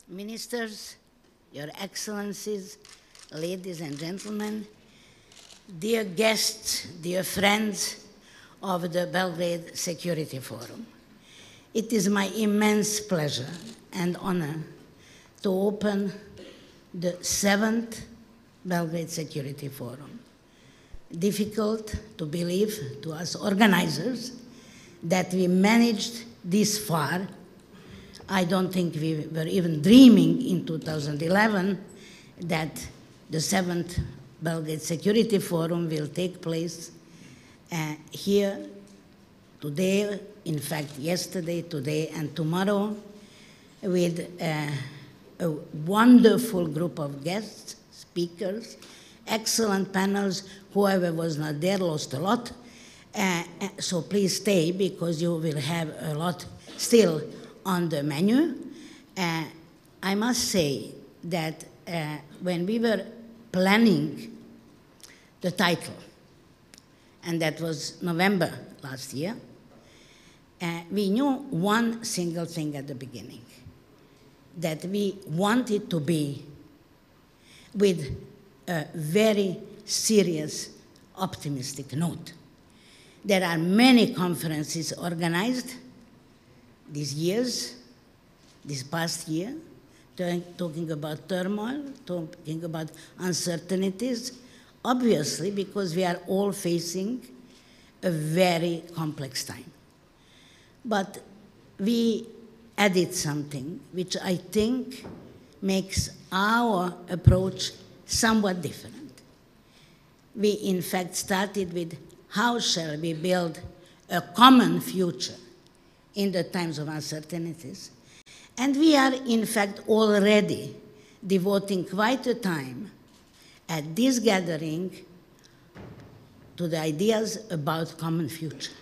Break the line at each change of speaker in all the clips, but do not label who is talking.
Ministers, Your Excellencies, ladies and gentlemen, dear guests, dear friends of the Belgrade Security Forum. It is my immense pleasure and honor to open the 7th Belgrade Security Forum. Difficult to believe to us organizers that we managed this far. I don't think we were even dreaming in 2011 that the 7th Belgrade Security Forum will take place here today, in fact yesterday, today and tomorrow, with a wonderful group of guests, speakers, excellent panels. Whoever was not there lost a lot. So please stay, because you will have a lot still on the menu. I must say that when we were planning the title, and that was November last year, we knew one single thing at the beginning, that we wanted to be with a very serious, optimistic note. There are many conferences organized these years, this past year, talking about turmoil, talking about uncertainties, obviously because we are all facing a very complex time. But we added something which I think makes our approach somewhat different. We, in fact, started with how shall we build a common future in the times of uncertainties. And we are, in fact, already devoting quite a time at this gathering to the ideas about common future,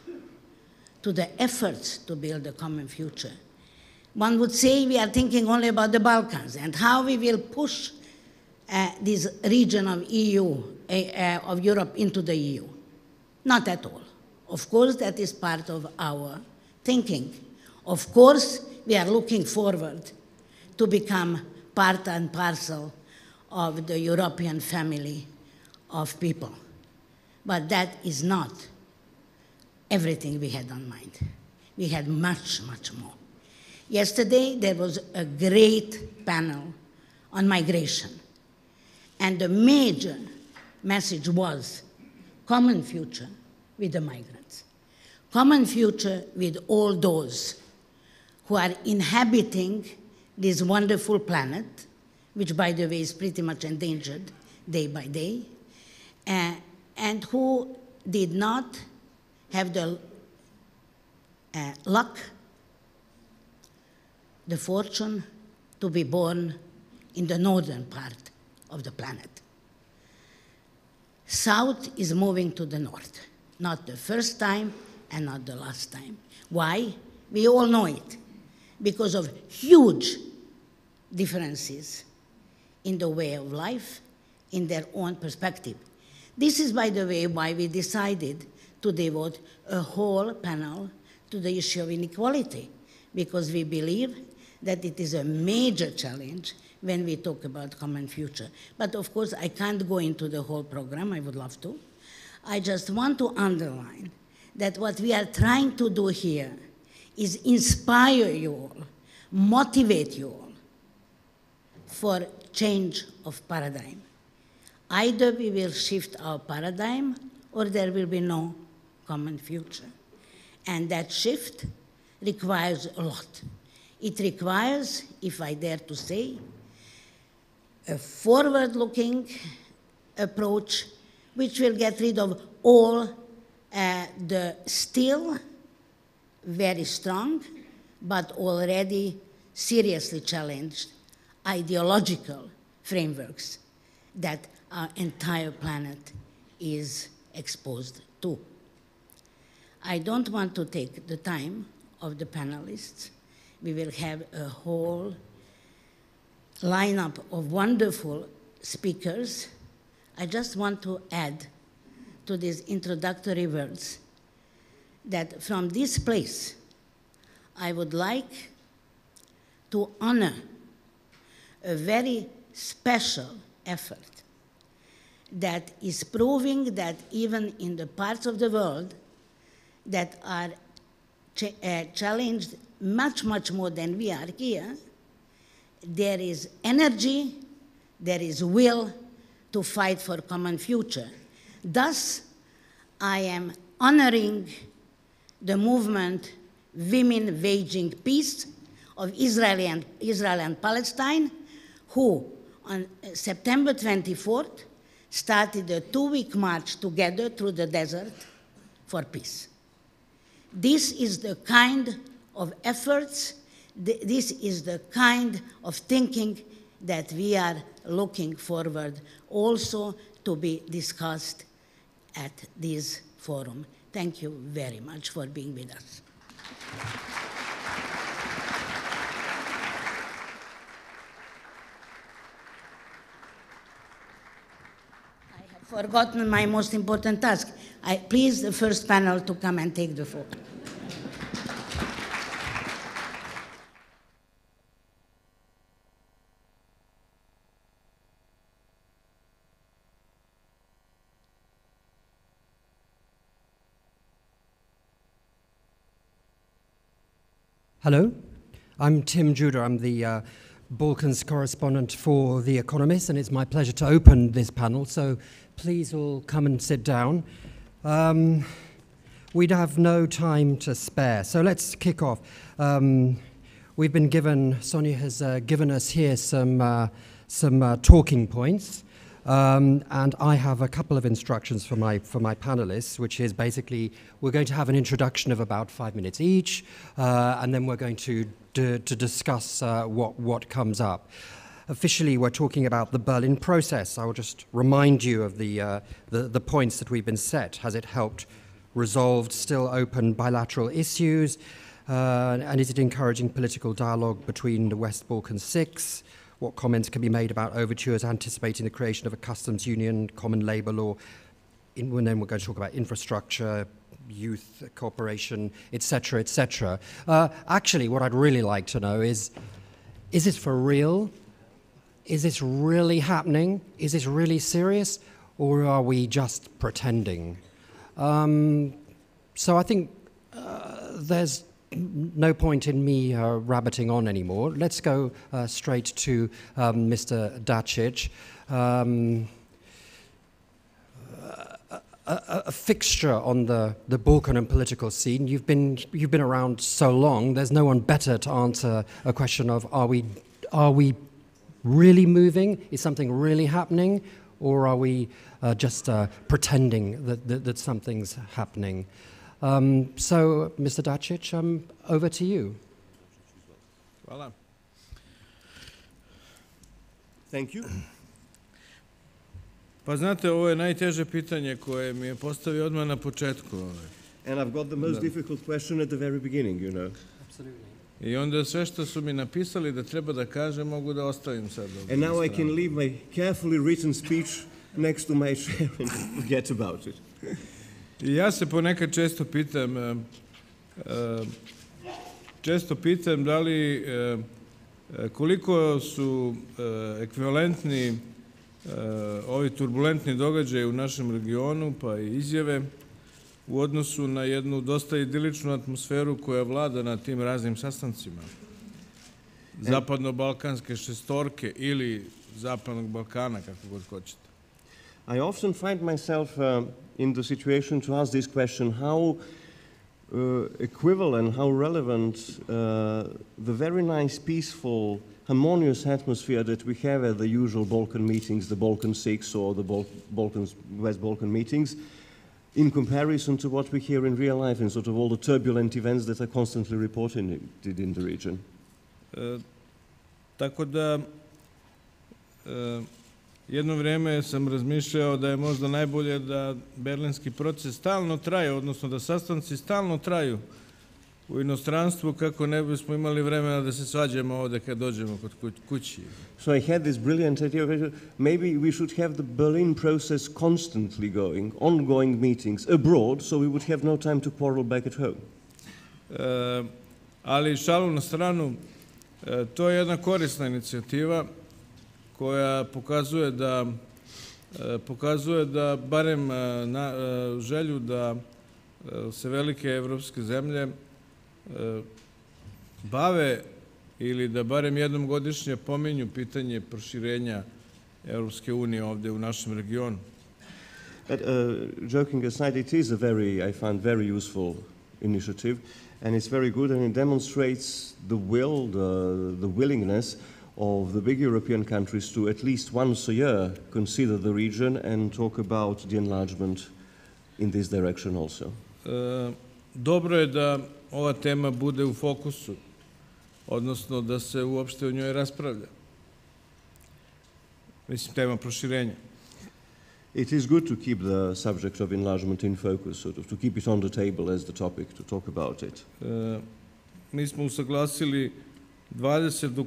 to the efforts to build a common future. One would say we are thinking only about the Balkans and how we will push this region of of Europe into the EU. Not at all. Of course, that is part of our thinking. Of course, we are looking forward to become part and parcel of the European family of people. But that is not everything we had on mind. We had much, much more. Yesterday, there was a great panel on migration. And the major message was common future with the migrants. Common future with all those who are inhabiting this wonderful planet, which, by the way, is pretty much endangered day by day, and who did not have the luck, the fortune to be born in the northern part of the planet. South is moving to the north, not the first time and not the last time. Why? We all know it. Because of huge differences in the way of life, in their own perspective. This is, by the way, why we decided to devote a whole panel to the issue of inequality, because we believe that it is a major challenge when we talk about common future. But of course, I can't go into the whole program. I would love to. I just want to underline that what we are trying to do here is inspire you all, motivate you all for change of paradigm. Either we will shift our paradigm or there will be no common future. And that shift requires a lot. It requires, if I dare to say, a forward-looking approach which will get rid of all the still very strong but already seriously challenged ideological frameworks that our entire planet is exposed to. I don't want to take the time of the panelists. We will have a whole lineup of wonderful speakers. I just want to add to these introductory words that from this place, I would like to honor a very special effort that is proving that even in the parts of the world that are challenged much, much more than we are here, there is energy, there is will to fight for common future. Thus, I am honoring the movement Women Waging Peace of Israel and Palestine, who on September 24th started a 2-week march together through the desert for peace. This is the kind of efforts, this is the kind of thinking that we are looking forward also to be discussed at this forum. Thank you very much for being with us. I have forgotten my most important task. Please, the first panel to come and take the floor.
Hello, I'm Tim Judah. I'm the Balkans correspondent for The Economist, and it's my pleasure to open this panel, so please all come and sit down. We'd have no time to spare, so let's kick off. We've been given, Sonja has given us here some talking points, and I have a couple of instructions for my panelists, which is basically we're going to have an introduction of about 5 minutes each, and then we're going to discuss what comes up. Officially, we're talking about the Berlin process. I will just remind you of the points that we've been set. Has it helped resolve still open bilateral issues? And is it encouraging political dialogue between the West Balkan Six? What comments can be made about overtures anticipating the creation of a customs union, common labour law? And then we're going to talk about infrastructure, youth cooperation, etc., etc. Actually, what I'd really like to know is this for real? Is this really happening? Is this really serious? Or are we just pretending? So I think there's no point in me rabbiting on anymore. Let's go straight to Mr. Dacic. A fixture on the Balkan and political scene. You've been around so long. There's no one better to answer a question of are we really moving? Is something really happening, or are we just pretending that something's happening? So, Mr. Dacic, over to you.
Hvala. Thank you. Pa znate, ovo je najteže pitanje koje mi je postavio odmah na početku. And I've got the most difficult question at the very beginning, you know.
Absolutely.
I onda sve što su mi napisali da treba da kažem mogu da ostavim sad.
And now I can leave my carefully written speech next to my chair and forget about it.
I ja se ponekad često pitam da li koliko su ekvivalentni ovi turbulentni događaji u našem regionu, pa i izjave, u odnosu na jednu dosta idiličnu atmosferu koja vlada na tim raznim sastancima. Zapadno-balkanske šestorke ili Zapadnog Balkana, kako god hoćete.
I often find myself in the situation to ask this question, how equivalent, how relevant the very nice, peaceful, harmonious atmosphere that we have at the usual Balkan meetings, the Balkan Six or the West Balkan meetings, in comparison to what we hear in real life and sort of all the turbulent events that are constantly reported in the region.
Tako da jedno vrijeme sam razmišljao da je možda najbolje da berlinski proces stalno traje, odnosno da sastanci stalno traju u inostranstvu kako ne bismo imali vremena da se svađamo ovdje kad dođemo kod kući.
So I had this brilliant idea, maybe we should have the Berlin process constantly going, ongoing meetings abroad, so we would have no time to quarrel back at home.
Ali šalu na stranu, to je jedna korisna inicijativa koja pokazuje da barem želju da se velike evropske zemlje bave ili da barem jednom godišnje pominju pitanje proširenja Evropske unije ovdje u našem regionu.
But joking aside, it is a I find very useful initiative, and it's very good, and it demonstrates the willingness of the big European countries to at least once a year consider the region and talk about the enlargement in this direction also.
Dobro je da ova tema bude u fokusu, odnosno da se uopšte o njoj raspravlja. Mislim, tema proširenja.
It is good to keep the subject of enlargement in focus, sort of, to keep it on the table as the topic, to talk about it.
Mi smo usaglasili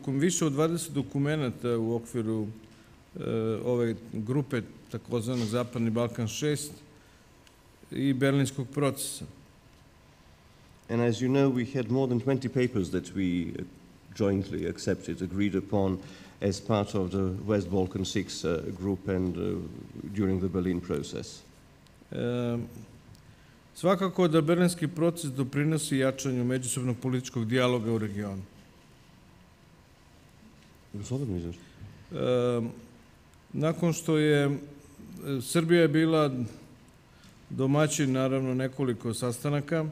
više od 20 dokumenta u okviru ove grupe, takozvanog Zapadni Balkan 6 i Berlinskog procesa.
And as you know, we had more than 20 papers that we jointly accepted, agreed upon as part of the West Balkan 6 group and during the Berlin process.
Svakako da berlinski proces doprinosi jačanju međusobnog političkog dijaloga u regionu. Nakon što je Srbija bila domaćin, naravno, nekoliko sastanaka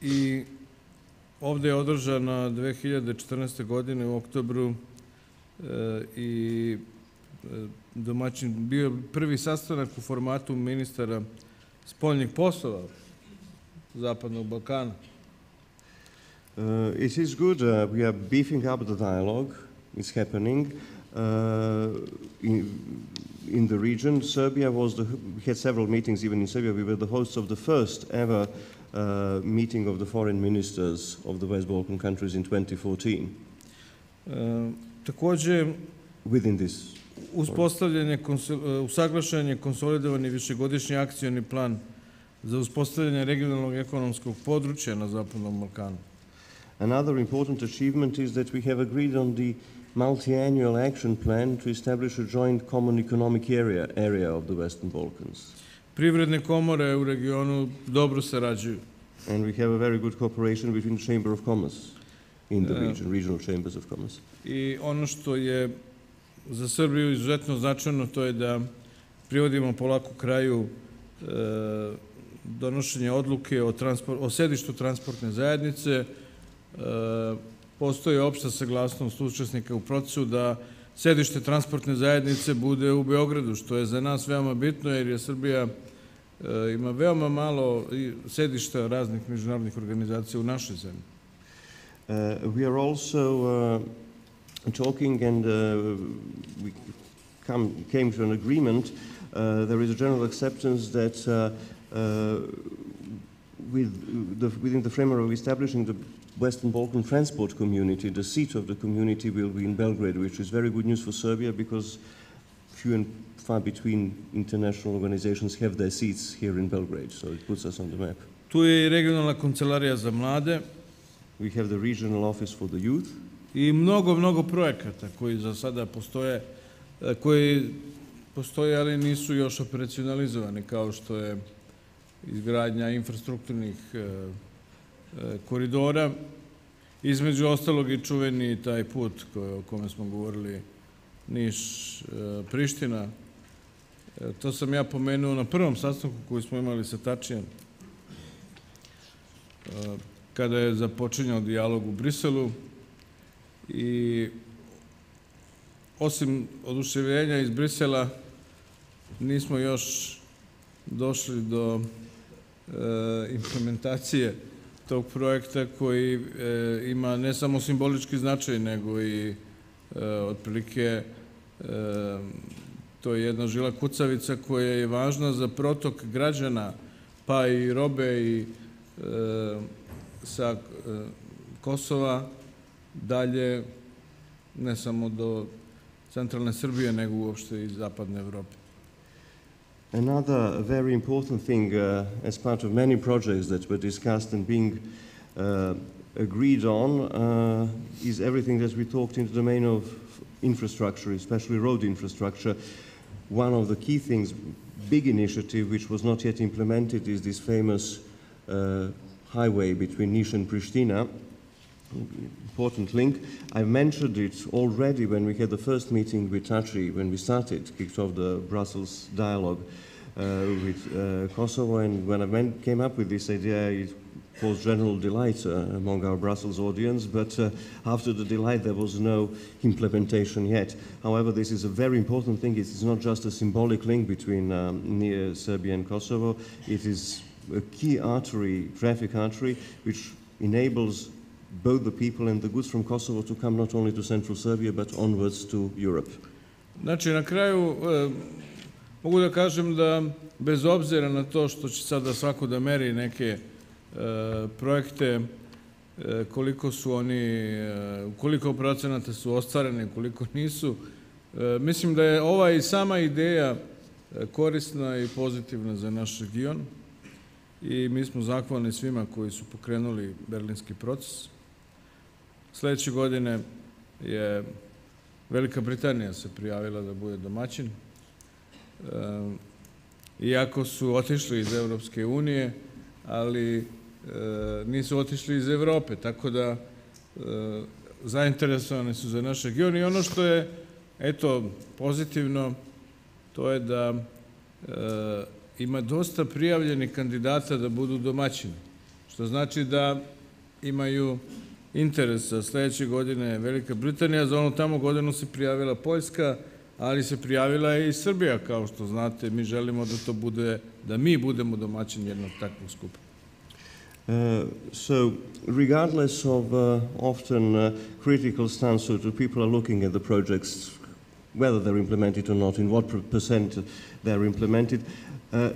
i ovdje je održana 2014. godine u oktobru i domaćin bio prvi sastanak u formatu ministara spoljnih poslova Zapadnog Balkana.
It is good. We are beefing up the dialogue. It's happening in the region. Serbia was we had several meetings even in Serbia. We were the hosts of the first ever meeting of the foreign ministers of the West Balkan countries in 2014.
Također,
within this
usaglašen konsolidovani višegodišnji akcioni plan za uspostavljanje regionalnog ekonomskog područja na Zapadnom Balkanu.
Another important achievement is that we have agreed on the multi-annual action plan to establish a joint common economic area of the Western Balkans.
Privredne komore u regionu dobro sarađuju.
And we have a very good cooperation between the Chamber of Commerce in the region, regional chambers of commerce.
I ono što je za Srbiju izuzetno značajno, to je da privodimo polako kraju donošenje odluke o sedištu transportne zajednice. Postoji opšta saglasnost učesnika u procesu da sedište transportne zajednice bude u Beogradu, što je za nas veoma bitno, jer je Srbija ima veoma malo sedišta raznih međunarodnih organizacija u našoj zemlji.
We are also talking, and we came to an agreement. There is a general acceptance that within the framework of establishing the Western Balkan Transport Community, the seat of the community will be in Belgrade, which is very good news for Serbia because few and far between international organizations have their seats here in Belgrade, so it puts us on the map.
Tu je i regionalna kancelarija za mlade.
We have the regional office for the youth.
I mnogo projekata koji za sada postoje, ali nisu još operacionalizovani, kao što je izgradnja infrastrukturnih koridora, između ostalog i čuveni taj put o kome smo govorili, Niš-Priština. To sam ja pomenuo na prvom sastanku koji smo imali sa Tačijem, kada je započinjao dijalog u Briselu. I osim oduševljenja iz Brisela, nismo još došli do implementacije tog projekta koji ima ne samo simbolički značaj, nego i otprilike to je jedna žila kucavica koja je važna za protok građana, pa i robe i sa Kosova dalje, ne samo do centralne Srbije, nego uopšte i zapadne Evrope.
Another very important thing as part of many projects that were discussed and being agreed on is everything that we talked in the domain of infrastructure, especially road infrastructure. One of the key things, big initiative, which was not yet implemented, is this famous highway between Niš and Pristina. Important link. I mentioned it already when we had the first meeting with Dacic, when we kicked off the Brussels dialogue with Kosovo, and when I came up with this idea, it caused general delight among our Brussels audience, but after the delight there was no implementation yet. However, this is a very important thing. It is not just a symbolic link between Serbia and Kosovo. It is a key artery, traffic artery, which enables both the people and the goods from Kosovo to come not only to Central Serbia, but onwards to Europe.
Znači, na kraju mogu da kažem da bez obzira na to što će sada svako da meri neke projekte, koliko su oni, koliko procenata su ostvareni, koliko nisu, mislim da je ova i sama ideja korisna i pozitivna za naš region i mi smo zahvalni svima koji su pokrenuli berlinski proces. Sljedeće godine je Velika Britanija se prijavila da bude domaćin. Iako su otišli iz Evropske unije, ali nisu otišli iz Evrope, tako da zainteresovani su za naš region. I ono što je, eto, pozitivno, to je da ima dosta prijavljenih kandidata da budu domaćini, što znači da imaju interes za sljedeće godine Velika Britanija. Za onu tamo godinu se prijavila Poljska, ali se prijavila i Srbija, kao što znate. Mi želimo da to bude, da mi budemo domaćini jednog takvog skupa.
So, regardless of often critical stance, so people are looking at the projects, whether they're implemented or not, in what percent they're implemented.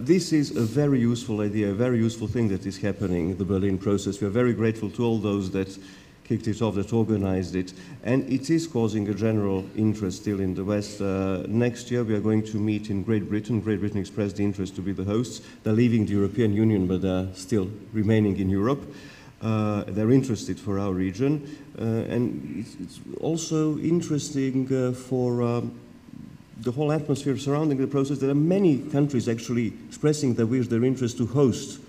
This is a very useful idea, a very useful thing that is happening in the Berlin process. We are very grateful to all those that kicked it off, that organized it, and it is causing a general interest still in the West. Next year we are going to meet in Great Britain. Great Britain expressed the interest to be the hosts. They're leaving the European Union, but they're still remaining in Europe. They're interested for our region, and it's also interesting for the whole atmosphere surrounding the process. There are many countries actually expressing their wish, their interest to host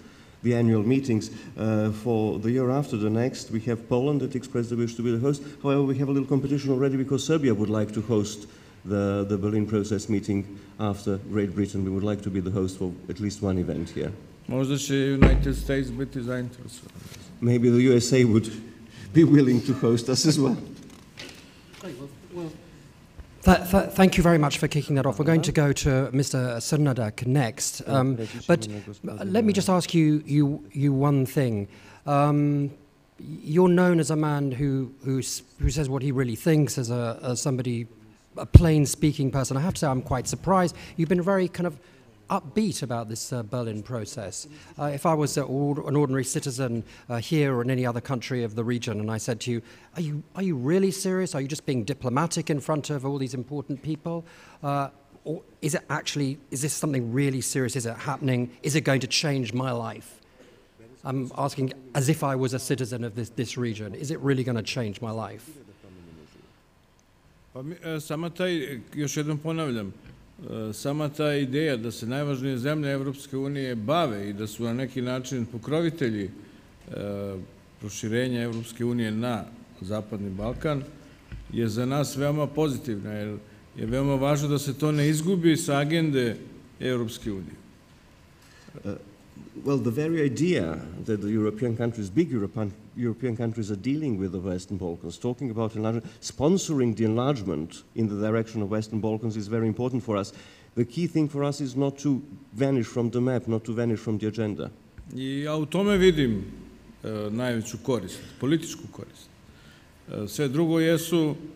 the annual meetings. For the year after the next, we have Poland that expressed the wish to be the host. However, we have a little competition already because Serbia would like to host the Berlin process meeting after Great Britain. We would like to be the host for at least one event here.
Možda će United States biti zainteresovan.
Maybe the USA would be willing to host us as well.
Thank you very much for kicking that off. We're going to go to Mr. Crnadak next. But let me just ask you one thing. You're known as a man who says what he really thinks, as a plain-speaking person. I have to say I'm quite surprised. You've been very kind of upbeat about this Berlin process. If I was an ordinary citizen here or in any other country of the region, and I said to you, "Are you really serious? Are you just being diplomatic in front of all these important people, or is this something really serious? Is it happening? Is it going to change my life?" I'm asking as if I was a citizen of this region. Is it really going to change my life?
Sama taj, još jednom ponavljam, sama ta ideja da se najvažnije zemlje Evropske unije bave i da su na neki način pokrovitelji proširenja Evropske unije na Zapadni Balkan je za nas veoma pozitivna, jer je veoma važno da se to ne izgubi sa agende Evropske unije.
Well, the very idea that the European countries, big European countries, are dealing with the Western Balkans, talking about enlargement, sponsoring the enlargement in the direction of Western Balkans is very important for us. The key thing for us is not to vanish from the map, not to vanish from the agenda.
I ja u tome vidim najveću korist, političku korist.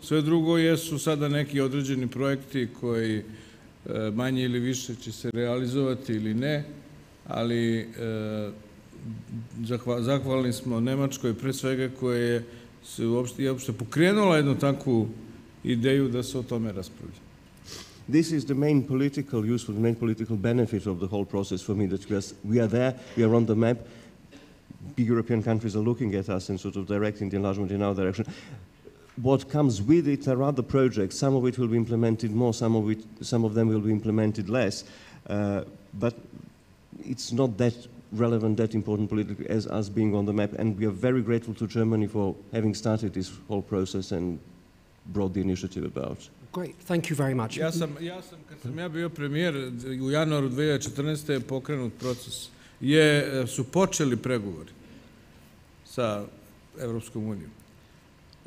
Sve drugo jesu sada neki određeni projekti koji manje ili više će se realizovati ili ne, ali zahvalni smo Nemačkoj pre svega koja je uopšte pokrenula jednu takvu ideju da se o tome raspravlja.
This is the main political useful, the main political benefit of the whole process for me, that we are there, we are on the map. big European countries are looking at us and sort of directing the enlargement in our direction. What comes with it are other projects. Some of it will be implemented more, some of them will be implemented less. But it's not that relevant, that important politically as us being on the map. And we are very grateful to Germany for having started this whole process and brought the initiative about.
Great, thank you very much.
Kad sam ja bio premijer, u januaru 2014. je pokrenut proces. Su počeli pregovori sa Evropskom unijom.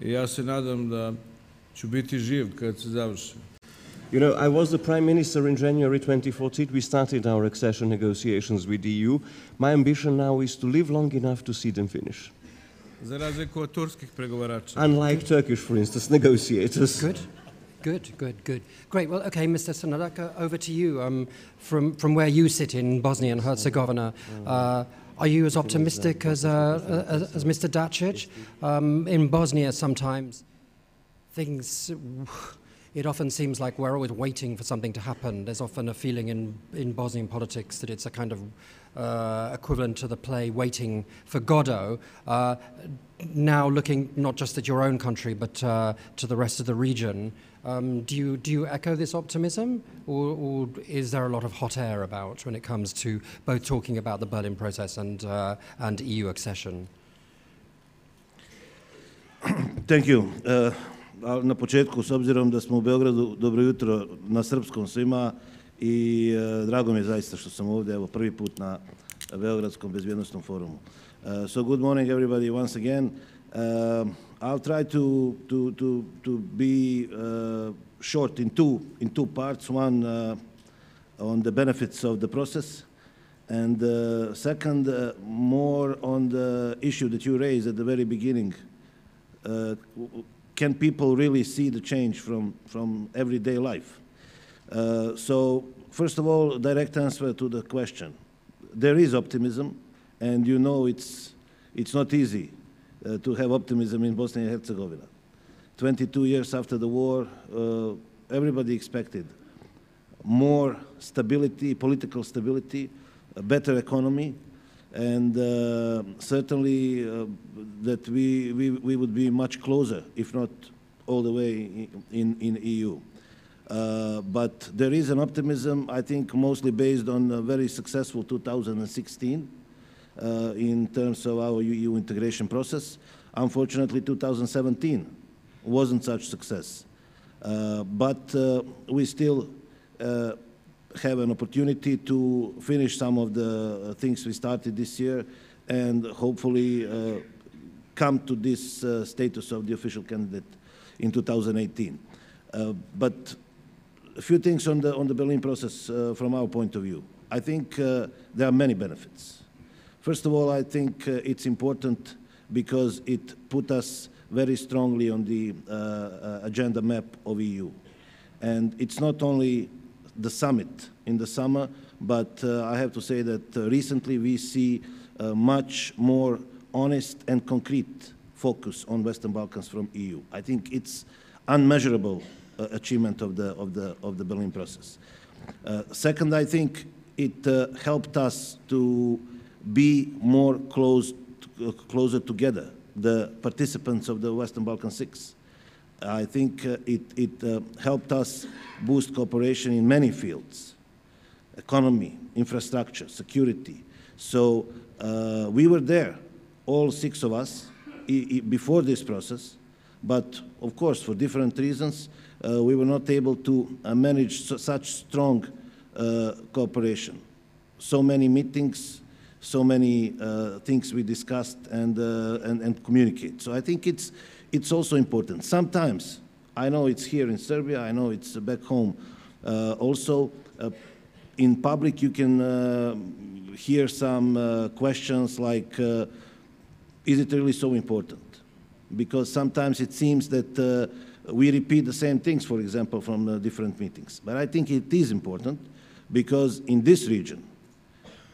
I ja se nadam da ću biti živ kad se završi.
You know, I was the Prime Minister in January 2014. We started our accession negotiations with the EU. My ambition now is to live long enough to see them finish.
Za razliku od turskih pregovarača.
Unlike Turkish, for instance, negotiators.
Good. Great. Well, okay, Mr. Crnadak, over to you. From where you sit in Bosnia and Herzegovina, are you as optimistic as Mr. Dacic? In Bosnia, sometimes it often seems like we're always waiting for something to happen. There's often a feeling in Bosnian politics that it's a kind of equivalent to the play Waiting for Godot. Now looking not just at your own country, but to the rest of the region, do you echo this optimism, or is there a lot of hot air about when it comes to both talking about the Berlin process and EU accession?
Thank you. Na početku, s obzirom da smo u Beogradu, dobro jutro na srpskom svima i drago mi je zaista što sam ovdje, evo, prvi put na Beogradskom bezbjednostnom forumu. So good morning everybody once again. I'll try to be short in two parts. One on the benefits of the process, and second more on the issue that you raised at the very beginning. Can people really see the change from everyday life? So first of all, direct answer to the question. There is optimism, and you know it's not easy to have optimism in Bosnia and Herzegovina. 22 years after the war, everybody expected more stability, political stability, a better economy, and certainly that we would be much closer, if not all the way in EU. But there is an optimism, I think, mostly based on a very successful 2016 in terms of our EU integration process. Unfortunately, 2017 wasn't such success. But we still have an opportunity to finish some of the things we started this year and hopefully come to this status of the official candidate in 2018. But a few things on the Berlin process from our point of view. I think there are many benefits. First of all, I think it's important because it put us very strongly on the agenda map of EU. And it's not only the summit in the summer, but I have to say that recently we see a much more honest and concrete focus on Western Balkans from EU. I think it's unmeasurable achievement of the Berlin process. Second, I think it helped us to be more closer together, the participants of the Western Balkan Six. I think it helped us boost cooperation in many fields: economy, infrastructure, security. So we were there, all six of us, before this process, but of course, for different reasons, we were not able to manage such strong cooperation. So many meetings, so many things we discussed and communicate. So I think it's also important. Sometimes, I know it's here in Serbia, I know it's back home. Also, in public you can hear some questions like, is it really so important? Because sometimes it seems that we repeat the same things, for example, from different meetings. But I think it is important because in this region,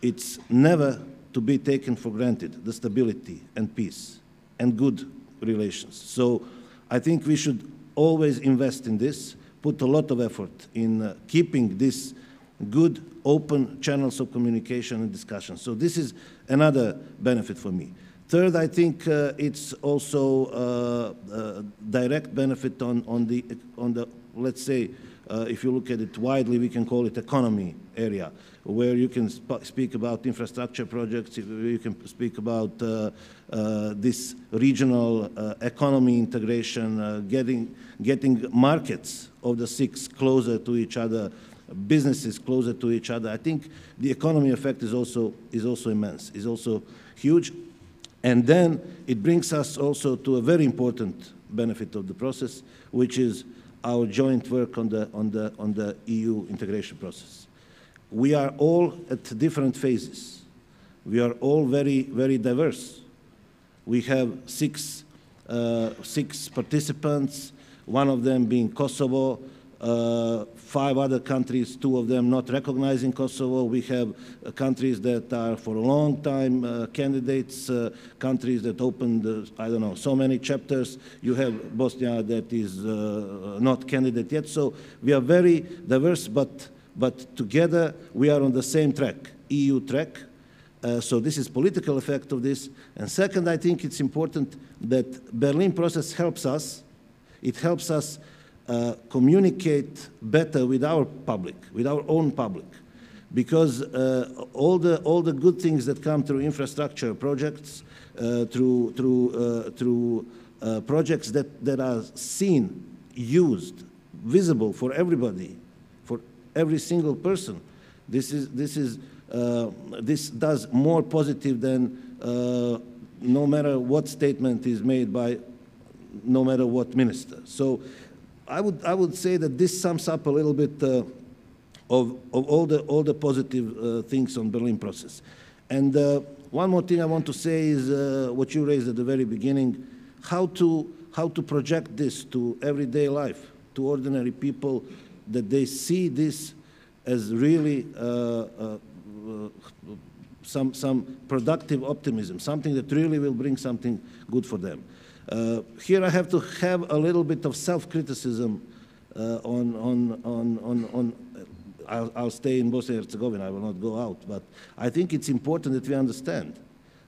it's never to be taken for granted, the stability and peace and good relations. So I think we should always invest in this, put a lot of effort in keeping this good open channels of communication and discussion. So this is another benefit for me. Third, I think it's also a direct benefit on the let's say, if you look at it widely, we can call it economy area, where you can speak about infrastructure projects, you can speak about this regional economy integration, getting markets of the six closer to each other, businesses closer to each other. I think the economy effect is also immense, is also huge. And then it brings us also to a very important benefit of the process, which is our joint work on the EU integration process. We are all at different phases. We are all very, very diverse. We have six participants, one of them being Kosovo, 5 other countries, 2 of them not recognizing Kosovo. We have countries that are for a long time candidates, countries that opened, I don't know, so many chapters. You have Bosnia that is not candidate yet. So we are very diverse, but together we are on the same track, EU track. So this is political effect of this. And second, I think it's important that Berlin process helps us. It helps us communicate better with our public, with our own public, because all the good things that come through infrastructure projects, through projects that are seen, used, visible for everybody, for every single person, this does more positive than no matter what statement is made by no matter what minister. So I would say that this sums up a little bit of all the positive things on Berlin process. And one more thing I want to say is what you raised at the very beginning, how to project this to everyday life, to ordinary people, that they see this as really some productive optimism, something that really will bring something good for them. Here I have to have a little bit of self-criticism I'll stay in Bosnia and Herzegovina, I will not go out, but I think it's important that we understand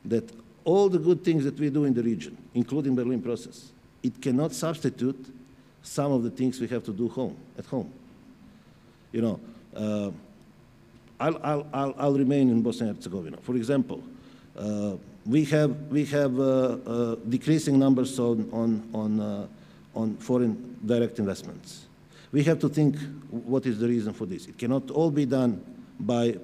that all the good things that we do in the region, including Berlin process, it cannot substitute some of the things we have to do at home. You know, I'll remain in Bosnia and Herzegovina. For example, we have decreasing numbers on foreign direct investments. We have to think what is the reason for this. It cannot all be done by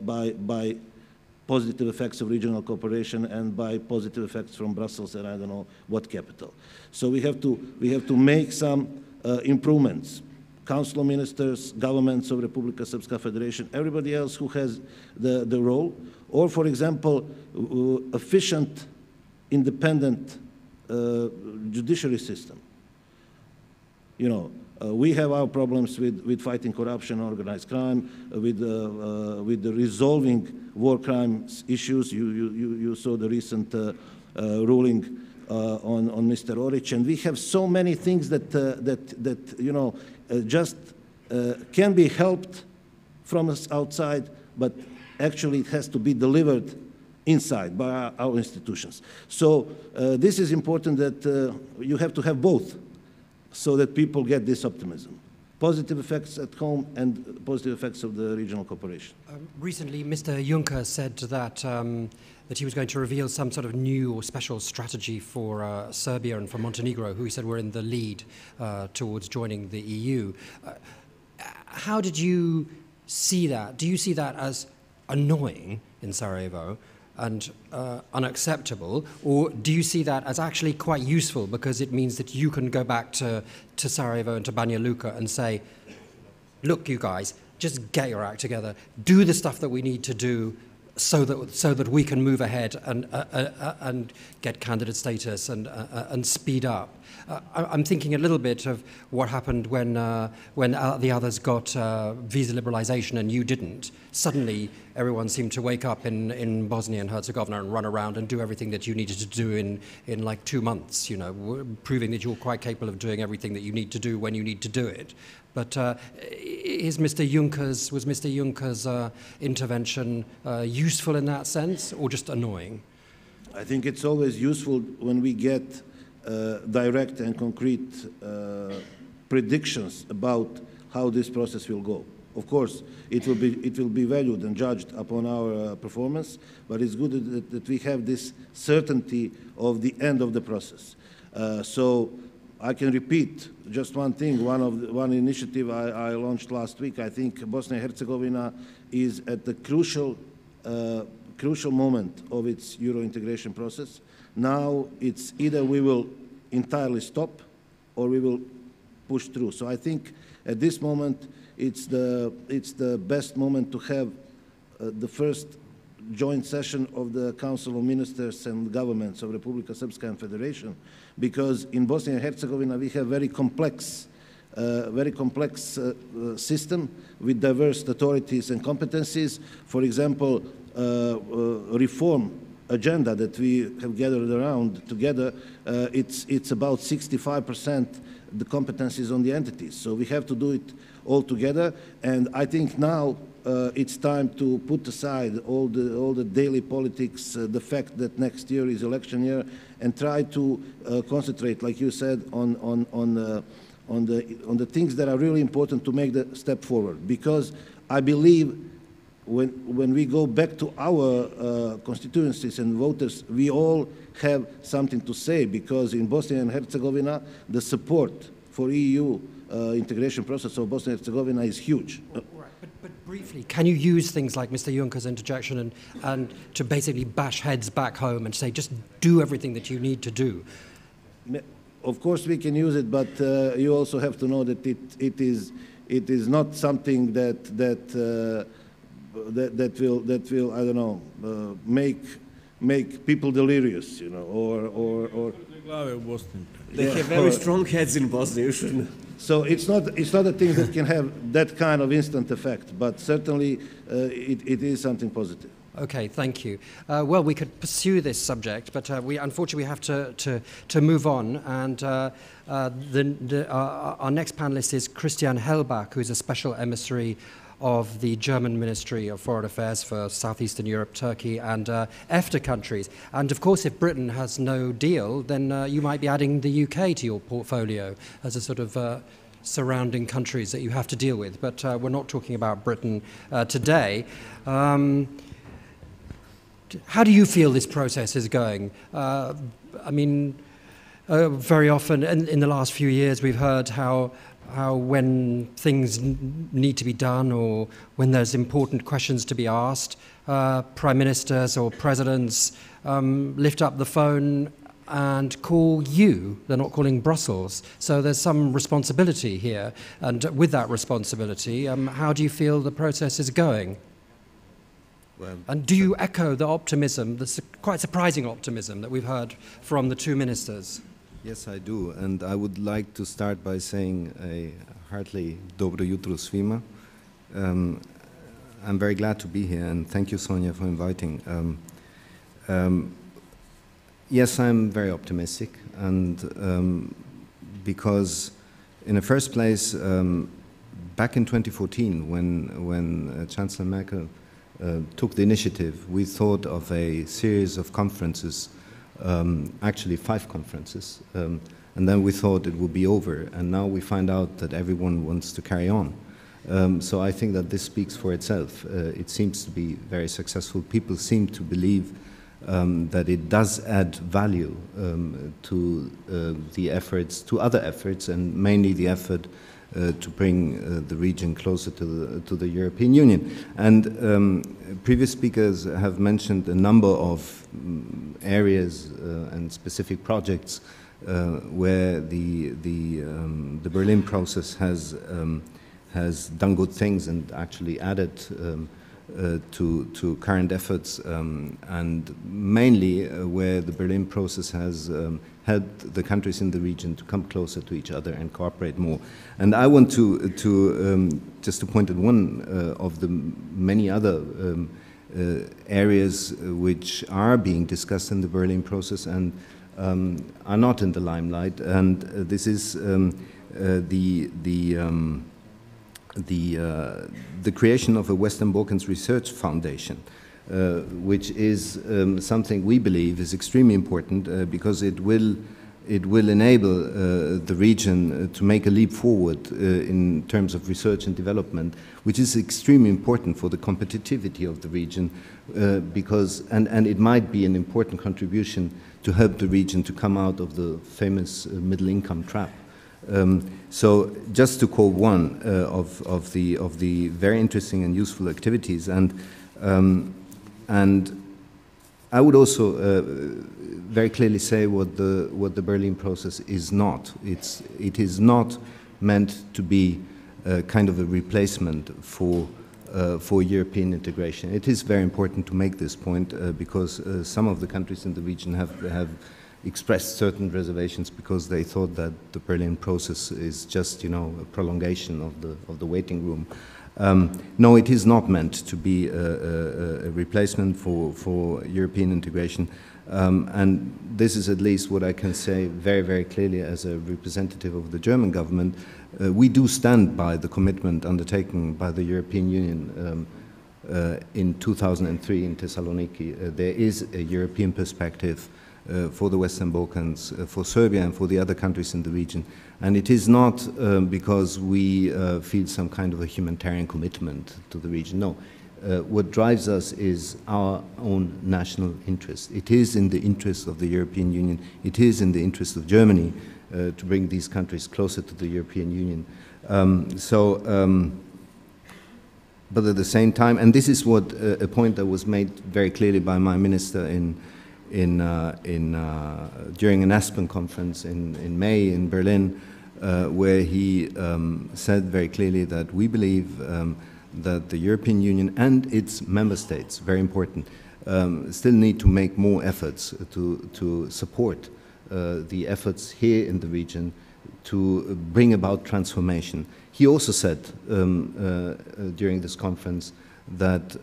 positive effects of regional cooperation and by positive effects from Brussels and I don't know what capital. So we have to make some improvements. Council of Ministers, governments of Republika Srpska Federation, everybody else who has the role, or for example, efficient, independent judiciary system. You know, we have our problems with fighting corruption, organized crime, with the resolving war crimes issues. You saw the recent ruling on Mr. Oric, and we have so many things that you know just can be helped from us outside, but actually it has to be delivered inside by our institutions. So this is important that you have to have both so that people get this optimism. Positive effects at home and positive effects of the regional cooperation.
Recently, Mr. Juncker said that that he was going to reveal some sort of new or special strategy for Serbia and for Montenegro, who he said were in the lead towards joining the EU. How did you see that? Do you see that as annoying in Sarajevo and unacceptable, or do you see that as actually quite useful because it means that you can go back to Sarajevo and to Banja Luka and say, look, you guys, just get your act together, do the stuff that we need to do so that we can move ahead and get candidate status and speed up. I'm thinking a little bit of what happened when the others got visa liberalization and you didn't. Suddenly, everyone seemed to wake up in Bosnia and Herzegovina and run around and do everything that you needed to do in like 2 months, you know, proving that you're quite capable of doing everything that you need to do when you need to do it. But was Mr. Juncker's intervention useful in that sense, or just annoying?
I think it's always useful when we get direct and concrete predictions about how this process will go. Of course, it will be valued and judged upon our performance, but it's good that we have this certainty of the end of the process. So I can repeat just one thing. One initiative I launched last week. I think Bosnia and Herzegovina is at the crucial moment of its Euro integration process. Now it's either we will entirely stop or we will push through. So I think at this moment it's the best moment to have the first joint session of the Council of Ministers and Governments of Republika Srpska and Federation, because in Bosnia and Herzegovina we have very complex system with diverse authorities and competencies. For example, reform agenda that we have gathered around together, it's about 65% the competencies on the entities. So we have to do it all together, and I think now it's time to put aside all the daily politics, the fact that next year is election year, and try to concentrate, like you said, on the things that are really important to make the step forward. Because I believe when we go back to our constituencies and voters, we all have something to say, because in Bosnia and Herzegovina, the support for EU integration process of Bosnia and Herzegovina is huge.
But briefly, can you use things like Mr. Juncker's interjection and to basically bash heads back home and say, just do everything that you need to do?
Of course we can use it, but you also have to know that it is not something that will I don't know make people delirious, you know, or
they have very strong heads in Bosnia. You shouldn't.
So it's not a thing that can have that kind of instant effect, but certainly it is something positive.
Okay, thank you. Well, we could pursue this subject, but we unfortunately have to move on. And our next panelist is Christian Hellbach, who is a special emissary of the German Ministry of Foreign Affairs for Southeastern Europe, Turkey, and EFTA countries. And of course, if Britain has no deal, then you might be adding the UK to your portfolio as a sort of surrounding countries that you have to deal with. But we're not talking about Britain today. How do you feel this process is going? I mean, very often in the last few years, we've heard how when things need to be done or when there's important questions to be asked, prime ministers or presidents lift up the phone and call you. They're not calling Brussels. So there's some responsibility here. And with that responsibility, how do you feel the process is going? Well, and do you echo the optimism, the quite surprising optimism that we've heard from the two ministers?
Yes, I do, and I would like to start by saying a heartily dobro jutro svima. I'm very glad to be here, and thank you, Sonja, for inviting. Yes, I'm very optimistic, and because in the first place, back in 2014, when Chancellor Merkel took the initiative, we thought of a series of conferences, actually 5 conferences, and then we thought it would be over, and now we find out that everyone wants to carry on. So I think that this speaks for itself. It seems to be very successful. People seem to believe that it does add value to the efforts, to other efforts, and mainly the effort to bring the region closer to the European Union. And previous speakers have mentioned a number of areas and specific projects where the Berlin process has done good things and actually added to current efforts, and mainly where the Berlin process has helped the countries in the region to come closer to each other and cooperate more. And I want to just to point at one of the many other areas which are being discussed in the Berlin process and are not in the limelight. And this is the creation of a Western Balkans Research Foundation, which is something we believe is extremely important because it will enable the region to make a leap forward in terms of research and development, which is extremely important for the competitivity of the region, and it might be an important contribution to help the region to come out of the famous middle income trap. So just to call one of the very interesting and useful activities, and I would also very clearly say what the Berlin process is not. It is not meant to be kind of a replacement for European integration. It is very important to make this point because some of the countries in the region have expressed certain reservations because they thought that the Berlin process is just, a prolongation of the waiting room. No, it is not meant to be a replacement for European integration. And this is at least what I can say very, very clearly as a representative of the German government. We do stand by the commitment undertaken by the European Union in 2003 in Thessaloniki. There is a European perspective for the Western Balkans, for Serbia and for the other countries in the region. And it is not because we feel some kind of a humanitarian commitment to the region. No. What drives us is our own national interest. It is in the interest of the European Union. It is in the interest of Germany to bring these countries closer to the European Union. But at the same time, and this is what a point that was made very clearly by my minister during an Aspen conference in May in Berlin, where he said very clearly that we believe that the European Union and its member states, very important, still need to make more efforts to support the efforts here in the region to bring about transformation. He also said during this conference that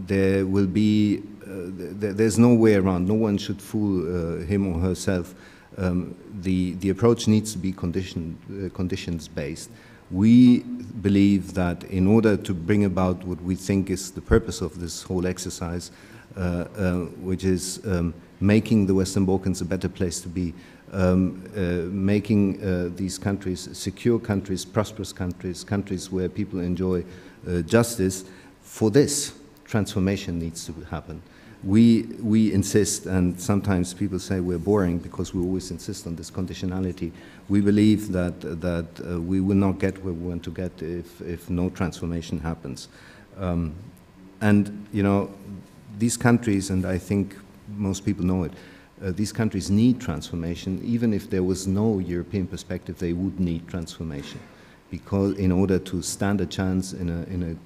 there will be, there's no way around, no one should fool him or herself. The approach needs to be conditions-based. We believe that in order to bring about what we think is the purpose of this whole exercise, which is making the Western Balkans a better place to be, making these countries secure countries, prosperous countries, countries where people enjoy justice, for this, transformation needs to happen. We insist, and sometimes people say we're boring because we always insist on this conditionality. We believe that we will not get where we want to get if no transformation happens. And, these countries, and I think most people know it, these countries need transformation. Even if there was no European perspective, they would need transformation, because in order to stand a chance in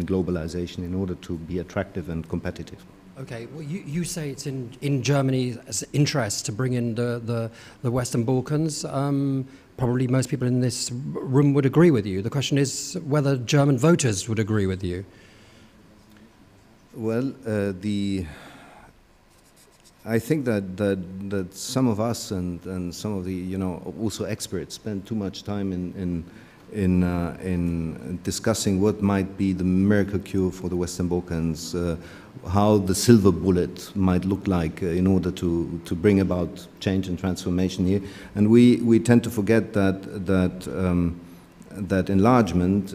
globalization, in order to be attractive and competitive.
Okay, well, you say it's in Germany's interest to bring in the Western Balkans. Probably most people in this room would agree with you. The question is whether German voters would agree with you.
Well, I think that some of us and some of the also experts spend too much time in discussing what might be the miracle cure for the Western Balkans, how the silver bullet might look like in order to bring about change and transformation here, and we tend to forget that enlargement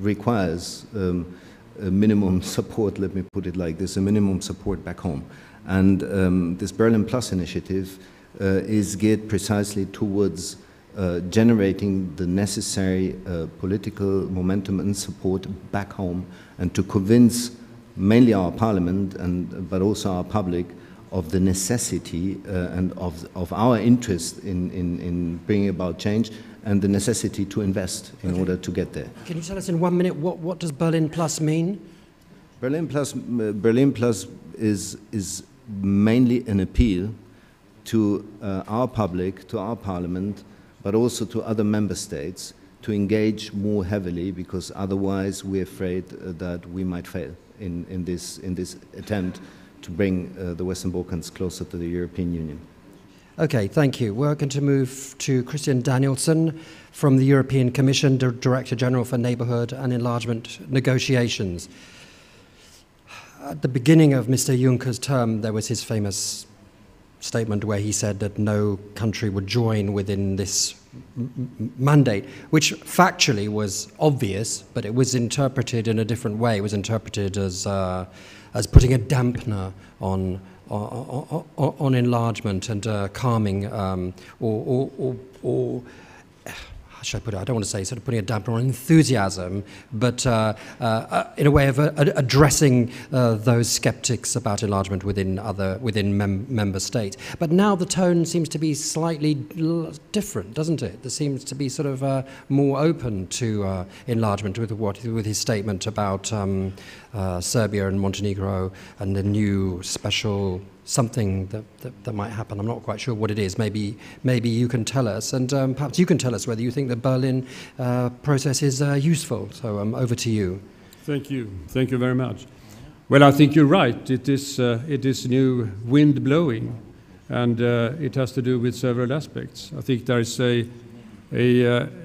requires a minimum support. Let me put it like this: a minimum support back home. And this Berlin Plus initiative is geared precisely towards generating the necessary political momentum and support back home, and to convince mainly our parliament but also our public of the necessity and of our interest in bringing about change, and the necessity to invest in order to get there.
Can you tell us in 1 minute what does Berlin Plus mean?
Berlin Plus is mainly an appeal to our public, to our parliament, but also to other member states, to engage more heavily, because otherwise we're afraid that we might fail in this attempt to bring the Western Balkans closer to the European Union.
Okay, thank you. We're going to move to Christian Danielsson from the European Commission, Director General for Neighbourhood and Enlargement Negotiations. At the beginning of Mr. Juncker's term, there was his famous statement where he said that no country would join within this mandate, which factually was obvious, but it was interpreted in a different way. It was interpreted as putting a dampener on enlargement and calming or how should I put it? I don't want to say sort of putting a damper on enthusiasm, but in a way of addressing those skeptics about enlargement within member states. But now the tone seems to be slightly different, doesn't it? There seems to be sort of more open to enlargement with his statement about Serbia and Montenegro and the new special something that might happen. I'm not quite sure what it is. Maybe you can tell us, and perhaps you can tell us whether you think the Berlin process is useful. So over to you.
Thank you very much. Well, I think you're right. It is new wind blowing, and it has to do with several aspects. I think there is a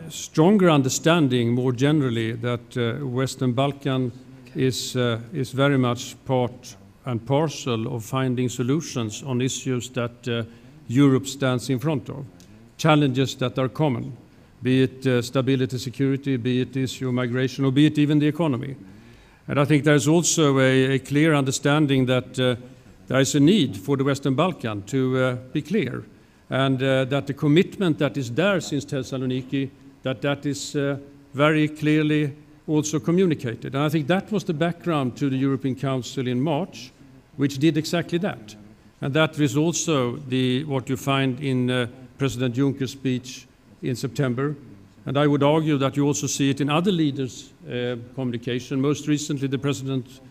stronger understanding more generally that Western Balkan is very much part and parcel of finding solutions on issues that Europe stands in front of, challenges that are common, be it stability, security, be it the issue of migration, or be it even the economy. And I think there's also a clear understanding that there is a need for the Western Balkan to be clear, and that the commitment that is there since Thessaloniki, that is very clearly also communicated. And I think that was the background to the European Council in March, which did exactly that. And that is also what you find in President Juncker's speech in September. And I would argue that you also see it in other leaders' communication, most recently the President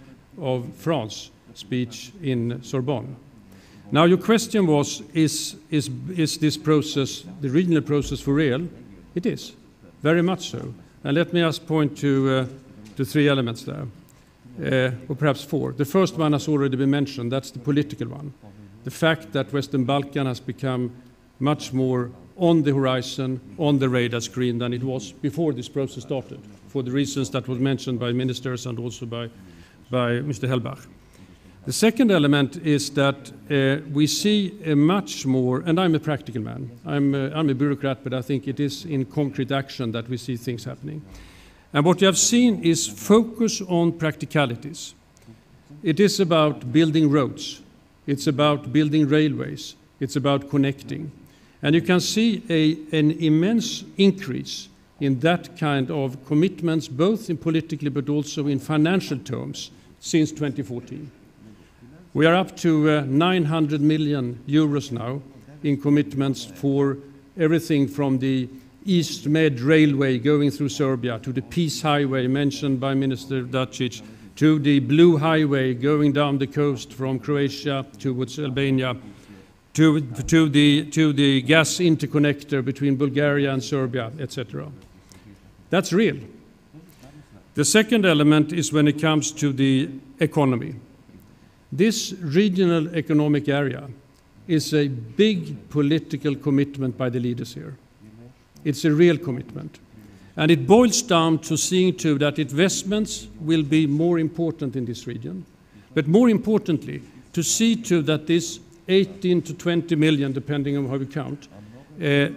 of France speech in Sorbonne. Now your question was, is this process, the regional process, for real? It is, very much so. And let me just point to three elements there. Or perhaps four. The first one has already been mentioned, that's the political one. The fact that Western Balkan has become much more on the horizon, on the radar screen than it was before this process started, for the reasons that was mentioned by ministers and also by Mr. Hellbach. The second element is that we see a much more, and I'm a practical man, I'm a bureaucrat, but I think it is in concrete action that we see things happening. And what you have seen is focus on practicalities. It is about building roads. It's about building railways. It's about connecting. And you can see an immense increase in that kind of commitments, both in politically but also in financial terms, since 2014. We are up to 900 million euros now in commitments for everything from the East Med Railway going through Serbia, to the Peace Highway mentioned by Minister Dacic, to the Blue Highway going down the coast from Croatia towards Albania, to the gas interconnector between Bulgaria and Serbia, etc. That's real. The second element is when it comes to the economy. This regional economic area is a big political commitment by the leaders here. It's a real commitment. And it boils down to seeing to that investments will be more important in this region, but more importantly, to see to that this 18 to 20 million, depending on how we count,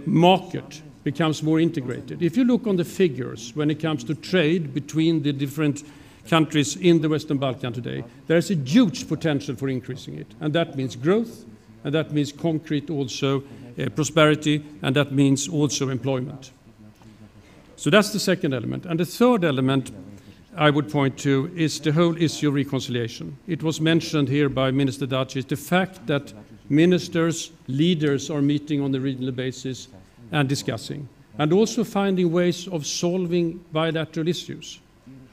market becomes more integrated. If you look on the figures when it comes to trade between the different countries in the Western Balkan today, there is a huge potential for increasing it. And that means growth, and that means concrete also prosperity, and that means also employment. So that's the second element. And the third element I would point to is the whole issue of reconciliation. It was mentioned here by Minister Dacic, the fact that ministers, leaders are meeting on a regional basis and discussing, and also finding ways of solving bilateral issues.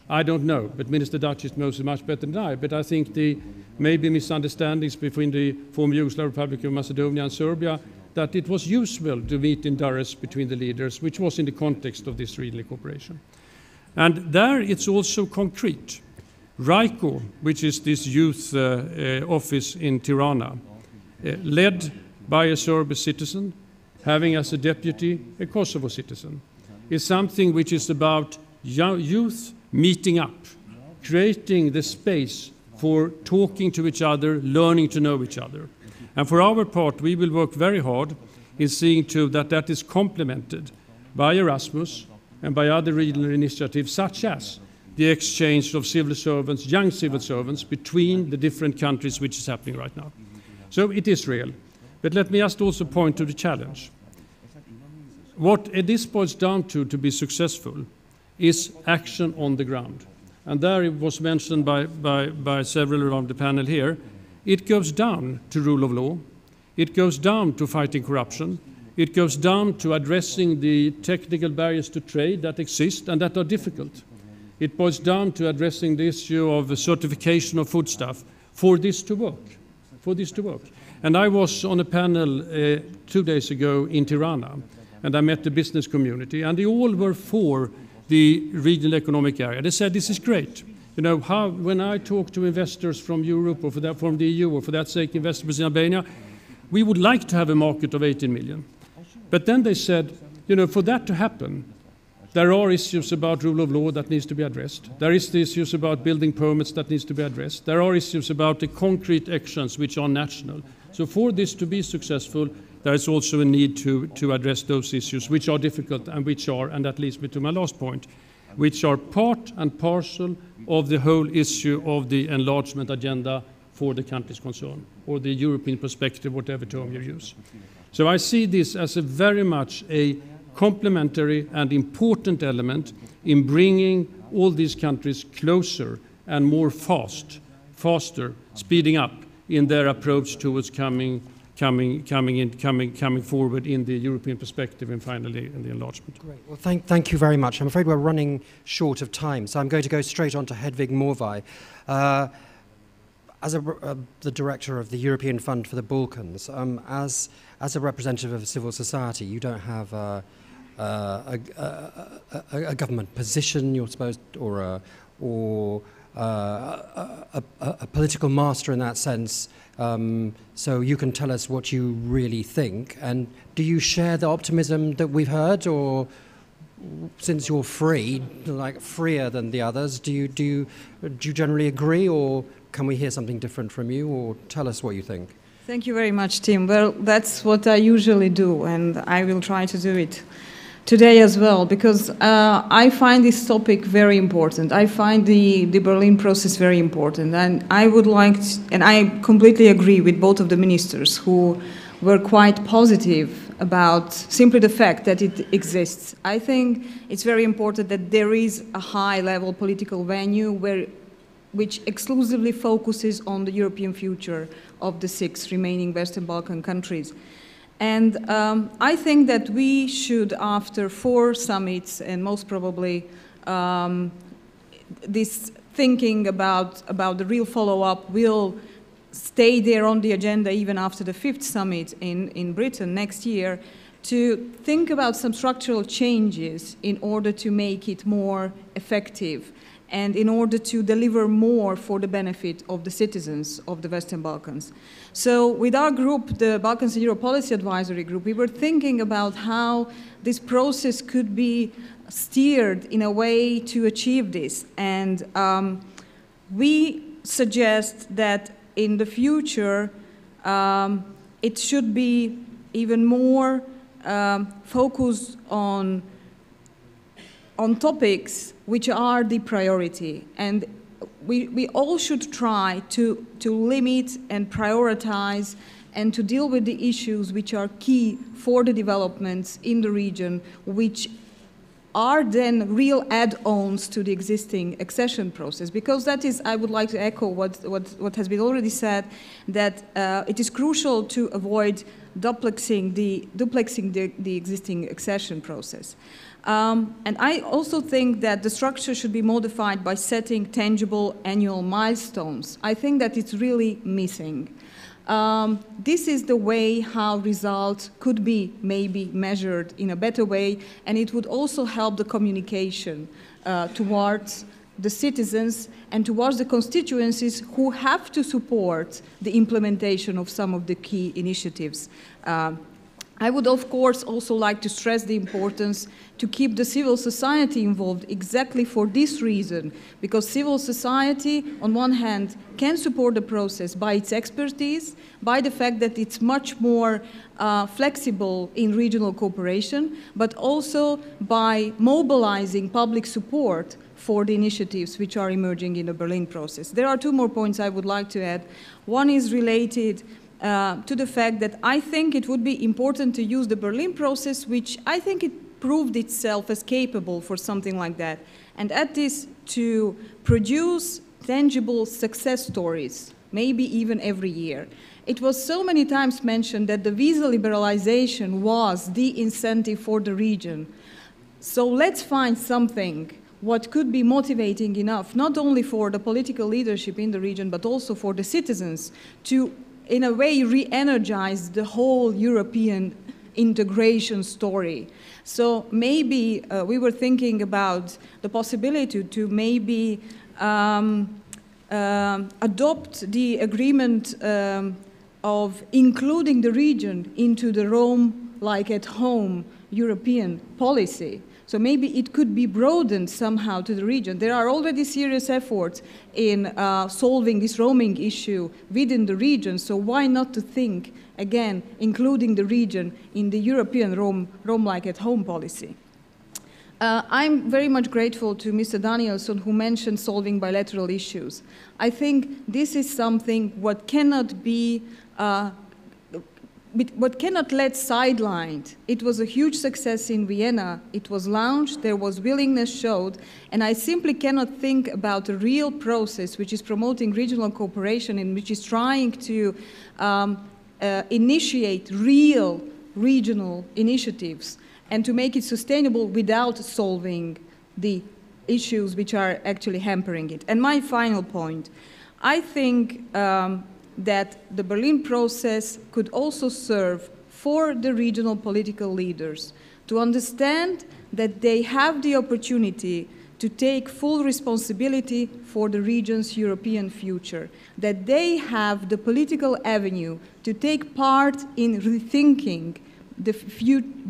I don't know, but Minister Dacic knows it much better than I. But I think the maybe misunderstandings between the former Yugoslav Republic of Macedonia and Serbia, that it was useful to meet in Durrës between the leaders, which was in the context of this regional cooperation. And there it's also concrete. RICO, which is this youth office in Tirana, led by a Serbian citizen, having as a deputy a Kosovo citizen, is something which is about youth meeting up, creating the space for talking to each other, learning to know each other. And for our part, we will work very hard in seeing to that that is complemented by Erasmus and by other regional initiatives, such as the exchange of civil servants, young civil servants, between the different countries, which is happening right now. So it is real. But let me just also point to the challenge. What this boils down to be successful is action on the ground. And there it was mentioned by several around the panel here. It goes down to rule of law. It goes down to fighting corruption. It goes down to addressing the technical barriers to trade that exist and that are difficult. It boils down to addressing the issue of the certification of foodstuff for this to work. And I was on a panel 2 days ago in Tirana, and I met the business community, and they all were for the regional economic area. They said, this is great. You know, when I talk to investors from Europe or from the EU, or for that sake, investors in Albania, we would like to have a market of 18 million. But then they said, you know, for that to happen, there are issues about rule of law that needs to be addressed. There is the issues about building permits that needs to be addressed. There are issues about the concrete actions which are national. So for this to be successful, there is also a need to address those issues which are difficult and which are, and that leads me to my last point, which are part and parcel of the whole issue of the enlargement agenda for the countries concerned, or the European perspective, whatever term you use. So I see this as a very much a complementary and important element in bringing all these countries closer and more faster, speeding up in their approach towards coming forward in the European perspective and finally in the enlargement.
Great. Well, thank you very much. I'm afraid we're running short of time, so I'm going to go straight on to Hedvig Morvai. As the director of the European Fund for the Balkans, as a representative of civil society, you don't have a government position, you're supposed, or a political master in that sense. So you can tell us what you really think. And do you share the optimism that we've heard, or since you're free, like freer than the others, do you generally agree, or can we hear something different from you, or tell us what you think?
Thank you very much, Tim. Well, that's what I usually do, and I will try to do it today as well, because I find this topic very important. I find the Berlin process very important, and I would like to, and I completely agree with both of the ministers who were quite positive about simply the fact that it exists. I think it's very important that there is a high-level political venue which exclusively focuses on the European future of the 6 remaining Western Balkan countries. And I think that we should, after 4 summits, and most probably this thinking about the real follow-up will stay there on the agenda even after the 5th summit in Britain next year, to think about some structural changes in order to make it more effective and in order to deliver more for the benefit of the citizens of the Western Balkans. So with our group, the Balkans and Euro Policy Advisory Group, we were thinking about how this process could be steered in a way to achieve this. And we suggest that in the future, it should be even more focused on topics which are the priority. And we all should try to limit and prioritize and to deal with the issues which are key for the developments in the region, which are then real add-ons to the existing accession process. Because that is, I would like to echo what has been already said, that it is crucial to avoid duplexing the existing accession process. And I also think that the structure should be modified by setting tangible annual milestones. I think that it's really missing. This is the way how results could be maybe measured in a better way, and it would also help the communication towards the citizens and towards the constituencies who have to support the implementation of some of the key initiatives. I would, of course, also like to stress the importance to keep the civil society involved exactly for this reason, because civil society, on one hand, can support the process by its expertise, by the fact that it's much more flexible in regional cooperation, but also by mobilizing public support for the initiatives which are emerging in the Berlin process. There are two more points I would like to add. One is related to the fact that I think it would be important to use the Berlin process, which I think it proved itself as capable for something like that, and add this to produce tangible success stories, maybe even every year. It was so many times mentioned that the visa liberalization was the incentive for the region. So let's find something what could be motivating enough, not only for the political leadership in the region, but also for the citizens to, in a way, re-energize the whole European integration story. So maybe we were thinking about the possibility to maybe adopt the agreement of including the region into the Rome like at home European policy. So maybe it could be broadened somehow to the region. There are already serious efforts in solving this roaming issue within the region, so why not to think, again, including the region in the European Rome like at home policy. I'm very much grateful to Mr. Danielsson, who mentioned solving bilateral issues. I think this is something what cannot be what cannot let sidelined. It was a huge success in Vienna. It was launched, there was willingness showed, and I simply cannot think about a real process which is promoting regional cooperation and which is trying to initiate real regional initiatives and to make it sustainable without solving the issues which are actually hampering it. And my final point, I think that the Berlin process could also serve for the regional political leaders to understand that they have the opportunity to take full responsibility for the region's European future, that they have the political avenue to take part in rethinking the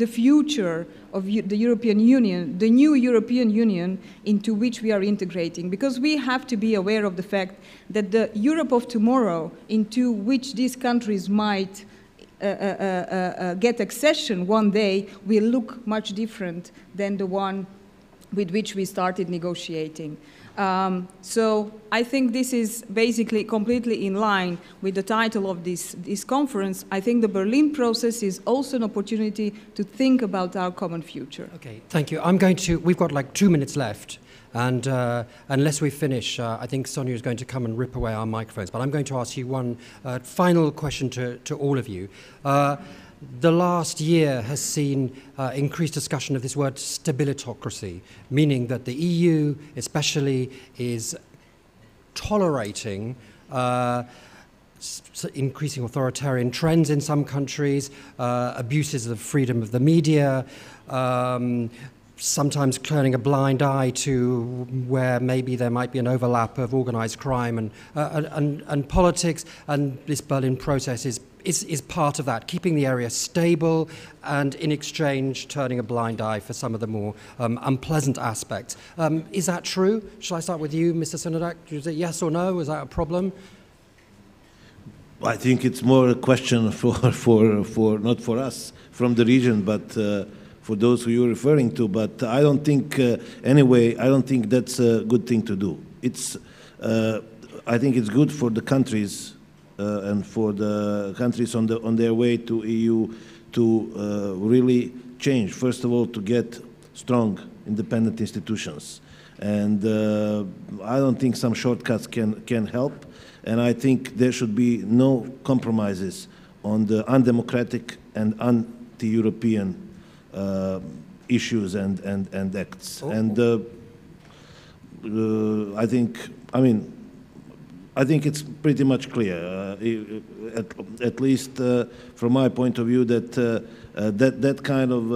future of the European Union, the new European Union into which we are integrating, because we have to be aware of the fact that the Europe of tomorrow into which these countries might get accession one day will look much different than the one with which we started negotiating. So I think this is basically completely in line with the title of this conference. I think the Berlin process is also an opportunity to think about our common future.
Okay, thank you. We've got like 2 minutes left, and unless we finish, I think Sonja is going to come and rip away our microphones. But I'm going to ask you one final question to all of you. The last year has seen increased discussion of this word stabilitocracy, meaning that the EU especially is tolerating increasing authoritarian trends in some countries, abuses of freedom of the media, sometimes turning a blind eye to where maybe there might be an overlap of organized crime and politics, and this Berlin process is part of that, keeping the area stable and in exchange turning a blind eye for some of the more unpleasant aspects. Is that true? Shall I start with you, Mr. Crnadak? Is it yes or no? Is that a problem?
I think it's more a question for not for us from the region, but for those who you're referring to. But I don't think, anyway, I don't think that's a good thing to do. It's, I think it's good for the countries and for the countries on their way to EU to really change. First of all, to get strong, independent institutions. And I don't think some shortcuts can help. And I think there should be no compromises on the undemocratic and anti-European issues and acts. And I think it's pretty much clear, at least from my point of view, that that kind of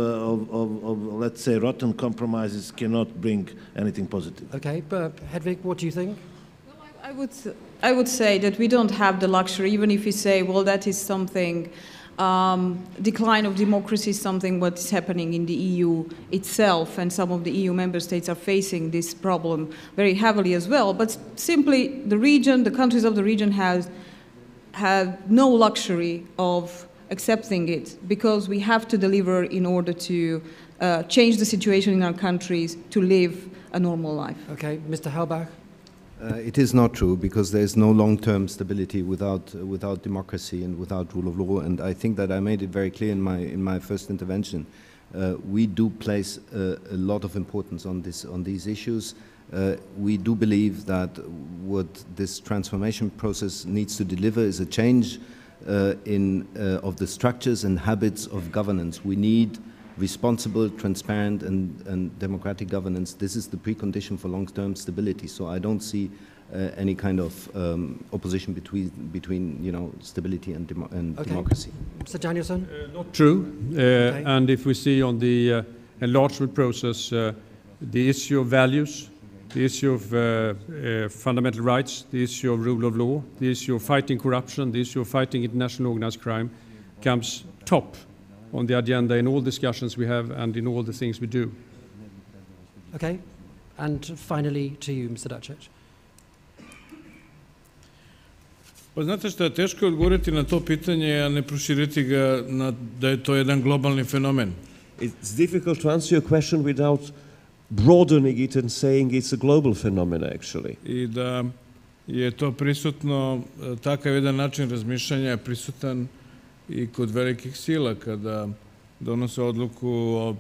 let's say rotten compromises cannot bring anything positive.
Okay, but Hedvig, what do you think?
Well, I would say that we don't have the luxury, even if we say, well, that is something. Decline of democracy is something what is happening in the EU itself, and some of the EU member states are facing this problem very heavily as well. But simply the region, the countries of the region have no luxury of accepting it, because we have to deliver in order to change the situation in our countries to live a normal life.
Okay, Mr. Hellbach.
It is not true, because there is no long-term stability without democracy and without rule of law. And I think that I made it very clear in my first intervention. We do place a lot of importance on these issues. We do believe that what this transformation process needs to deliver is a change of the structures and habits of governance. We need responsible, transparent, and democratic governance. This is the precondition for long-term stability. So I don't see any kind of opposition between stability and democracy.
Mr. Danielsson?
Not true. Okay. And if we see on the enlargement process, the issue of values, the issue of fundamental rights, the issue of rule of law, the issue of fighting corruption, the issue of fighting international organized crime comes top on the agenda in all discussions we have and in all the things we do.
Okay, and finally to you, Mr. Dacic.
Pa znate šta, teško je odgovoriti na to pitanje, a ne proširiti ga da je to jedan globalni fenomen.
It's difficult to answer your question without broadening it and saying it's a global phenomenon, actually.
I da je to prisutno, takav jedan način razmišljanja je prisutan i kod velikih sila kada donose odluku o,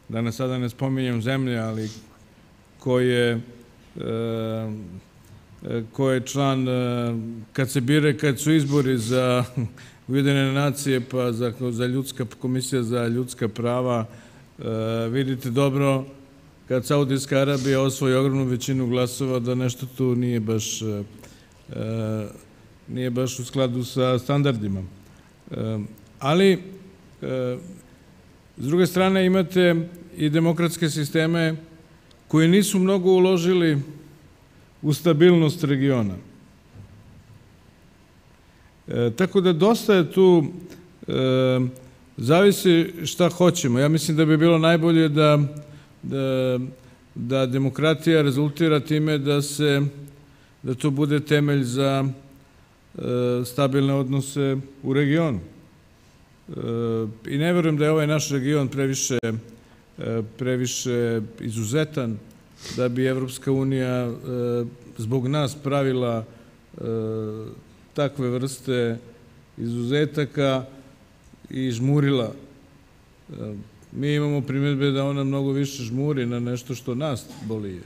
da sada ne spominjem zemlje, ali ko je član, kad su izbori za Ujedinjene nacije, pa za komisija za ljudska prava, vidite dobro, kad Saudijska Arabija osvoji ogromnu većinu glasova, da nešto tu nije baš u skladu sa standardima. Ali, s druge strane, imate i demokratske sisteme koji nisu mnogo uložili u stabilnost regiona. Tako da dosta je tu, zavisi šta hoćemo. Ja mislim da bi bilo najbolje da demokratija rezultira time da to bude temelj za stabilne odnose u regionu. I ne verujem da je ovaj naš region previše izuzetan da bi Evropska unija zbog nas pravila takve vrste izuzetaka i žmurila. Mi imamo primjedbe da ona mnogo više žmuri na nešto što nas boli.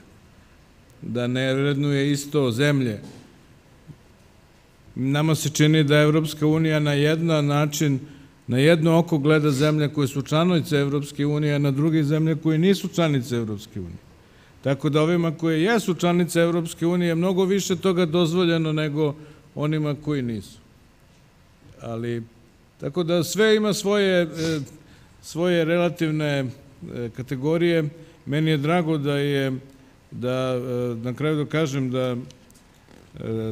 Da ne vrednuje isto zemlje. Nama se čini da Evropska unija na jedan način, na jedno oko gleda zemlje koje su članice Evropske unije, a na druge zemlje koje nisu članice Evropske unije. Tako da ovima koje jesu članice Evropske unije je mnogo više toga dozvoljeno nego onima koji nisu. Ali, tako da sve ima svoje relativne kategorije. Meni je drago da na kraju da kažem da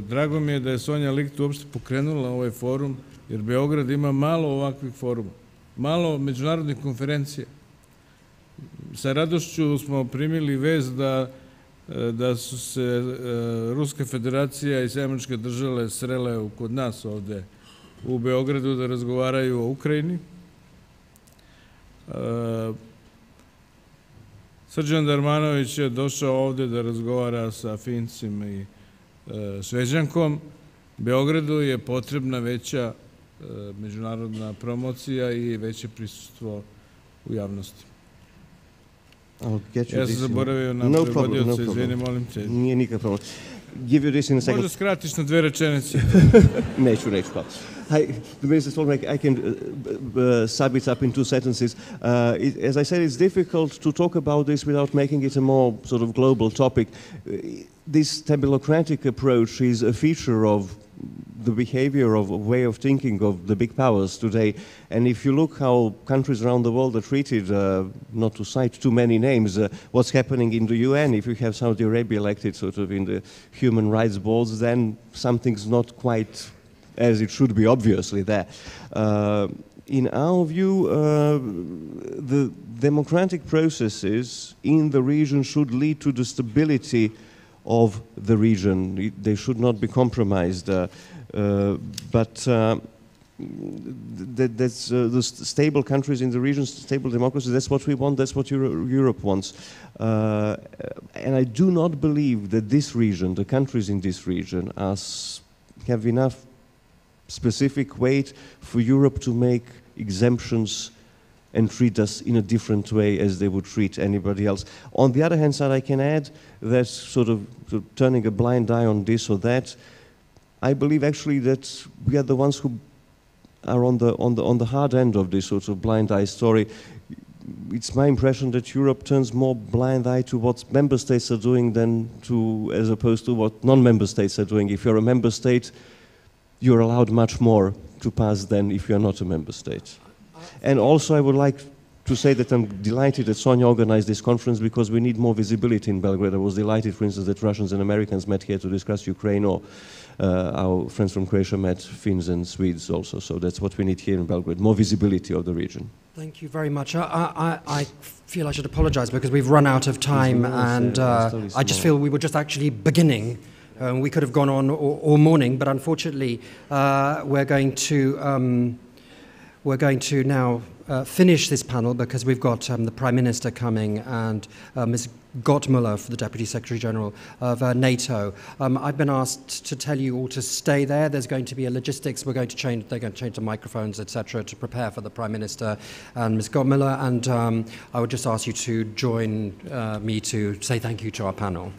drago mi je da je Sonja Licht uopšte pokrenula ovaj forum, jer Beograd ima malo ovakvih foruma, malo međunarodnih konferencija. Sa radošću smo primili vez da su se Ruska federacija i Sjemeničke države srele kod nas ovde u Beogradu da razgovaraju o Ukrajini. Srđan Darmanović je došao ovde da razgovara sa Fincima i Šveđankom. Beogradu je potrebna veća međunarodna promocija i veće prisustvo u javnosti. Ja sam zaboravio na prevodioca, izvini, molim te.
Nije nikakav problem. Give you this in a second.
Možda skratiš na 2 rečenice.
Neću, hvala. the Minister told me I can sum it up in 2 sentences. As I said, it's difficult to talk about this without making it a more sort of global topic. This tabulocratic approach is a feature of the behavior of a way of thinking of the big powers today. And if you look how countries around the world are treated, not to cite too many names, what's happening in the UN, if you have Saudi Arabia elected sort of in the human rights boards, then something's not quite as it should be, obviously, there. In our view, the democratic processes in the region should lead to the stability of the region. They should not be compromised. But that's the stable countries in the region, stable democracy, that's what we want, that's what Europe wants. And I do not believe that this region, the countries in this region, have enough specific weight for Europe to make exemptions and treat us in a different way as they would treat anybody else. On the other hand side, I can add that sort of turning a blind eye on this or that, I believe actually that we are the ones who are on the hard end of this sort of blind eye story. It's my impression that Europe turns more blind eye to what member states are doing than as opposed to what non-member states are doing. If you're a member state, you're allowed much more to pass than if you're not a member state. And also I would like to say that I'm delighted that Sonja organized this conference because we need more visibility in Belgrade. I was delighted, for instance, that Russians and Americans met here to discuss Ukraine, or our friends from Croatia met Finns and Swedes also. So that's what we need here in Belgrade, more visibility of the region.
Thank you very much. I feel I should apologize because we've run out of time, and I just feel we were just actually beginning. We could have gone on all morning, but unfortunately we're going to now finish this panel because we've got the Prime Minister coming and Ms. Gottemoeller, the Deputy Secretary General of NATO. I've been asked to tell you all to stay there. There's going to be a logistics. They're going to change the microphones, etc., to prepare for the Prime Minister and Ms. Gottemoeller. And I would just ask you to join me to say thank you to our panel.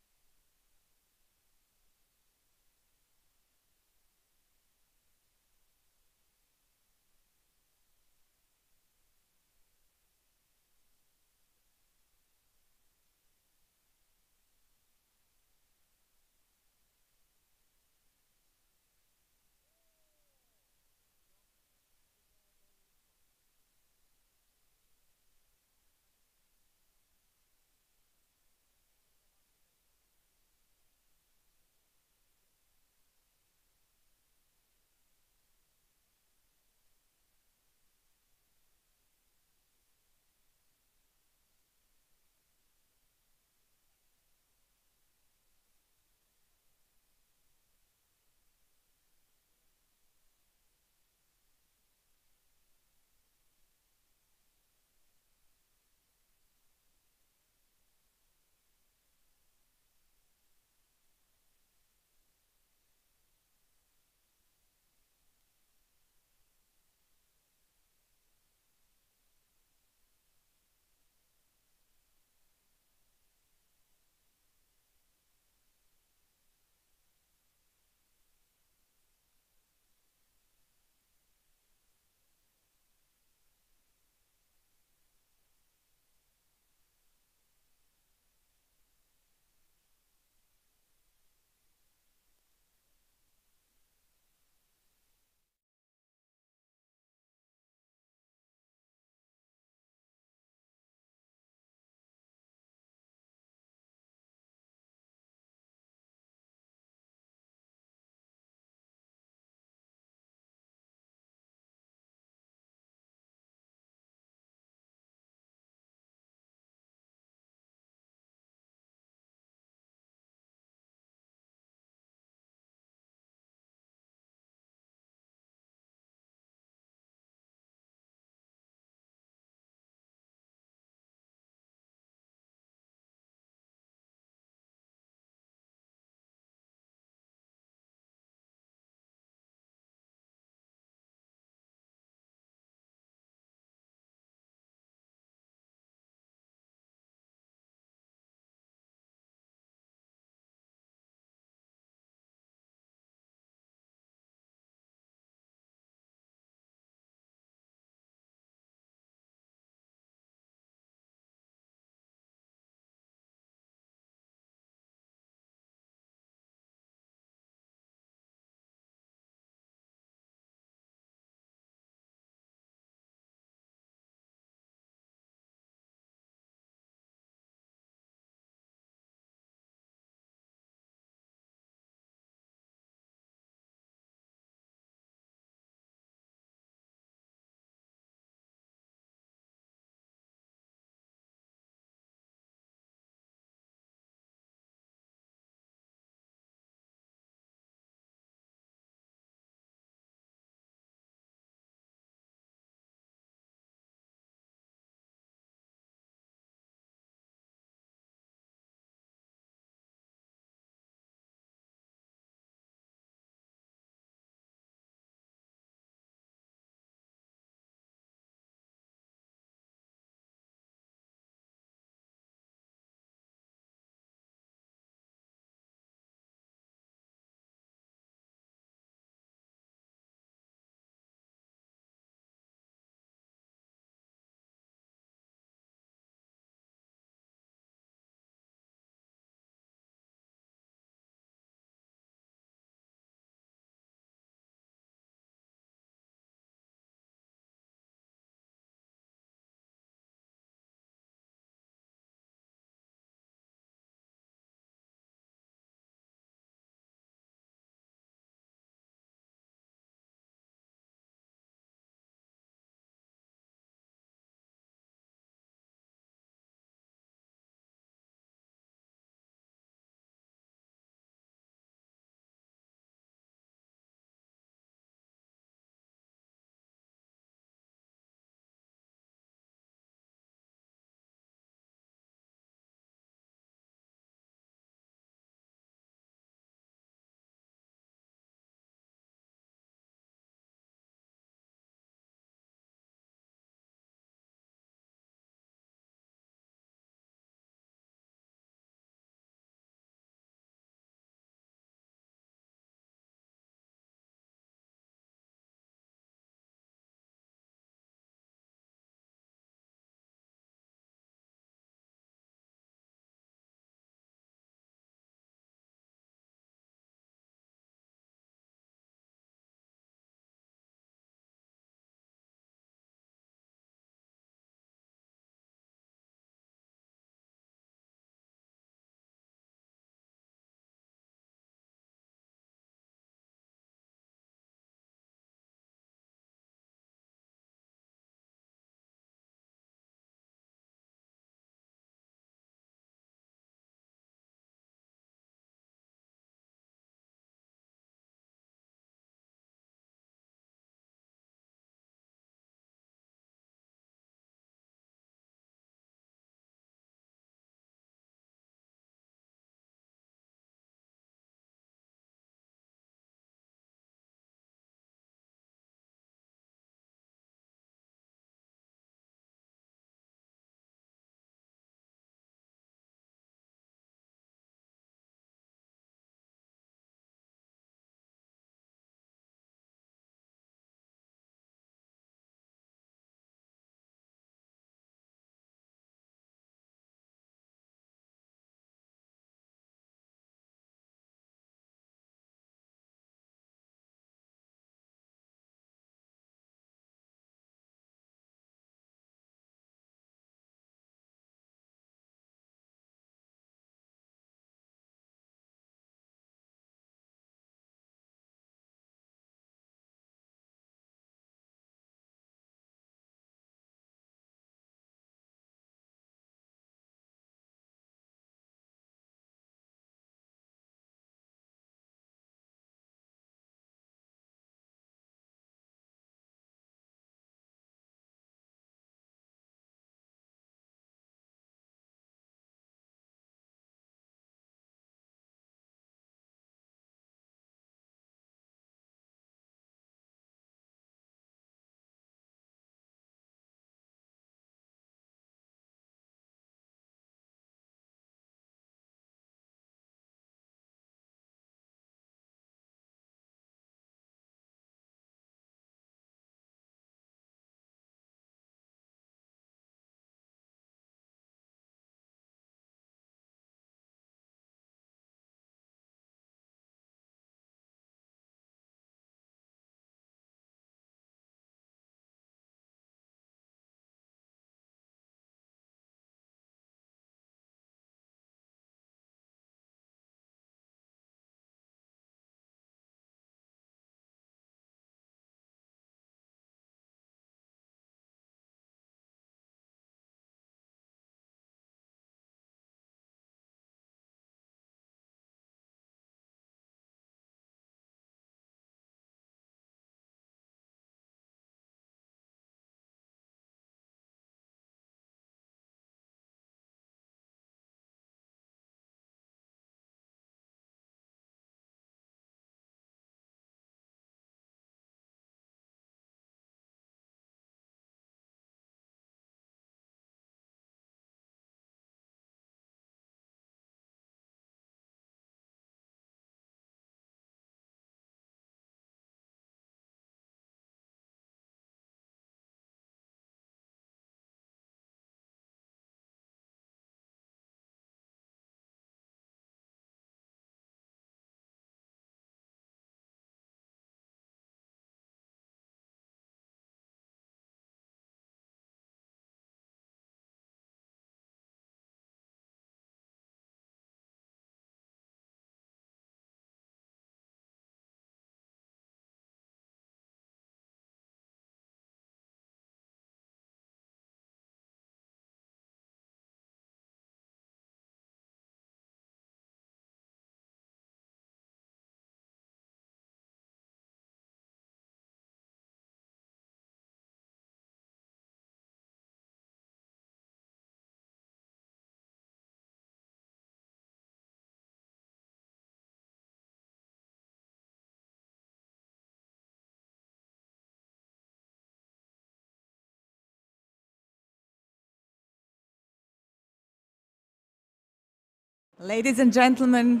Ladies and gentlemen,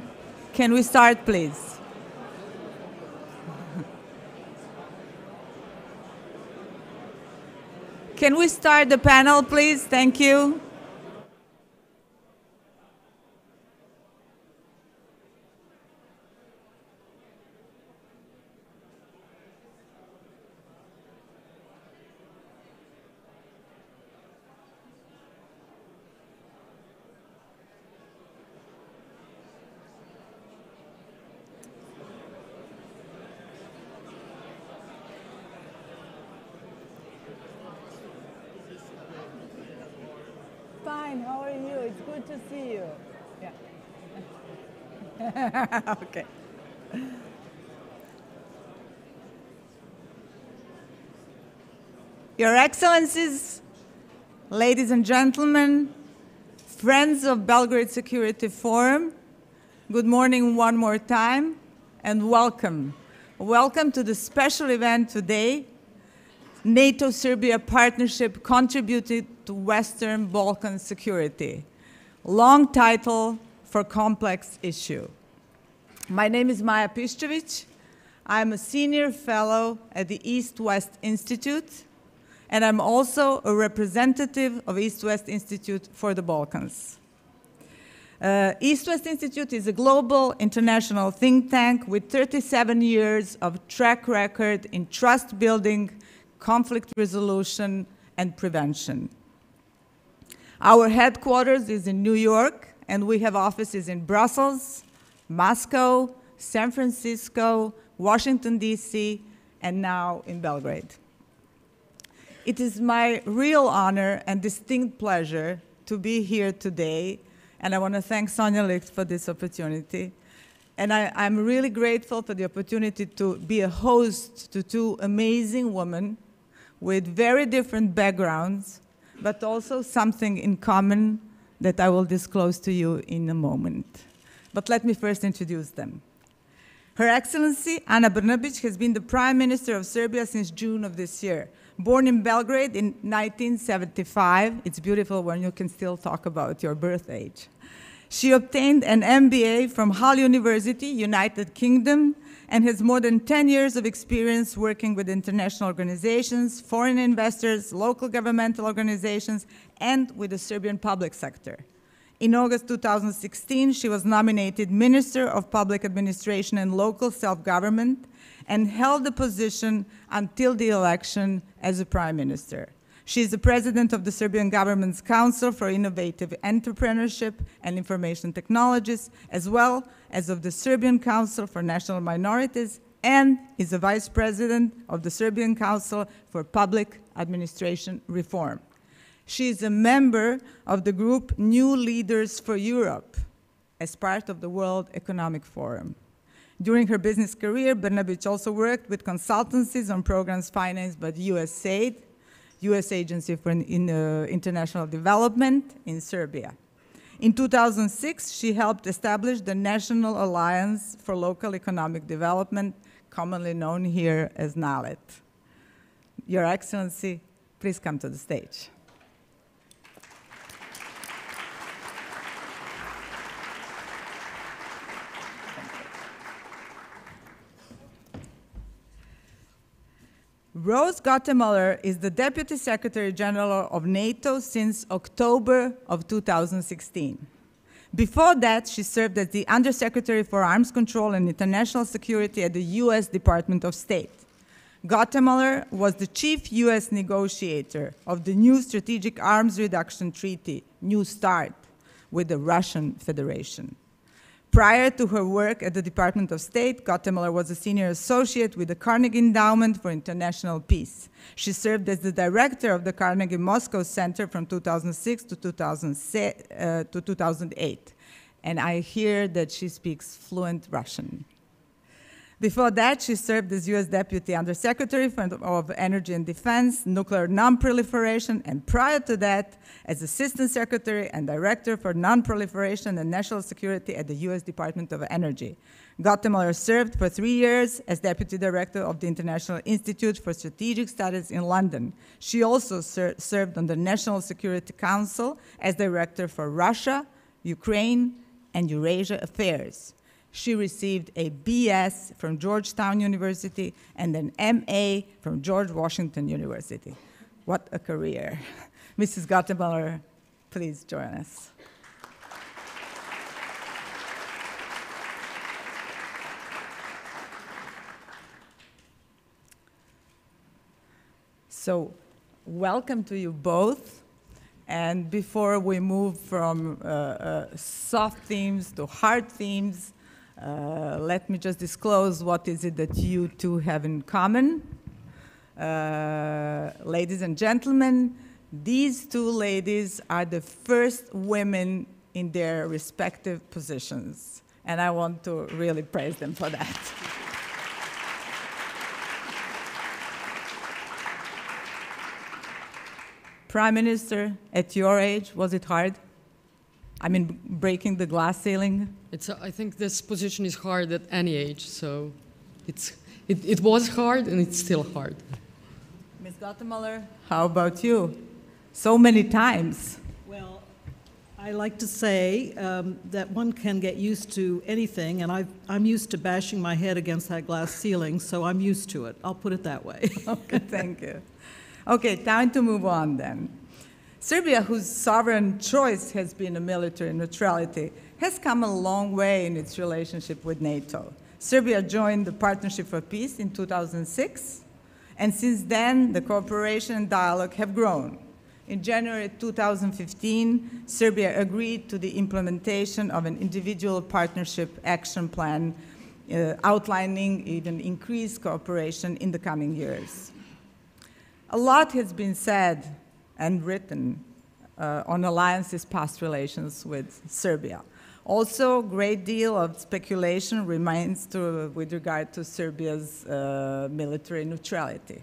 can we start, please? Can we start the panel, please? Thank you. Fine, how are you? It's good to see you. Yeah. Okay. Your Excellencies, ladies and gentlemen, friends of Belgrade Security Forum, good morning one more time, and welcome. Welcome to the special event today, NATO-Serbia partnership contributed to Western Balkan security. Long title for complex issue. My name is Maja Piscevic. I'm a senior fellow at the East-West Institute, and I'm also a representative of East-West Institute for the Balkans. East-West Institute is a global international think tank with 37 years of track record in trust building, conflict resolution, and prevention. Our headquarters is in New York, and we have offices in Brussels, Moscow, San Francisco, Washington, D.C., and now in Belgrade. It is my real honor and distinct pleasure to be here today, and I want to thank Sonja Licht for this opportunity. And I'm really grateful for the opportunity to be a host to two amazing women with very different backgrounds, but also something in common that I will disclose to you in a moment. But let me first introduce them. Her Excellency, Ana Brnabic, has been the Prime Minister of Serbia since June of this year. Born in Belgrade in 1975, it's beautiful when you can still talk about your birth age. She obtained an MBA from Hull University, United Kingdom, and has more than 10 years of experience working with international organizations, foreign investors, local governmental organizations, and with the Serbian public sector. In August 2016, she was nominated Minister of Public Administration and Local Self-Government and held the position until the election as a Prime Minister. She is the President of the Serbian Government's Council for Innovative Entrepreneurship and Information Technologies, as well as of the Serbian Council for National Minorities, and is the Vice President of the Serbian Council for Public Administration Reform. She is a member of the group New Leaders for Europe as part of the World Economic Forum. During her business career, Brnabic also worked with consultancies on programs financed by the USAID, U.S. Agency for International Development in Serbia. In 2006, she helped establish the National Alliance for Local Economic Development, commonly known here as NALED. Your Excellency, please come to the stage. Rose Gottemoeller is the Deputy Secretary General of NATO since October of 2016. Before that, she served as the Undersecretary for Arms Control and International Security at the U.S. Department of State. Gottemoeller was the chief U.S. negotiator of the new Strategic Arms Reduction Treaty, New START, with the Russian Federation. Prior to her work at the Department of State, Gottemoeller was a senior associate with the Carnegie Endowment for International Peace. She served as the director of the Carnegie Moscow Center from 2006 to 2008. And I hear that she speaks fluent Russian. Before that, she served as U.S. Deputy Undersecretary of Energy and Defense, Nuclear Non-Proliferation, and prior to that, as Assistant Secretary and Director for Non-Proliferation and National Security at the U.S. Department of Energy. Gottemoeller served for 3 years as Deputy Director of the International Institute for Strategic Studies in London. She also served on the National Security Council as Director for Russia, Ukraine, and Eurasia Affairs. She received a BS from Georgetown University and an MA from George Washington University. What a career. Mrs. Gottemoeller, please join us. So, welcome to you both. And before we move from soft themes to hard themes, let me just disclose what is it that you two have in common. Ladies and gentlemen, these two ladies are the first women in their respective positions. And I want to really praise them for that. Prime Minister, at your age, was it hard? I mean, breaking the glass ceiling?
I think this position is hard at any age, so it was hard and it's still hard.
Ms. Gottemoeller, how about you? So many times.
Well, I like to say that one can get used to anything, and I'm used to bashing my head against that glass ceiling, so I'm used to it. I'll put it that way.
Okay, thank you. Okay, time to move on then. Serbia, whose sovereign choice has been a military neutrality, has come a long way in its relationship with NATO. Serbia joined the Partnership for Peace in 2006, and since then, the cooperation and dialogue have grown. In January 2015, Serbia agreed to the implementation of an individual partnership action plan outlining even increased cooperation in the coming years. A lot has been said and written on alliances' past relations with Serbia. Also, a great deal of speculation remains with regard to Serbia's military neutrality.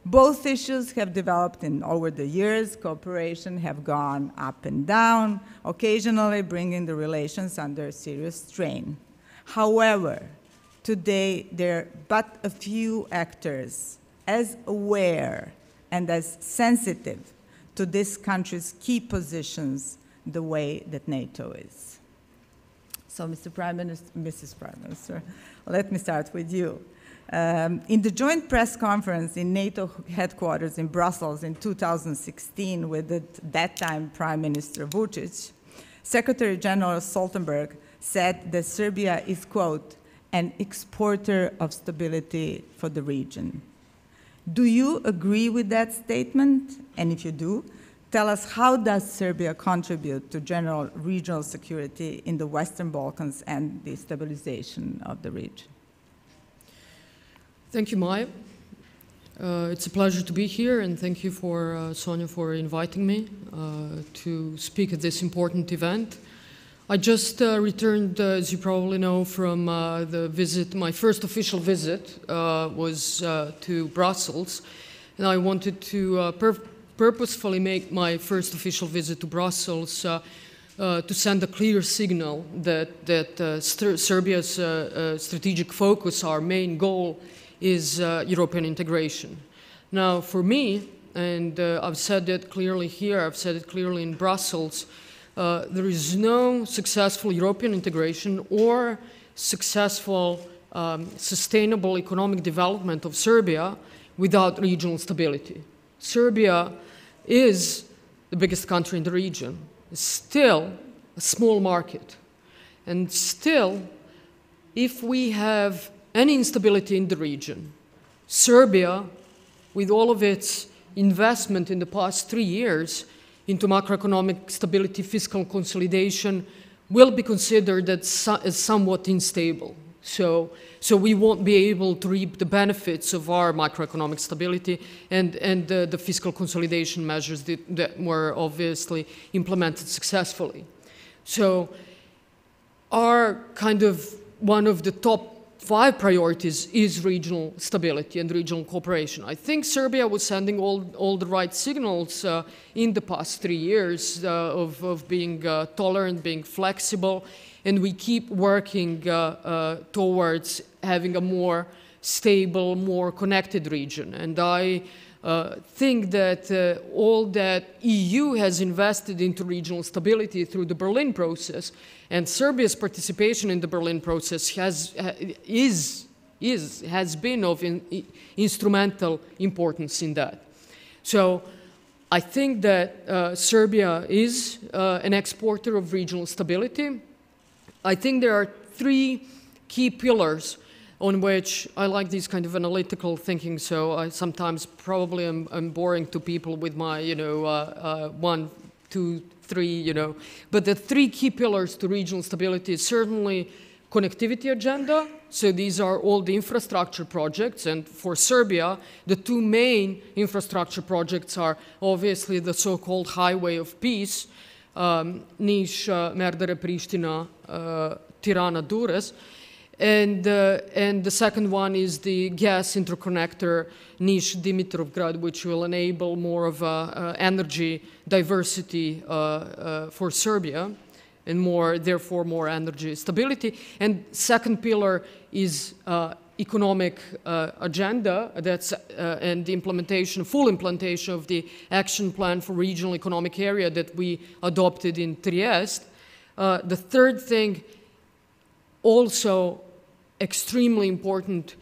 Both issues have developed over the years. Cooperation have gone up and down, occasionally bringing the relations under serious strain. However, today there are but a few actors as aware and as sensitive to this country's key positions the way that NATO is. So, Mrs. Prime Minister, let me start with you. In the joint press conference in NATO headquarters in Brussels in 2016 with that time Prime Minister Vučić, Secretary General Stoltenberg said that Serbia is, quote, an exporter of stability for the region. Do you agree with that statement? And if you do, tell us, how does Serbia contribute to general regional security in the Western Balkans and the stabilization of the region?
Thank you, Maja. It's a pleasure to be here, and thank you for Sonja for inviting me to speak at this important event. I just returned, as you probably know, from the visit. My first official visit was to Brussels, and I wanted to purposefully make my first official visit to Brussels to send a clear signal that Serbia's strategic focus, our main goal, is European integration. Now, for me, and I've said that clearly here, I've said it clearly in Brussels, there is no successful European integration or successful sustainable economic development of Serbia without regional stability. Serbia is the biggest country in the region. It's still a small market. And still, if we have any instability in the region, Serbia, with all of its investment in the past 3 years into macroeconomic stability, fiscal consolidation, will be considered as somewhat unstable. So we won't be able to reap the benefits of our macroeconomic stability and the fiscal consolidation measures that were obviously implemented successfully. So our kind of one of the top 5 priorities is regional stability and regional cooperation. I think Serbia was sending all the right signals in the past 3 years of being tolerant, being flexible, and we keep working towards having a more stable, more connected region. And I think that all that EU has invested into regional stability through the Berlin process and Serbia's participation in the Berlin process has been of instrumental importance in that. So I think that Serbia is an exporter of regional stability. I think there are three key pillars on which I like this kind of analytical thinking, so I sometimes probably am boring to people with my, 1, 2, 3, But the three key pillars to regional stability is certainly connectivity agenda. So these are all the infrastructure projects, and for Serbia, the two main infrastructure projects are obviously the so-called Highway of Peace, Niš, Merdare, Priština, Tirana, Durrës, and the second one is the gas interconnector Niš-Dimitrovgrad, which will enable more of energy diversity for Serbia, and therefore more energy stability. And second pillar is economic agenda, and the full implementation of the action plan for regional economic area that we adopted in Trieste. The third thing, also extremely important,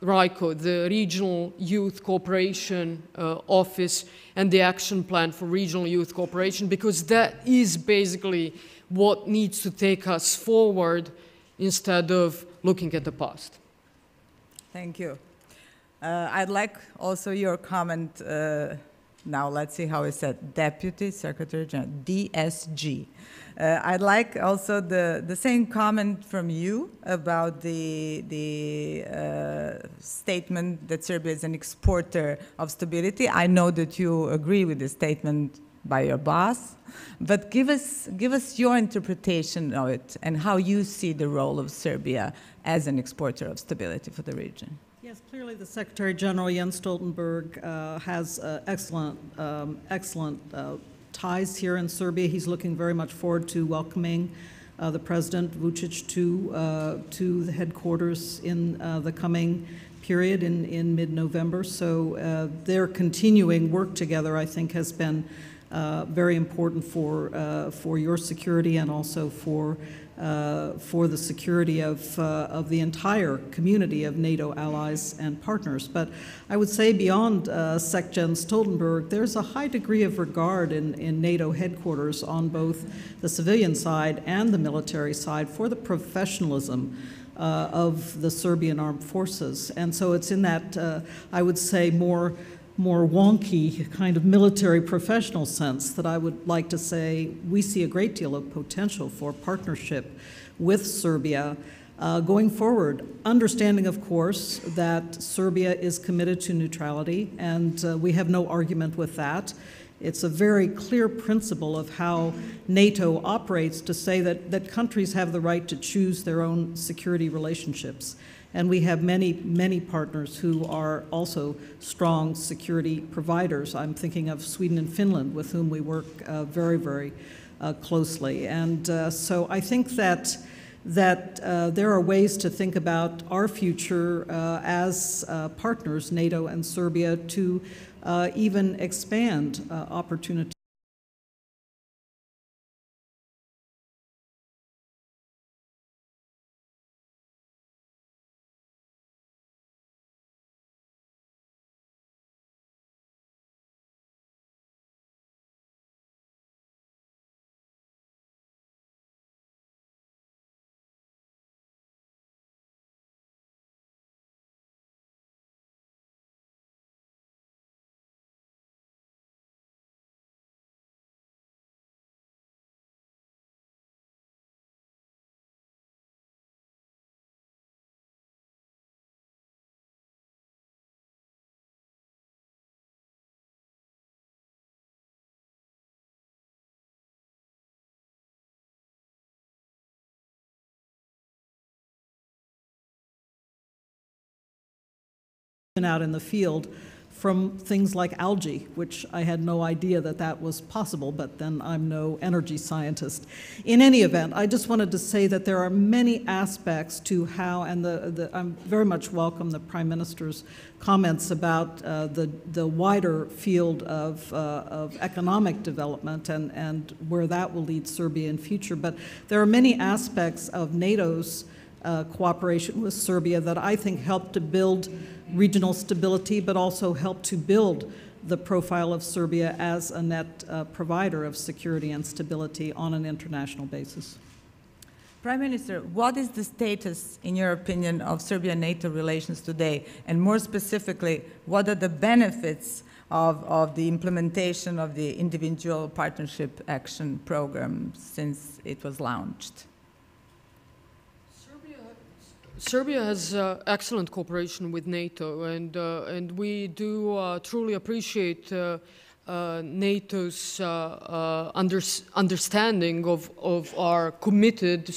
RICO, the Regional Youth Cooperation Office, and the Action Plan for Regional Youth Cooperation, because that is basically what needs to take us forward instead of looking at the past.
Thank you. I'd like also your comment, now let's see how it's said, Deputy Secretary General, DSG. I'd like also the same comment from you about the statement that Serbia is an exporter of stability. I know that you agree with the statement by your boss, but give us your interpretation of it and how you see the role of Serbia as an exporter of stability for the region.
Yes, clearly the Secretary General Jens Stoltenberg has excellent ties here in Serbia. He's looking very much forward to welcoming the President Vučić to the headquarters in the coming period in mid-November. So their continuing work together, I think, has been very important for your security and also for the security of the entire community of NATO allies and partners. But I would say beyond SecGen Stoltenberg, there's a high degree of regard in NATO headquarters on both the civilian side and the military side for the professionalism of the Serbian armed forces. And so it's in that, I would say, more wonky kind of military professional sense that I would like to say we see a great deal of potential for partnership with Serbia going forward, understanding, of course, that Serbia is committed to neutrality, and we have no argument with that. It's a very clear principle of how NATO operates to say that countries have the right to choose their own security relationships. And we have many, many partners who are also strong security providers. I'm thinking of Sweden and Finland, with whom we work very, very closely. And so I think that there are ways to think about our future as partners, NATO and Serbia, to even expand opportunities. Out in the field from things like algae, which I had no idea that that was possible, but then I'm no energy scientist. In any event, I just wanted to say that there are many aspects to how, and I very much welcome the Prime Minister's comments about the wider field of economic development and where that will lead Serbia in future. But there are many aspects of NATO's cooperation with Serbia that I think help to build regional stability, but also help to build the profile of Serbia as a net provider of security and stability on an international basis.
Prime Minister, what is the status, in your opinion, of Serbia-NATO relations today? And more specifically, what are the benefits of the implementation of the individual partnership action program since it was launched?
Serbia has excellent cooperation with NATO, and we do truly appreciate NATO's understanding of our committed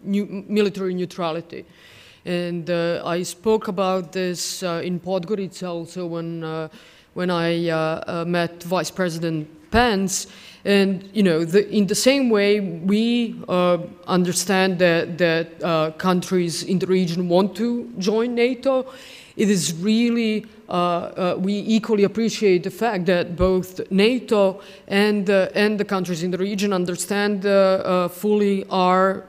military neutrality. And I spoke about this in Podgorica also when I met Vice President Pence. And you know, in the same way, we understand that countries in the region want to join NATO. It is really, we equally appreciate the fact that both NATO and the countries in the region understand fully our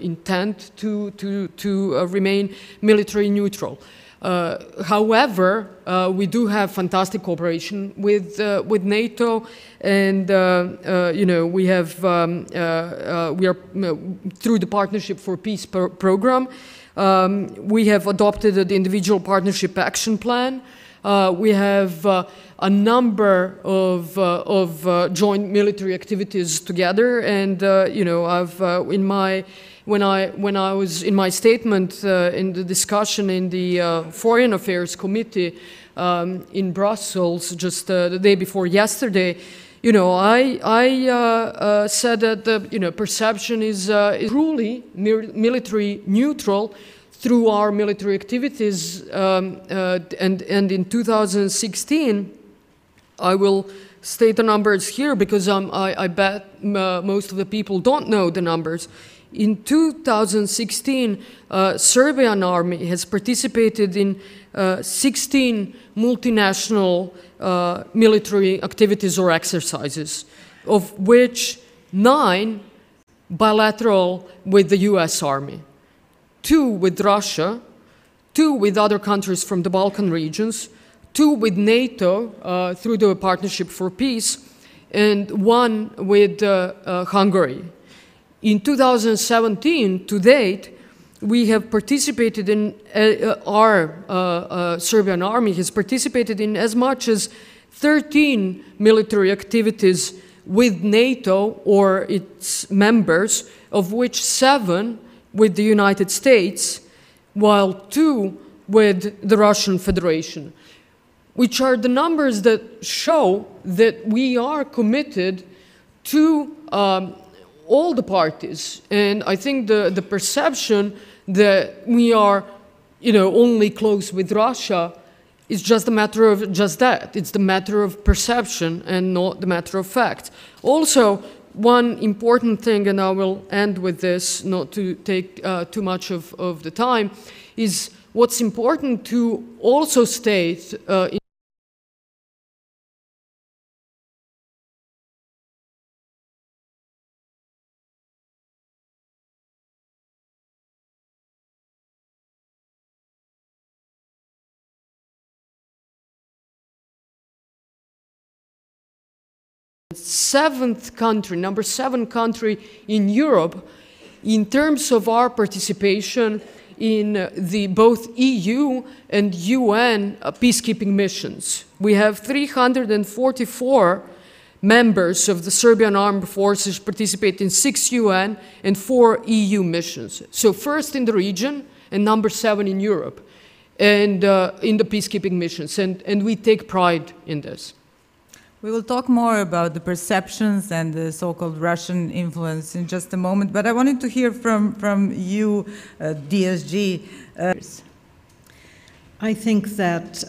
intent to remain military neutral. However, we do have fantastic cooperation with NATO, and you know, we are through the Partnership for Peace program. We have adopted the Individual Partnership Action Plan. We have a number of joint military activities together, and you know, I've when I was in my statement in the discussion in the Foreign Affairs Committee in Brussels just the day before yesterday, you know, I said that the perception is truly military neutral through our military activities, and in 2016, I will state the numbers here because I bet most of the people don't know the numbers. In 2016, Serbian army has participated in 16 multinational military activities or exercises, of which 9 bilateral with the US Army, 2 with Russia, 2 with other countries from the Balkan regions, 2 with NATO through the Partnership for Peace, and 1 with Hungary. In 2017, to date, we have participated in, our Serbian army has participated in as much as 13 military activities with NATO or its members, of which 7 with the United States, while 2 with the Russian Federation, which are the numbers that show that we are committed to all the parties. And I think the perception that we are, only close with Russia is just a matter of just that. It's the matter of perception and not the matter of fact. Also, one important thing, and I will end with this, not to take too much of the time, is what's important to also state number 7 country in Europe in terms of our participation in the both EU and UN peacekeeping missions. We have 344 members of the Serbian armed forces participate in 6 UN and 4 EU missions. So first in the region and number 7 in Europe and in the peacekeeping missions, and we take pride in this.
We will talk more about the perceptions and the so-called Russian influence in just a moment, but I wanted to hear from you, DSG.
I think that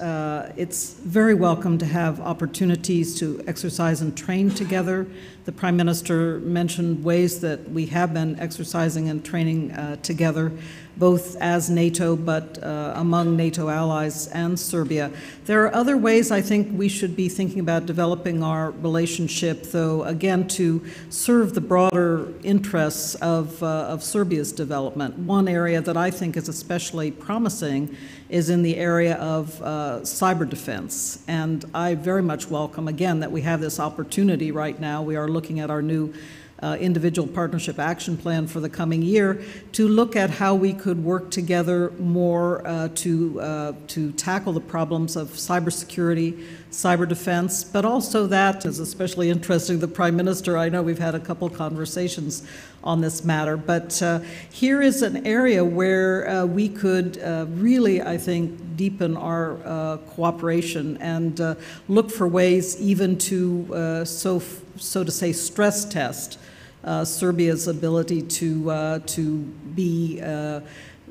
it's very welcome to have opportunities to exercise and train together. The Prime Minister mentioned ways that we have been exercising and training together, both as NATO, but among NATO allies and Serbia. There are other ways I think we should be thinking about developing our relationship, though, again, to serve the broader interests of Serbia's development. One area that I think is especially promising is in the area of cyber defense. And I very much welcome, again, that we have this opportunity right now. We are looking at our new individual partnership action plan for the coming year to look at how we could work together more to tackle the problems of cybersecurity, cyber defense, but also that is especially interesting. The Prime Minister, I know we've had a couple conversations on this matter, but here is an area where we could really, I think, deepen our cooperation and look for ways even to, so to say, stress test Serbia's ability to be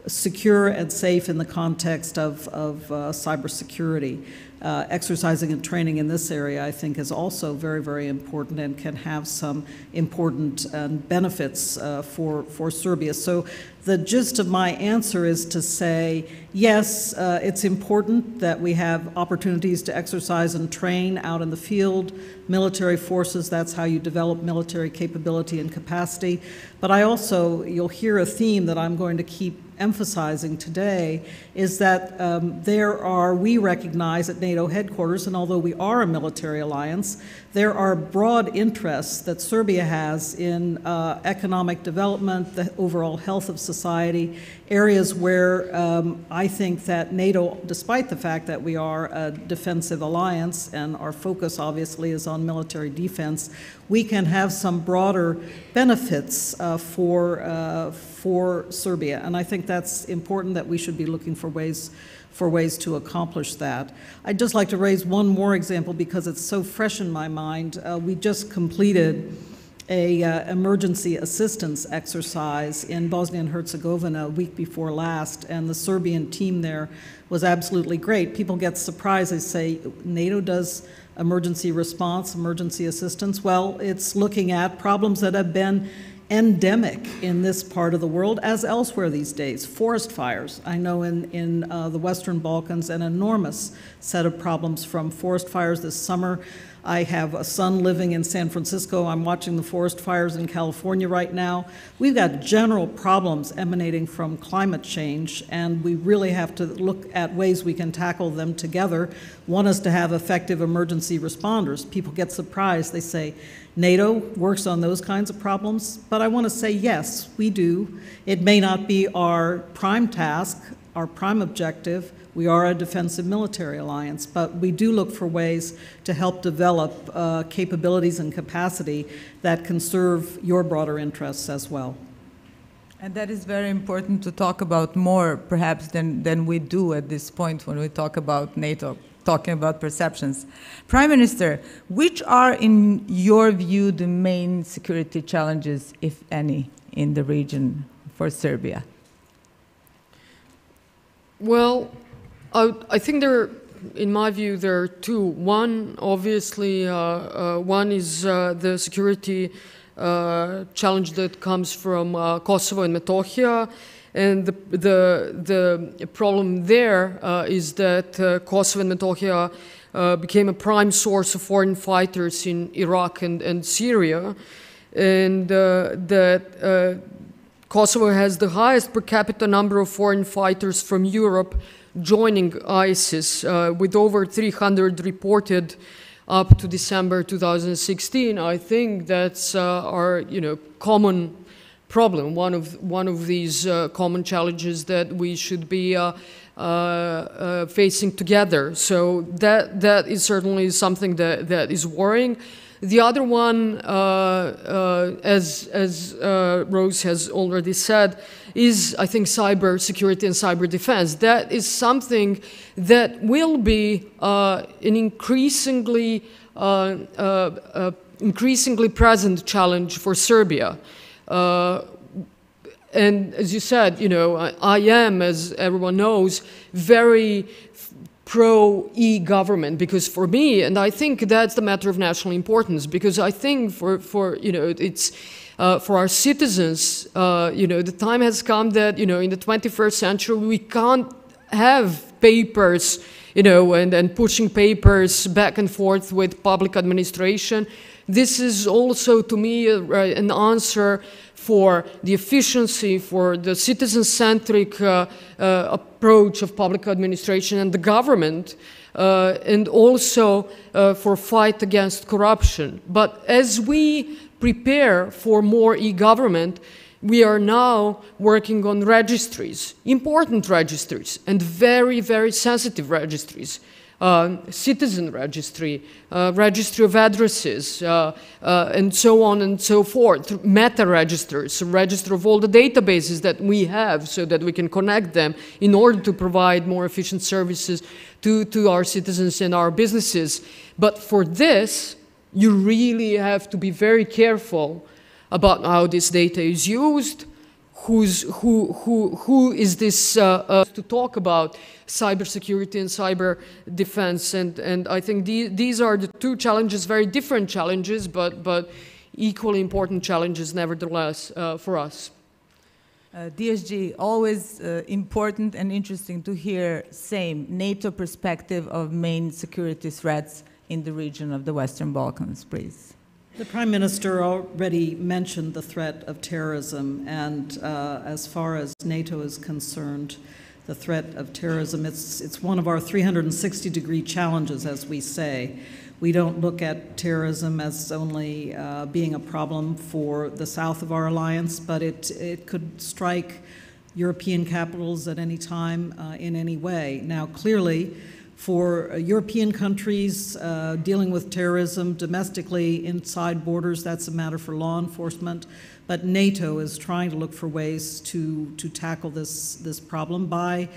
secure and safe in the context of cybersecurity. Exercising and training in this area, I think, is also very, very important and can have some important benefits for Serbia. So the gist of my answer is to say, yes, it's important that we have opportunities to exercise and train out in the field, military forces, that's how you develop military capability and capacity. But I also, you'll hear a theme that I'm going to keep emphasizing today, is that we recognize at NATO headquarters, and although we are a military alliance, there are broad interests that Serbia has in economic development, the overall health of society, areas where I think that NATO, despite the fact that we are a defensive alliance and our focus obviously is on military defense, we can have some broader benefits for Serbia. And I think that's important, that we should be looking for ways to accomplish that. I'd just like to raise one more example because it's so fresh in my mind. We just completed an emergency assistance exercise in Bosnia and Herzegovina a week before last, and the Serbian team there was absolutely great. People get surprised. They say, NATO does emergency response, emergency assistance. Well, it's looking at problems that have been endemic in this part of the world as elsewhere these days. Forest fires. I know in the Western Balkans, an enormous set of problems from forest fires this summer. I have a son living in San Francisco. I'm watching the forest fires in California right now. We've got general problems emanating from climate change, and we really have to look at ways we can tackle them together. One is to have effective emergency responders. People get surprised. They say, NATO works on those kinds of problems, but I want to say, yes, we do. It may not be our prime task, our prime objective. We are a defensive military alliance, but we do look for ways to help develop capabilities and capacity that can serve your broader interests as well.
And that is very important to talk about more, perhaps, than we do at this point when we talk about NATO, talking about perceptions. Prime Minister, which are, in your view, the main security challenges, if any, in the region for Serbia?
Well, I think in my view, there are two. One, obviously, one is the security challenge that comes from Kosovo and Metohija, and the problem there is that Kosovo and Metohija became a prime source of foreign fighters in Iraq and Syria, and that Kosovo has the highest per capita number of foreign fighters from Europe joining ISIS, with over 300 reported up to December 2016. I think that's our common problem, one of these common challenges that we should be facing together. So that is certainly something that is worrying. The other one, as Rose has already said, is, I think, cyber security and cyber defense. That is something that will be an increasingly present challenge for Serbia. and as you said, you know, I am, as everyone knows, very pro-e-government, because for me, and I think that's the matter of national importance, because I think for you know, it's for our citizens, you know, the time has come that, you know, in the 21st century, we can't have papers, you know, and pushing papers back and forth with public administration. This is also, to me, an answer for the efficiency, for the citizen-centric approach of public administration and the government, and also for fight against corruption. But as we prepare for more e-government, we are now working on registries, important registries, and very, very sensitive registries. Citizen registry, registry of addresses, and so on and so forth, meta-registers, a register of all the databases that we have so that we can connect them in order to provide more efficient services to our citizens and our businesses. But for this, you really have to be very careful about how this data is used, who is this to talk about cybersecurity and cyber defense, and I think these are the two challenges, very different challenges, but equally important challenges nevertheless for us.
DSG, always important and interesting to hear same NATO perspective of main security threats in the region of the Western Balkans, please.
The Prime Minister already mentioned the threat of terrorism, and as far as NATO is concerned, the threat of terrorism, it's one of our 360-degree challenges, as we say. We don't look at terrorism as only being a problem for the south of our alliance, but it could strike European capitals at any time in any way. Now, clearly, for European countries dealing with terrorism domestically inside borders, that's a matter for law enforcement. But NATO is trying to look for ways to tackle this problem by,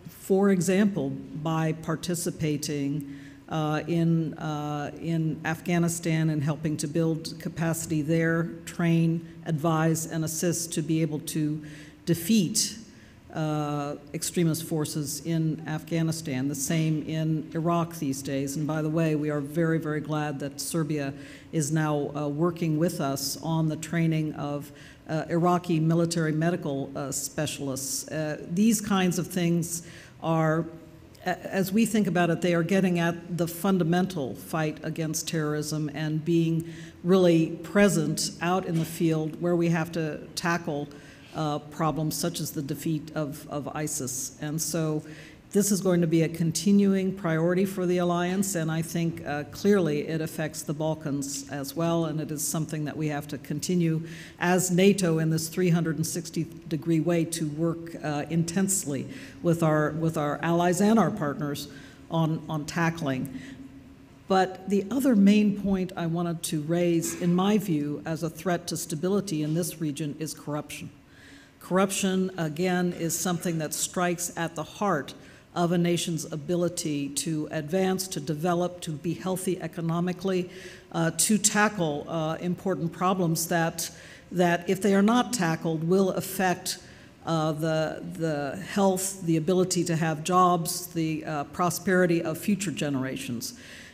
for example, by participating in Afghanistan and helping to build capacity there, train, advise, and assist to be able to defeat extremist forces in Afghanistan, the same in Iraq these days. And by the way, we are very, very glad that Serbia is now working with us on the training of Iraqi military medical specialists. These kinds of things are, as we think about it, they are getting at the fundamental fight against terrorism and being really present out in the field where we have to tackle problems such as the defeat of ISIS. And so this is going to be a continuing priority for the alliance, and I think clearly it affects the Balkans as well, and it is something that we have to continue as NATO in this 360-degree way to work intensely with our allies and our partners on tackling. But the other main point I wanted to raise, in my view, as a threat to stability in this region is corruption. Corruption, again, is something that strikes at the heart of a nation's ability to advance, to develop, to be healthy economically, to tackle important problems that if they are not tackled, will affect the health, the ability to have jobs, the prosperity of future generations.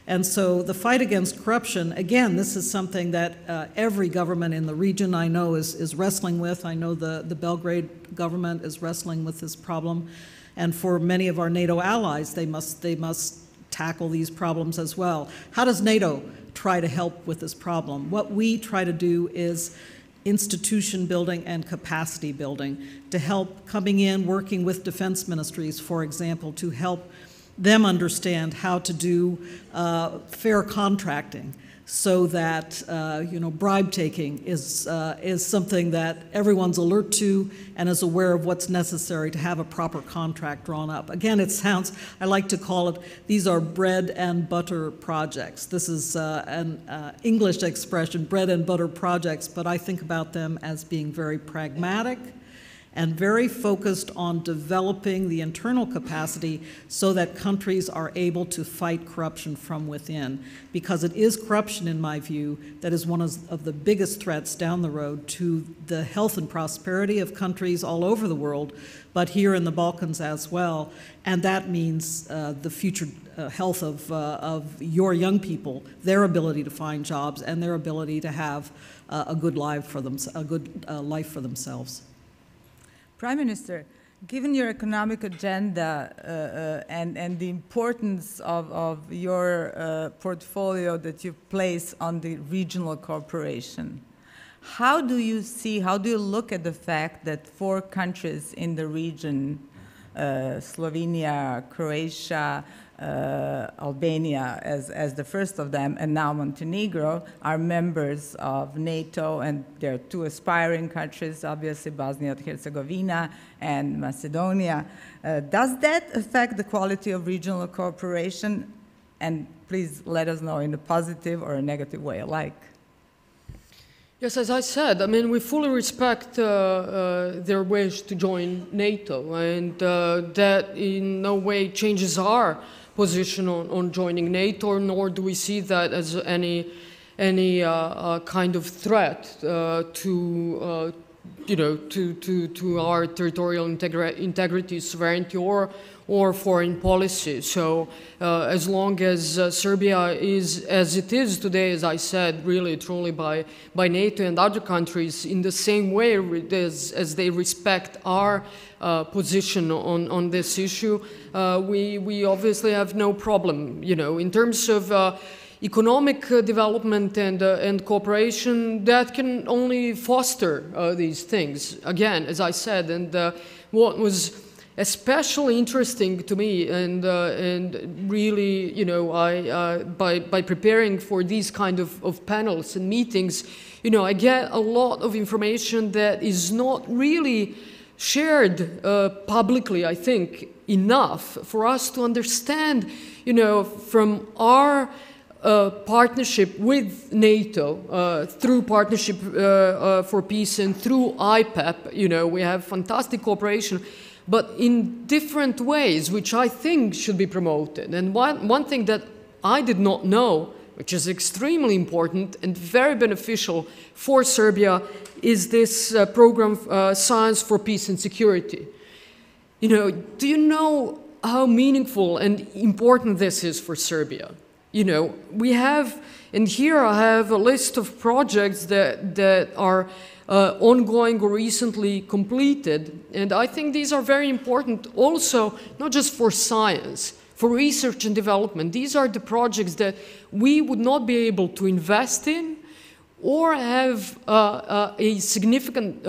And so the fight against corruption, again, this is something that every government in the region I know is wrestling with. I know the Belgrade government is wrestling with this problem. And for many of our NATO allies, they must tackle these problems as well. How does NATO try to help with this problem? What we try to do is institution building and capacity building to help coming in, working with defense ministries, for example, to help them understand how to do fair contracting so that bribe taking is something that everyone's alert to and is aware of what's necessary to have a proper contract drawn up. Again, it sounds, I like to call it, these are bread and butter projects. This is an English expression, bread and butter projects, but I think about them as being very pragmatic and very focused on developing the internal capacity so that countries are able to fight corruption from within. Because it is corruption, in my view, that is one of the biggest threats down the road to the health and prosperity of countries all over the world, but here in the Balkans as well. And that means the future health of your young people, their ability to find jobs, and their ability to have a good life for themselves.
Prime Minister, given your economic agenda and the importance of your portfolio that you place on the regional cooperation, how do you look at the fact that 4 countries in the region, Slovenia, Croatia, Albania as the first of them, and now Montenegro, are members of NATO, and there are 2 aspiring countries, obviously Bosnia and Herzegovina and Macedonia. Does that affect the quality of regional cooperation? And please let us know in a positive or a negative way alike.
Yes, as I said, I mean, we fully respect their wish to join NATO, and that in no way changes our position on joining NATO, nor do we see that as any kind of threat to our territorial integrity, sovereignty, or foreign policy. So as long as Serbia is as it is today, as I said, really truly by NATO and other countries in the same way as they respect our position on this issue, we obviously have no problem. In terms of economic development and cooperation, that can only foster these things. Again, as I said, and what was especially interesting to me, and really, by preparing for these kind of panels and meetings, I get a lot of information that is not really shared publicly, I think, enough for us to understand, from our partnership with NATO, through Partnership for Peace and through IPEP, we have fantastic cooperation, but in different ways, which I think should be promoted. And one thing that I did not know, which is extremely important and very beneficial for Serbia, is this program, Science for Peace and Security. Do you know how meaningful and important this is for Serbia? We have, and here I have a list of projects that are ongoing or recently completed, and I think these are very important also, not just for science, for research and development. These are the projects that we would not be able to invest in or have a significant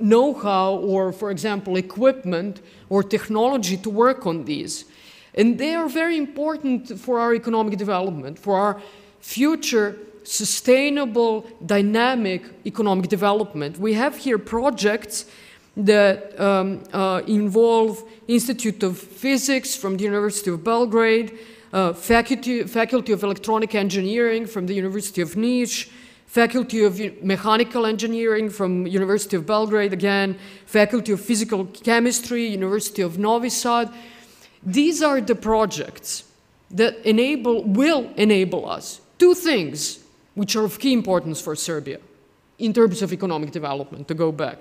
know-how or, for example, equipment or technology to work on these. And they are very important for our economic development, for our future sustainable, dynamic economic development. We have here projects that involve Institute of Physics from the University of Belgrade, Faculty of Electronic Engineering from the University of Niš, Faculty of Mechanical Engineering from University of Belgrade again, Faculty of Physical Chemistry, University of Novi Sad. These are the projects that will enable us 2 things which are of key importance for Serbia in terms of economic development, to go back.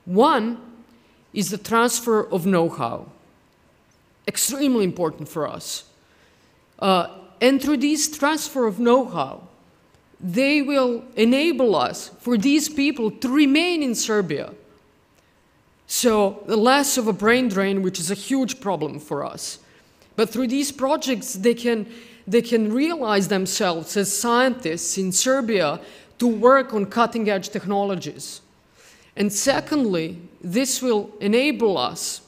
One is the transfer of know-how, extremely important for us. And through this transfer of know-how, they will enable us, for these people, to remain in Serbia. So less of a brain drain, which is a huge problem for us. But through these projects, they can realize themselves as scientists in Serbia to work on cutting-edge technologies. And secondly, this will enable us,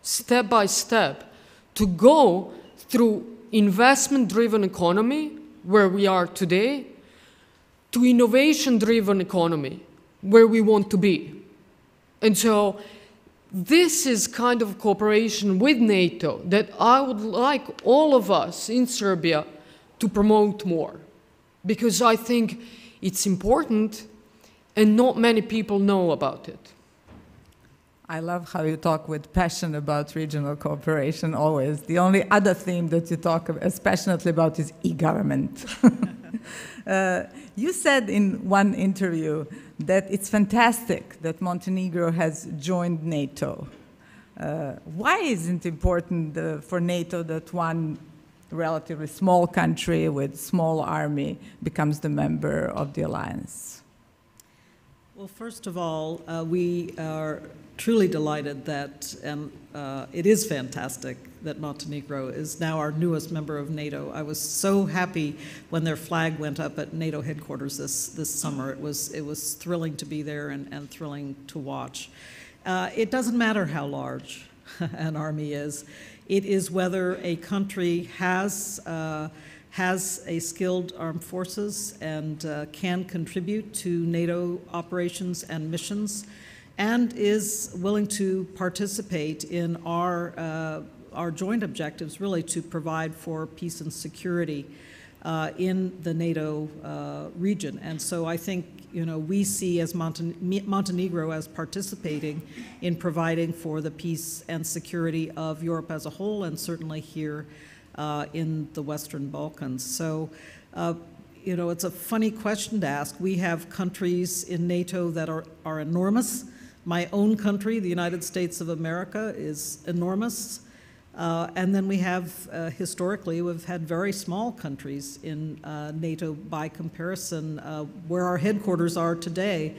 step by step, to go through investment-driven economy, where we are today, to innovation-driven economy, where we want to be. And so this is kind of cooperation with NATO that I would like all of us in Serbia to promote more, because I think it's important and not many people know about it.
I love how you talk with passion about regional cooperation always. The only other theme that you talk as passionately about is e-government. You said in one interview that it's fantastic that Montenegro has joined NATO. Why isn't it important for NATO that one relatively small country with small army becomes the member of the alliance?
Well, first of all, we are truly delighted that it is fantastic that Montenegro is now our newest member of NATO. I was so happy when their flag went up at NATO headquarters this summer. It was thrilling to be there and thrilling to watch. It doesn't matter how large an army is. It is whether a country has a skilled armed forces and can contribute to NATO operations and missions, and is willing to participate in our joint objectives, really to provide for peace and security in the NATO region. And so I think, we see as Montenegro as participating in providing for the peace and security of Europe as a whole, and certainly here in the Western Balkans. So, it's a funny question to ask. We have countries in NATO that are enormous. My own country, the United States of America, is enormous. And then we have, historically, we've had very small countries in NATO by comparison. Where our headquarters are today,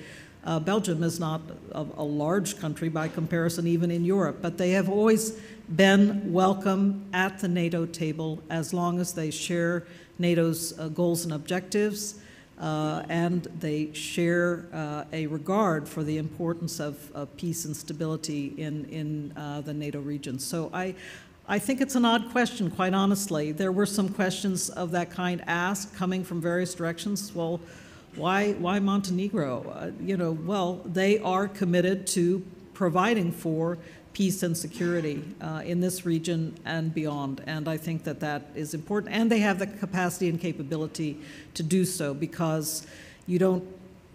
Belgium is not a large country by comparison even in Europe, but they have always been welcome at the NATO table as long as they share NATO's goals and objectives, and they share a regard for the importance of peace and stability in the NATO region. So I think it's an odd question, quite honestly. There were some questions of that kind asked, coming from various directions. Well, why Montenegro? Well, they are committed to providing for peace and security in this region and beyond. And I think that is important. And they have the capacity and capability to do so, because you don't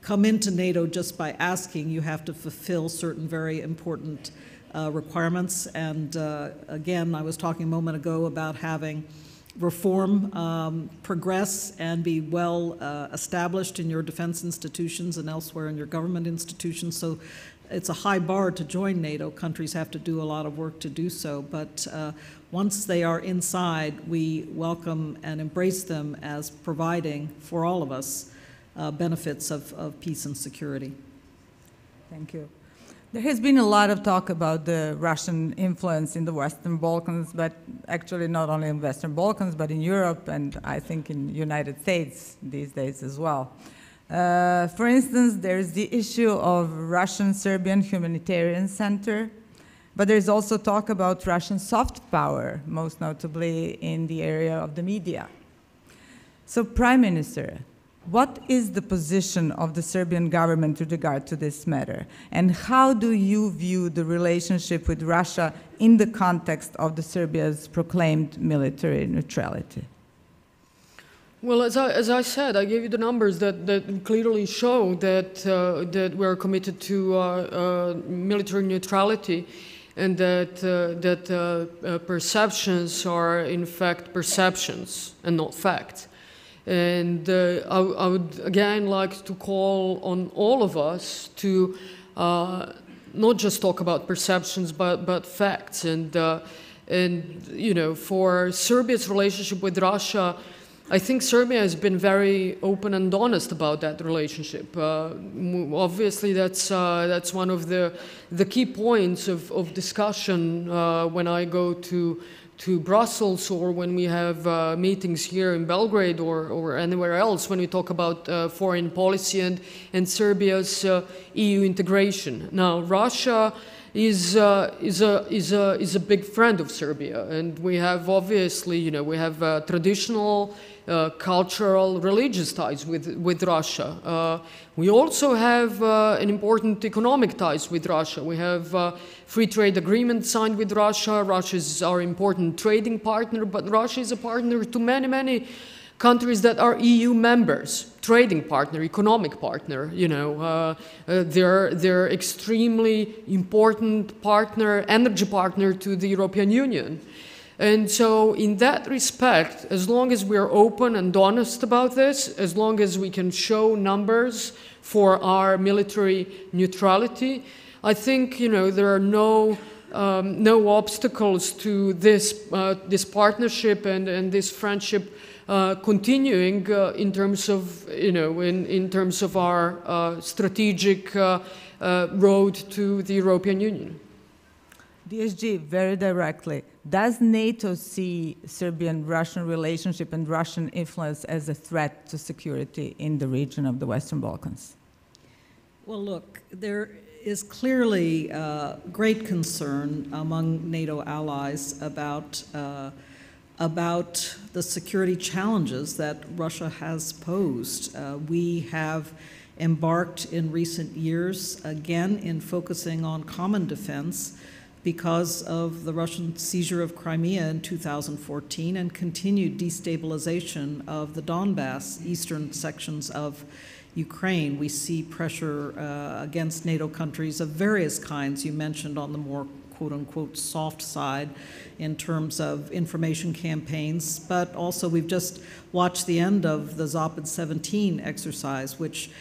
come into NATO just by asking. You have to fulfill certain very important requirements. And again, I was talking a moment ago about having reform progress and be well established in your defense institutions and elsewhere in your government institutions. So it's a high bar to join NATO. Countries have to do a lot of work to do so. But once they are inside, we welcome and embrace them as providing for all of us benefits of peace and security.
Thank you. There has been a lot of talk about the Russian influence in the Western Balkans, but actually not only in Western Balkans, but in Europe, and I think in the United States these days as well. For instance, there's the issue of Russian-Serbian Humanitarian Center, but there's also talk about Russian soft power, most notably in the area of the media. So, Prime Minister, what is the position of the Serbian government with regard to this matter? And how do you view the relationship with Russia in the context of the Serbia's proclaimed military neutrality?
Well, as I said, I gave you the numbers that clearly show that we're committed to military neutrality, and that perceptions are in fact perceptions and not facts. And I would again like to call on all of us to not just talk about perceptions, but facts. And for Serbia's relationship with Russia, I think Serbia has been very open and honest about that relationship. Obviously, that's one of the key points of discussion when I go to Brussels, or when we have meetings here in Belgrade or anywhere else, when we talk about foreign policy and Serbia's EU integration. Now, Russia is a big friend of Serbia, and we have obviously, we have traditional, cultural, religious ties with Russia. We also have an important economic ties with Russia. We have free trade agreement signed with Russia. Russia is our important trading partner, but Russia is a partner to many countries that are EU members, trading partner, economic partner, you know, they're extremely important partner, energy partner to the European Union. And so in that respect, as long as we're open and honest about this, as long as we can show numbers for our military neutrality, I think, you know, there are no obstacles to this, this partnership and this friendship continuing in terms of, you know, in terms of our strategic road to the European Union.
DSG, very directly, does NATO see Serbian-Russian relationship and Russian influence as a threat to security in the region of the Western Balkans?
Well, look, there is clearly great concern among NATO allies about the security challenges that Russia has posed. We have embarked in recent years, again, in focusing on common defense because of the Russian seizure of Crimea in 2014 and continued destabilization of the Donbass, eastern sections of Ukraine. We see pressure against NATO countries of various kinds. You mentioned on the more quote-unquote soft side in terms of information campaigns, but also we've just watched the end of the Zapad 17 exercise, which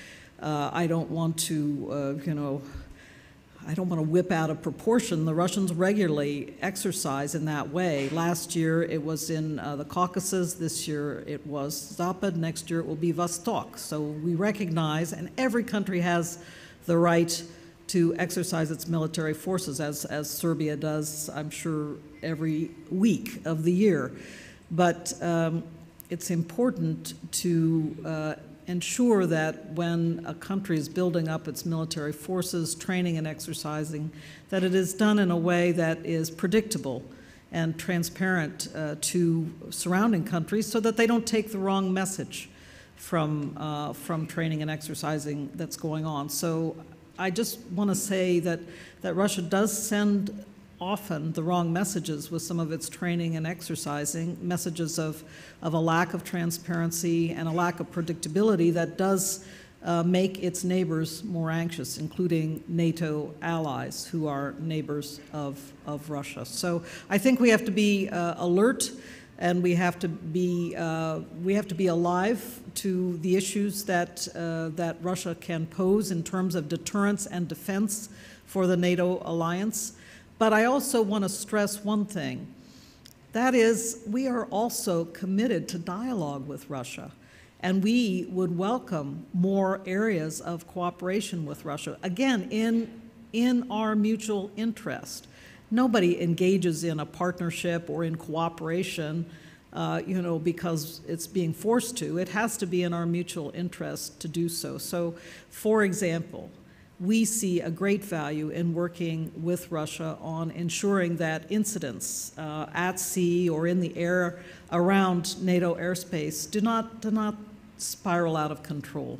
I don't want to, you know, I don't want to whip out of proportion. The Russians regularly exercise in that way. Last year it was in the Caucasus, this year it was Zapad, next year it will be Vostok. So we recognize, and every country has the right to exercise its military forces, as Serbia does, I'm sure, every week of the year. But it's important to ensure that when a country is building up its military forces, training and exercising, that it is done in a way that is predictable and transparent to surrounding countries so that they don't take the wrong message from training and exercising that's going on. So I just want to say that Russia does send often the wrong messages with some of its training and exercising, messages of a lack of transparency and a lack of predictability that does make its neighbors more anxious, including NATO allies who are neighbors of Russia. So I think we have to be alert, and we have to be alive to the issues that Russia can pose in terms of deterrence and defense for the NATO alliance. But I also want to stress one thing. That is, we are also committed to dialogue with Russia, and we would welcome more areas of cooperation with Russia, again, in our mutual interest. Nobody engages in a partnership or in cooperation you know, because it's being forced to. It has to be in our mutual interest to do so. So, for example, we see a great value in working with Russia on ensuring that incidents at sea or in the air around NATO airspace do not spiral out of control.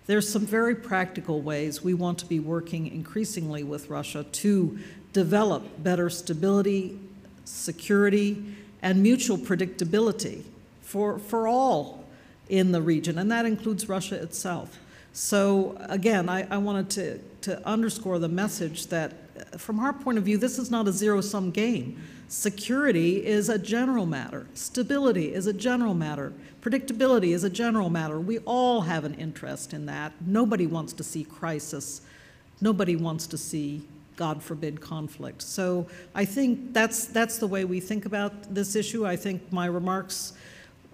There's some very practical ways we want to be working increasingly with Russia to develop better stability, security, and mutual predictability for all in the region, and that includes Russia itself. So again, I wanted to underscore the message that from our point of view, this is not a zero-sum game. Security is a general matter. Stability is a general matter. Predictability is a general matter. We all have an interest in that. Nobody wants to see crisis. Nobody wants to see, God forbid, conflict. So I think that's the way we think about this issue. I think my remarks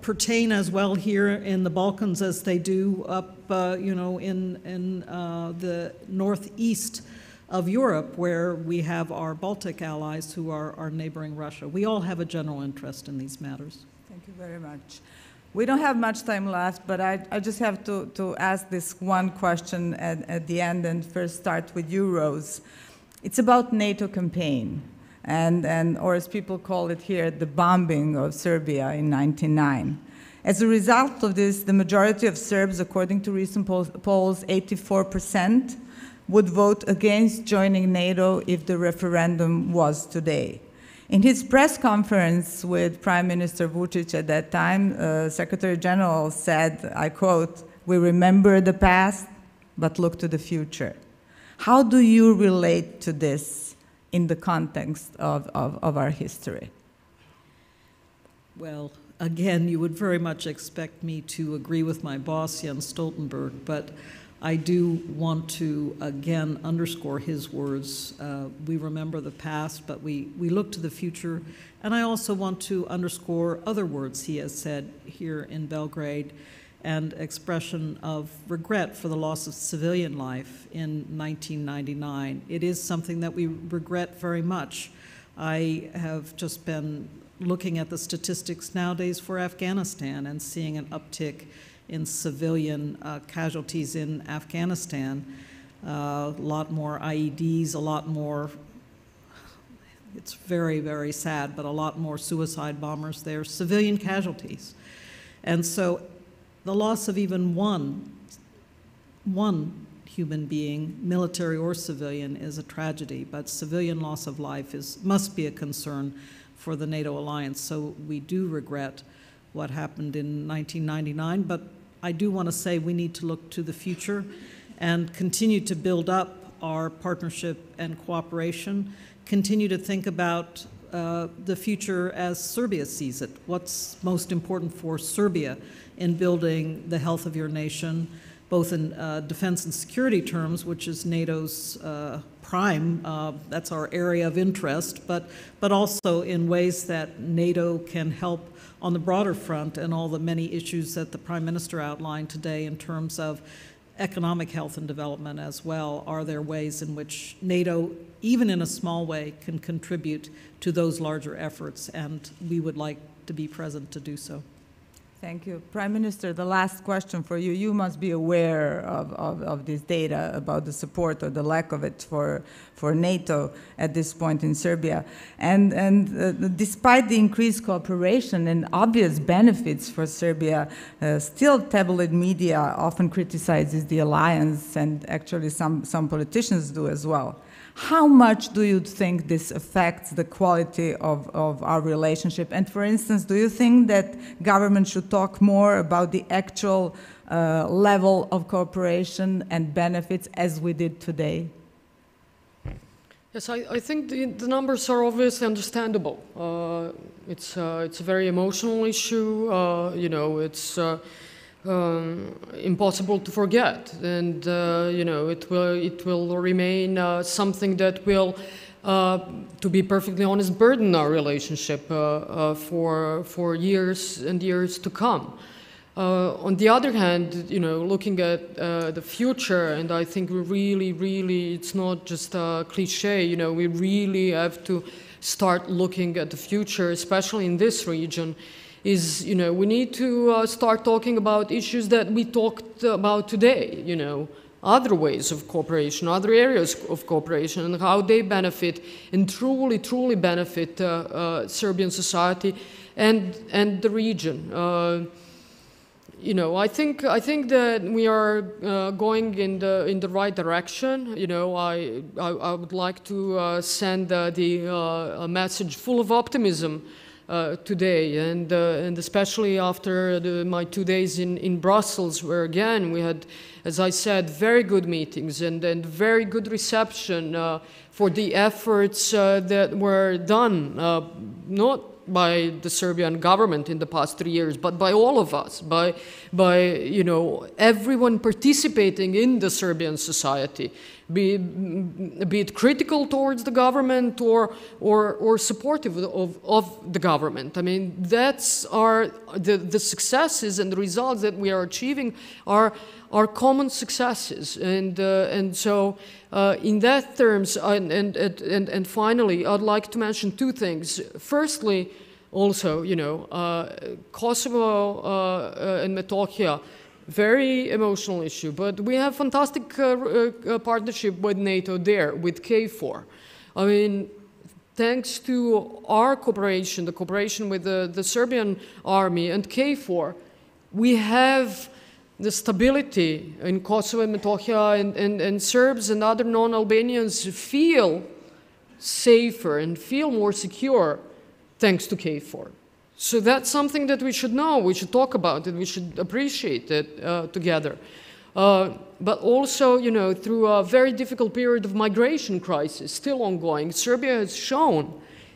pertain as well here in the Balkans as they do up, you know, in the northeast of Europe, where we have our Baltic allies who are neighboring Russia. We all have a general interest in these matters.
Thank you very much. We don't have much time left, but I just have to ask this one question at the end, and first start with you, Rose. It's about NATO campaign, or as people call it here, the bombing of Serbia in 1999. As a result of this, the majority of Serbs, according to recent polls, 84%, would vote against joining NATO if the referendum was today. In his press conference with Prime Minister Vučić at that time, Secretary General said, I quote, "We remember the past, but look to the future." How do you relate to this in the context of our history?
Well, again, you would very much expect me to agree with my boss, Jens Stoltenberg, but I do want to, again, underscore his words. We remember the past, but we look to the future. And I also want to underscore other words he has said here in Belgrade, and expression of regret for the loss of civilian life in 1999. It is something that we regret very much. I have just been looking at the statistics nowadays for Afghanistan and seeing an uptick in civilian casualties in Afghanistan. A lot more IEDs, a lot more, it's very, very sad, but a lot more suicide bombers there, civilian casualties. And so the loss of even one human being, military or civilian, is a tragedy, but civilian loss of life must be a concern for the NATO alliance. So we do regret what happened in 1999, but I do want to say we need to look to the future and continue to build up our partnership and cooperation, continue to think about the future as Serbia sees it. What's most important for Serbia in building the health of your nation, both in defense and security terms, which is NATO's prime, that's our area of interest, but also in ways that NATO can help on the broader front and all the many issues that the Prime Minister outlined today in terms of economic health and development as well. Are there ways in which NATO, even in a small way, can contribute to those larger efforts? And we would like to be present to do so.
Thank you. Prime Minister, the last question for you. You must be aware of this data about the support or the lack of it for NATO at this point in Serbia. And despite the increased cooperation and obvious benefits for Serbia, still tabloid media often criticizes the alliance, and actually some politicians do as well. How much do you think this affects the quality of our relationship? And for instance, do you think that government should talk more about the actual level of cooperation and benefits as we did today?
Yes, I think the numbers are obviously understandable. It's a very emotional issue. You know, it's impossible to forget, and you know, it will remain something that will, to be perfectly honest, burden our relationship for years and years to come. On the other hand, you know, looking at the future, and I think we really, it's not just a cliche. You know, we really have to start looking at the future, especially in this region. Is, you know, we need to start talking about issues that we talked about today, you know, other ways of cooperation, other areas of cooperation, and how they benefit and truly benefit Serbian society and the region. You know, I think that we are going in the right direction. You know, I would like to send a message full of optimism today, and especially after my 2 days in Brussels, where again we had, as I said, very good meetings and very good reception for the efforts that were done, not by the Serbian government in the past 3 years, but by all of us, by you know, everyone participating in the Serbian society, be it critical towards the government or supportive of the government. I mean, that's the successes and the results that we are achieving are common successes, and so in that terms, and finally, I'd like to mention two things. Firstly, also, you know, Kosovo and Metohija, very emotional issue, but we have fantastic partnership with NATO there, with KFOR. I mean, thanks to our cooperation, the cooperation with the Serbian army and KFOR, we have the stability in Kosovo and Metohija, and Serbs and other non-Albanians feel safer and feel more secure thanks to KFOR. So that's something that we should know, we should talk about it, we should appreciate it together. But also, you know, through a very difficult period of migration crisis, still ongoing, Serbia has shown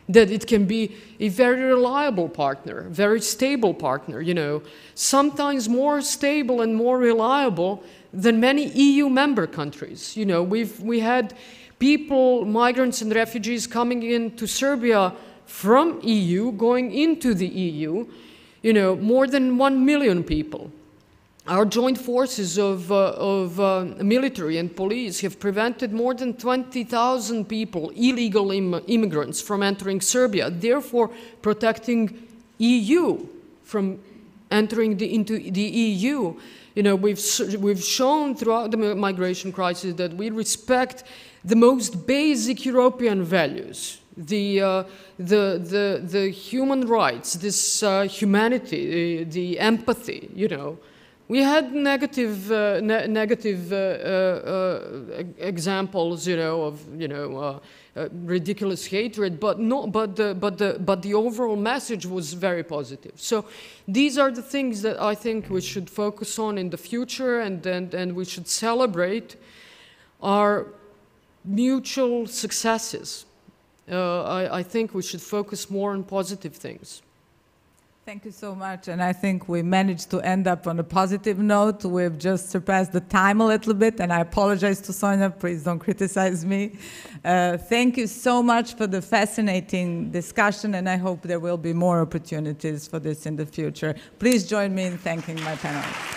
that it can be a very reliable partner, very stable partner, you know, sometimes more stable and more reliable than many EU member countries. You know, we had people, migrants and refugees coming into Serbia from EU, going into the EU, you know, more than 1 million people. Our joint forces of military and police have prevented more than 20,000 people, illegal immigrants, from entering Serbia, therefore protecting EU from entering into the EU. You know, we've shown throughout the migration crisis that we respect the most basic European values, the human rights, this humanity, the empathy, you know. We had negative examples, you know, of ridiculous hatred, but the overall message was very positive. So these are the things that I think we should focus on in the future, and we should celebrate our mutual successes. I think we should focus more on positive things.
Thank you so much, and I think we managed to end up on a positive note. We've just surpassed the time a little bit, and I apologize to Sonja, please don't criticize me. Thank you so much for the fascinating discussion, and I hope there will be more opportunities for this in the future. Please join me in thanking my panelists.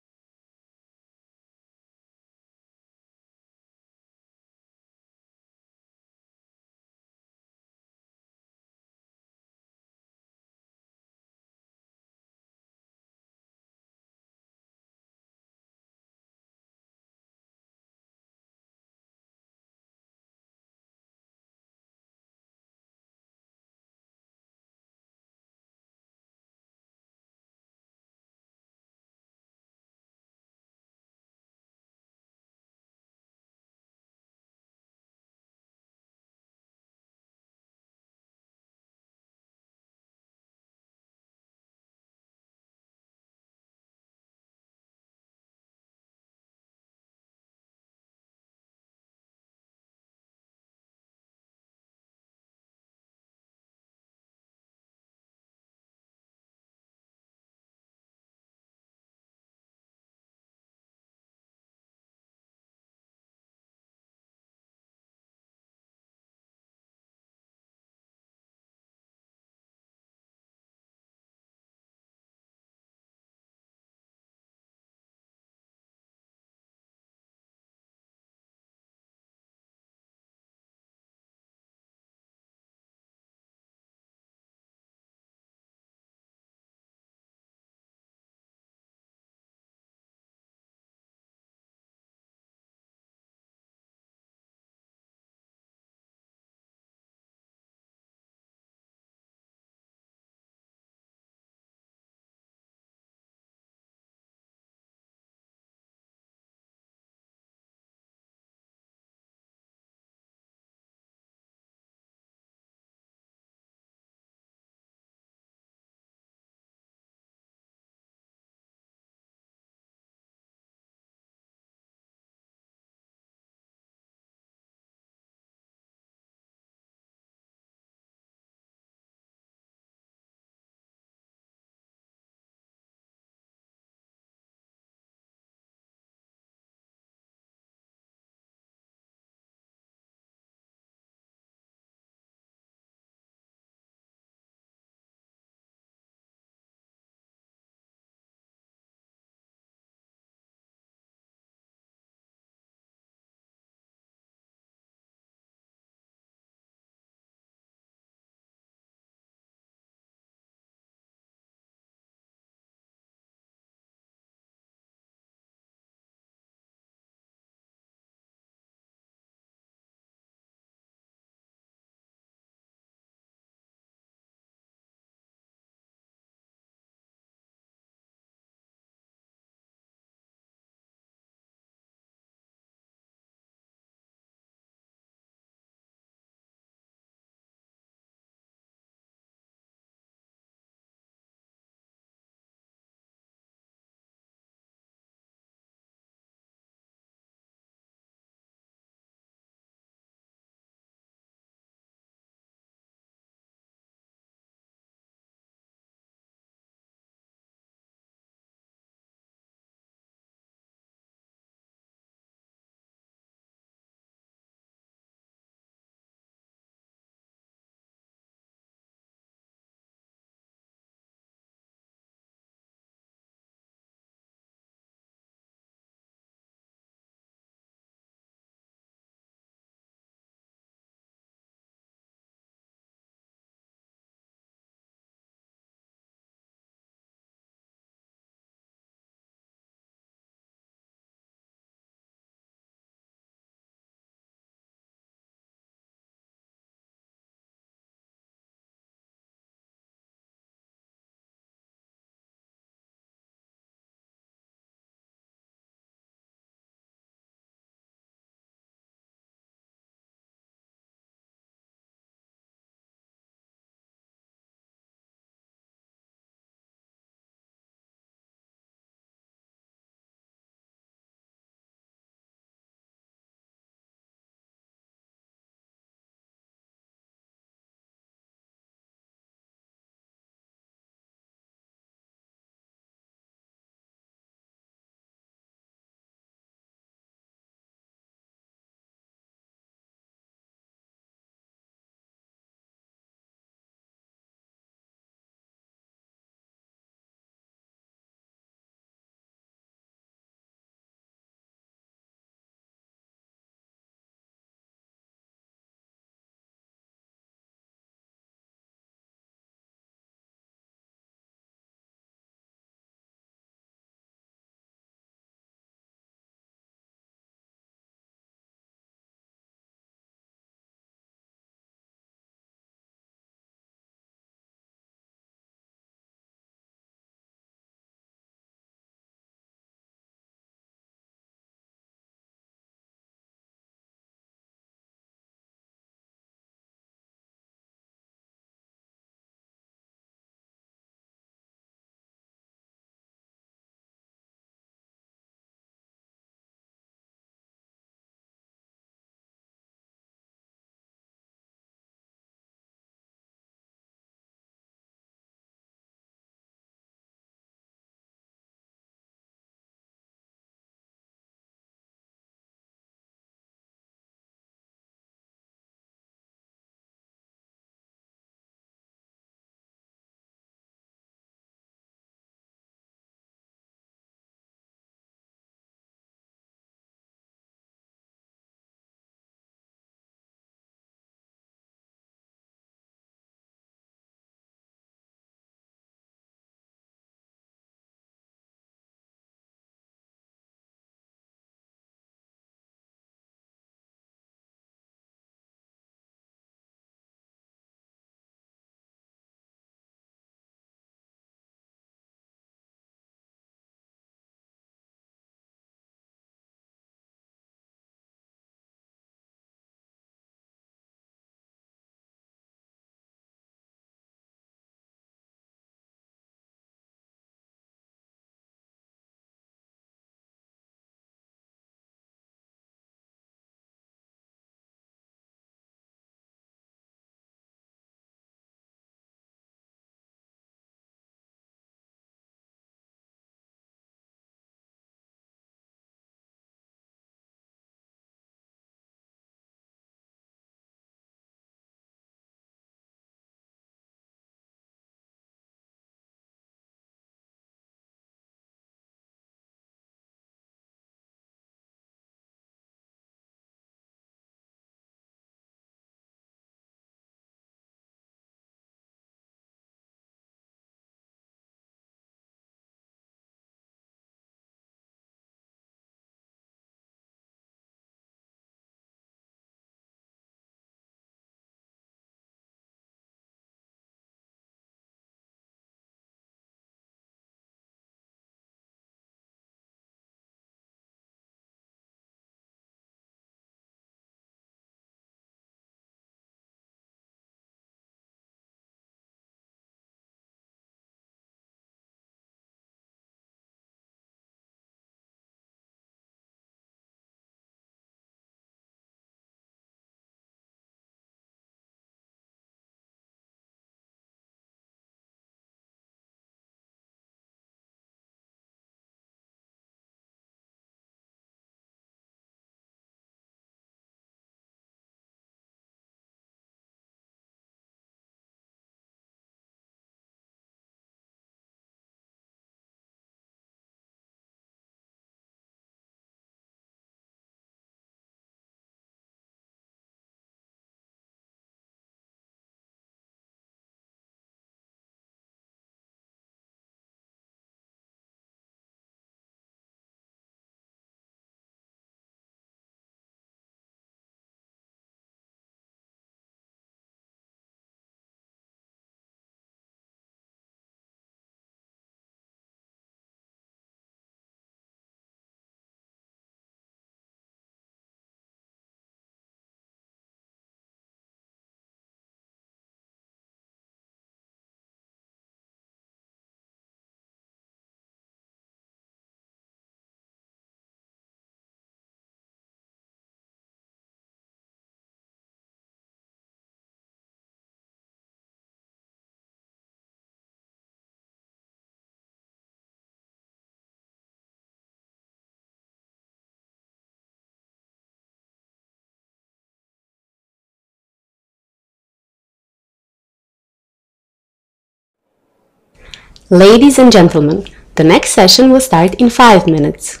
Ladies and gentlemen, the next session will start in 5 minutes.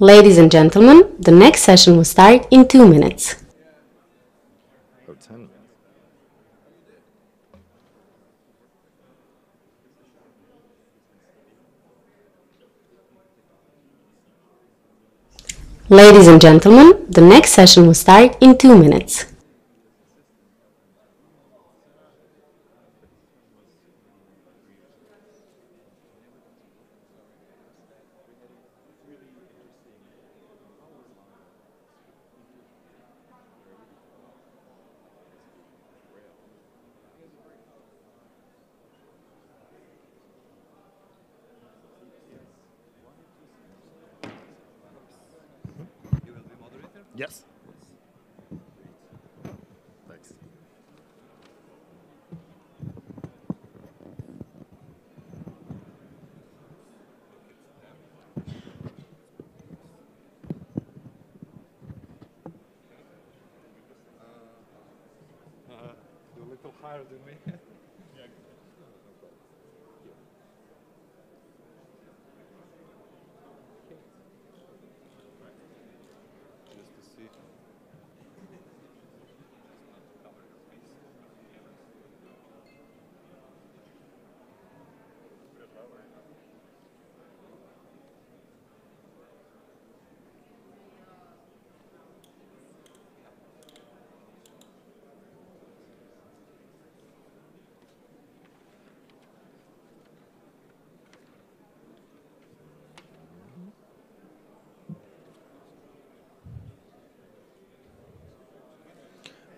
Ladies and gentlemen, the next session will start in 2 minutes.
Oh, 10 minutes.
Ladies and gentlemen, the next session will start in 2 minutes.
Yes. Thanks.
You're a little higher than me.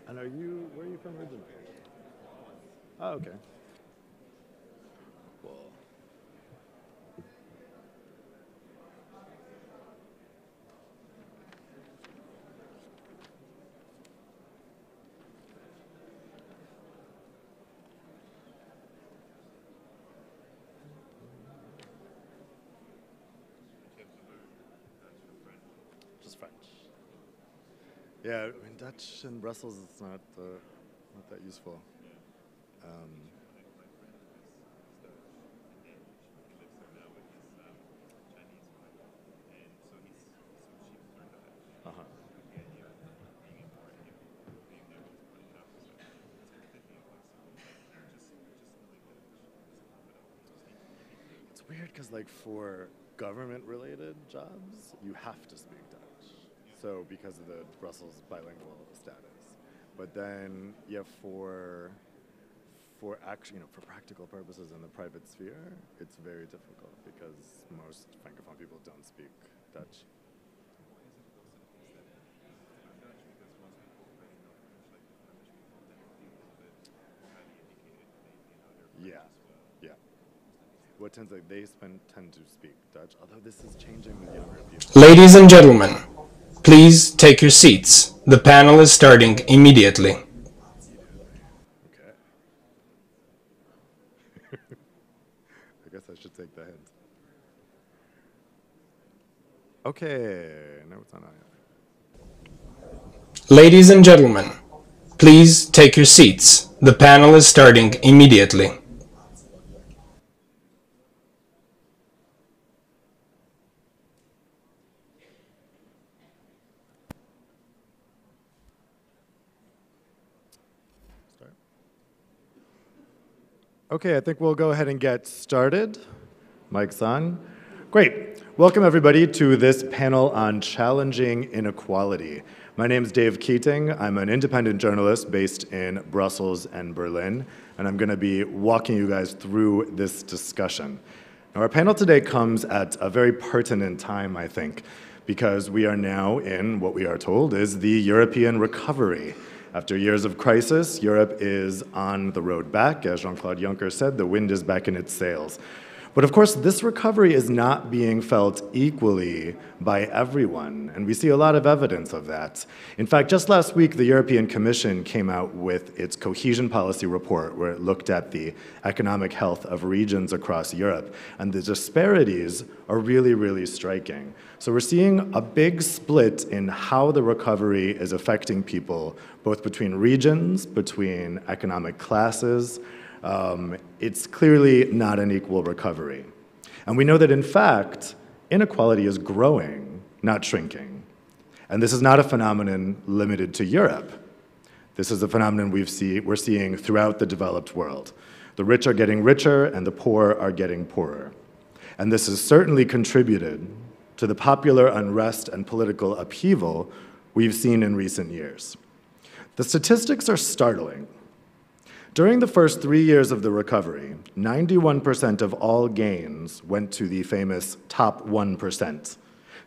And where are you from originally? Oh, okay. Cool. Just French. Yeah, I mean, Dutch in Brussels is not that useful. It's weird because, like, for government-related jobs, you have to speak Dutch. So because of the Brussels bilingual status, but then for practical purposes in the private sphere, it's very difficult because most francophone people don't speak Dutch. Yeah, yeah. What tends like they tend to speak Dutch, although this is changing with younger people.
Ladies and gentlemen, please take your seats. The panel is starting immediately.
Okay. I guess I should take the hint. Okay, no, it's not.
Ladies and gentlemen, Please take your seats. The panel is starting immediately.
Okay, I think we'll go ahead and get started. Mic's on. Great. Welcome everybody to this panel on challenging inequality. My name is Dave Keating. I'm an independent journalist based in Brussels and Berlin, and I'm going to be walking you guys through this discussion. Now, our panel today comes at a very pertinent time, I think, because we are now in what we are told is the European recovery. After years of crisis, Europe is on the road back. As Jean-Claude Juncker said, the wind is back in its sails. But of course, this recovery is not being felt equally by everyone, and we see a lot of evidence of that. In fact, just last week, the European Commission came out with its cohesion policy report, where it looked at the economic health of regions across Europe, and the disparities are really, really striking. So we're seeing a big split in how the recovery is affecting people, both between regions, between economic classes. It's clearly not an equal recovery. And we know that, in fact, inequality is growing, not shrinking. And this is not a phenomenon limited to Europe. This is a phenomenon we're seeing throughout the developed world. The rich are getting richer, and the poor are getting poorer. And this has certainly contributed to the popular unrest and political upheaval we've seen in recent years. The statistics are startling. During the first 3 years of the recovery, 91% of all gains went to the famous top 1%.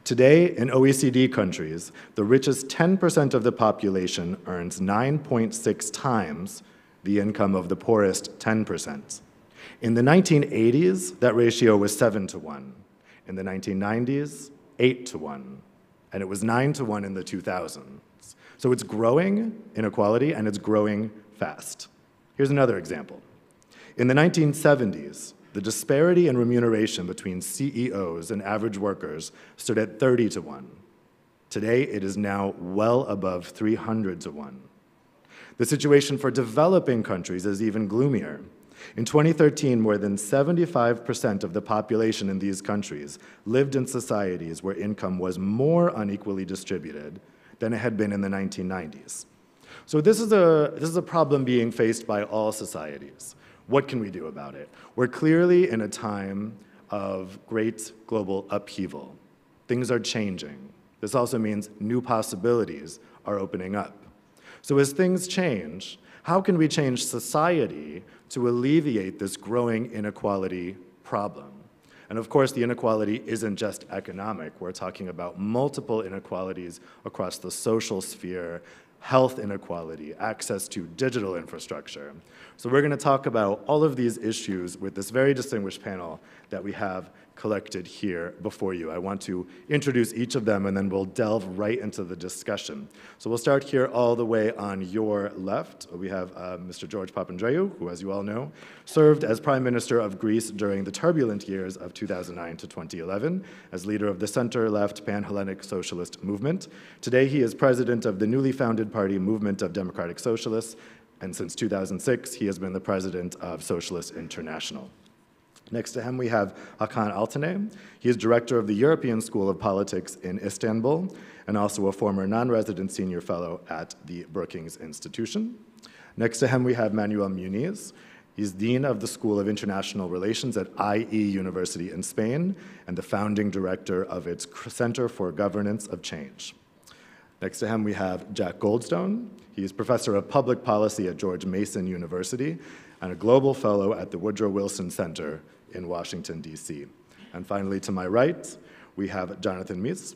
Today, in OECD countries, the richest 10% of the population earns 9.6 times the income of the poorest 10%. In the 1980s, that ratio was 7 to 1. In the 1990s, 8 to 1. And it was 9 to 1 in the 2000s. So it's growing inequality, and it's growing fast. Here's another example. In the 1970s, the disparity in remuneration between CEOs and average workers stood at 30 to 1. Today, it is now well above 300 to 1. The situation for developing countries is even gloomier. In 2013, more than 75% of the population in these countries lived in societies where income was more unequally distributed than it had been in the 1990s. So this is a problem being faced by all societies. What can we do about it? We're clearly in a time of great global upheaval. Things are changing. This also means new possibilities are opening up. So as things change, how can we change society to alleviate this growing inequality problem? And of course, the inequality isn't just economic. We're talking about multiple inequalities across the social sphere, health inequality, access to digital infrastructure. So we're going to talk about all of these issues with this very distinguished panel that we have collected here before you. I want to introduce each of them, and then we'll delve right into the discussion. So we'll start here all the way on your left. We have Mr. George Papandreou, who, as you all know, served as Prime Minister of Greece during the turbulent years of 2009 to 2011 as leader of the center-left Pan-Hellenic Socialist Movement. Today, he is president of the newly founded party Movement of Democratic Socialists, and since 2006, he has been the president of Socialist International. Next to him, we have Hakan Altinay. He is director of the European School of Politics in Istanbul and also a former non-resident senior fellow at the Brookings Institution. Next to him, we have Manuel Muniz. He's dean of the School of International Relations at IE University in Spain and the founding director of its Center for Governance of Change. Next to him, we have Jack Goldstone. He is professor of public policy at George Mason University and a global fellow at the Woodrow Wilson Center in Washington, D.C. And finally, to my right, we have Jonathan Mijs.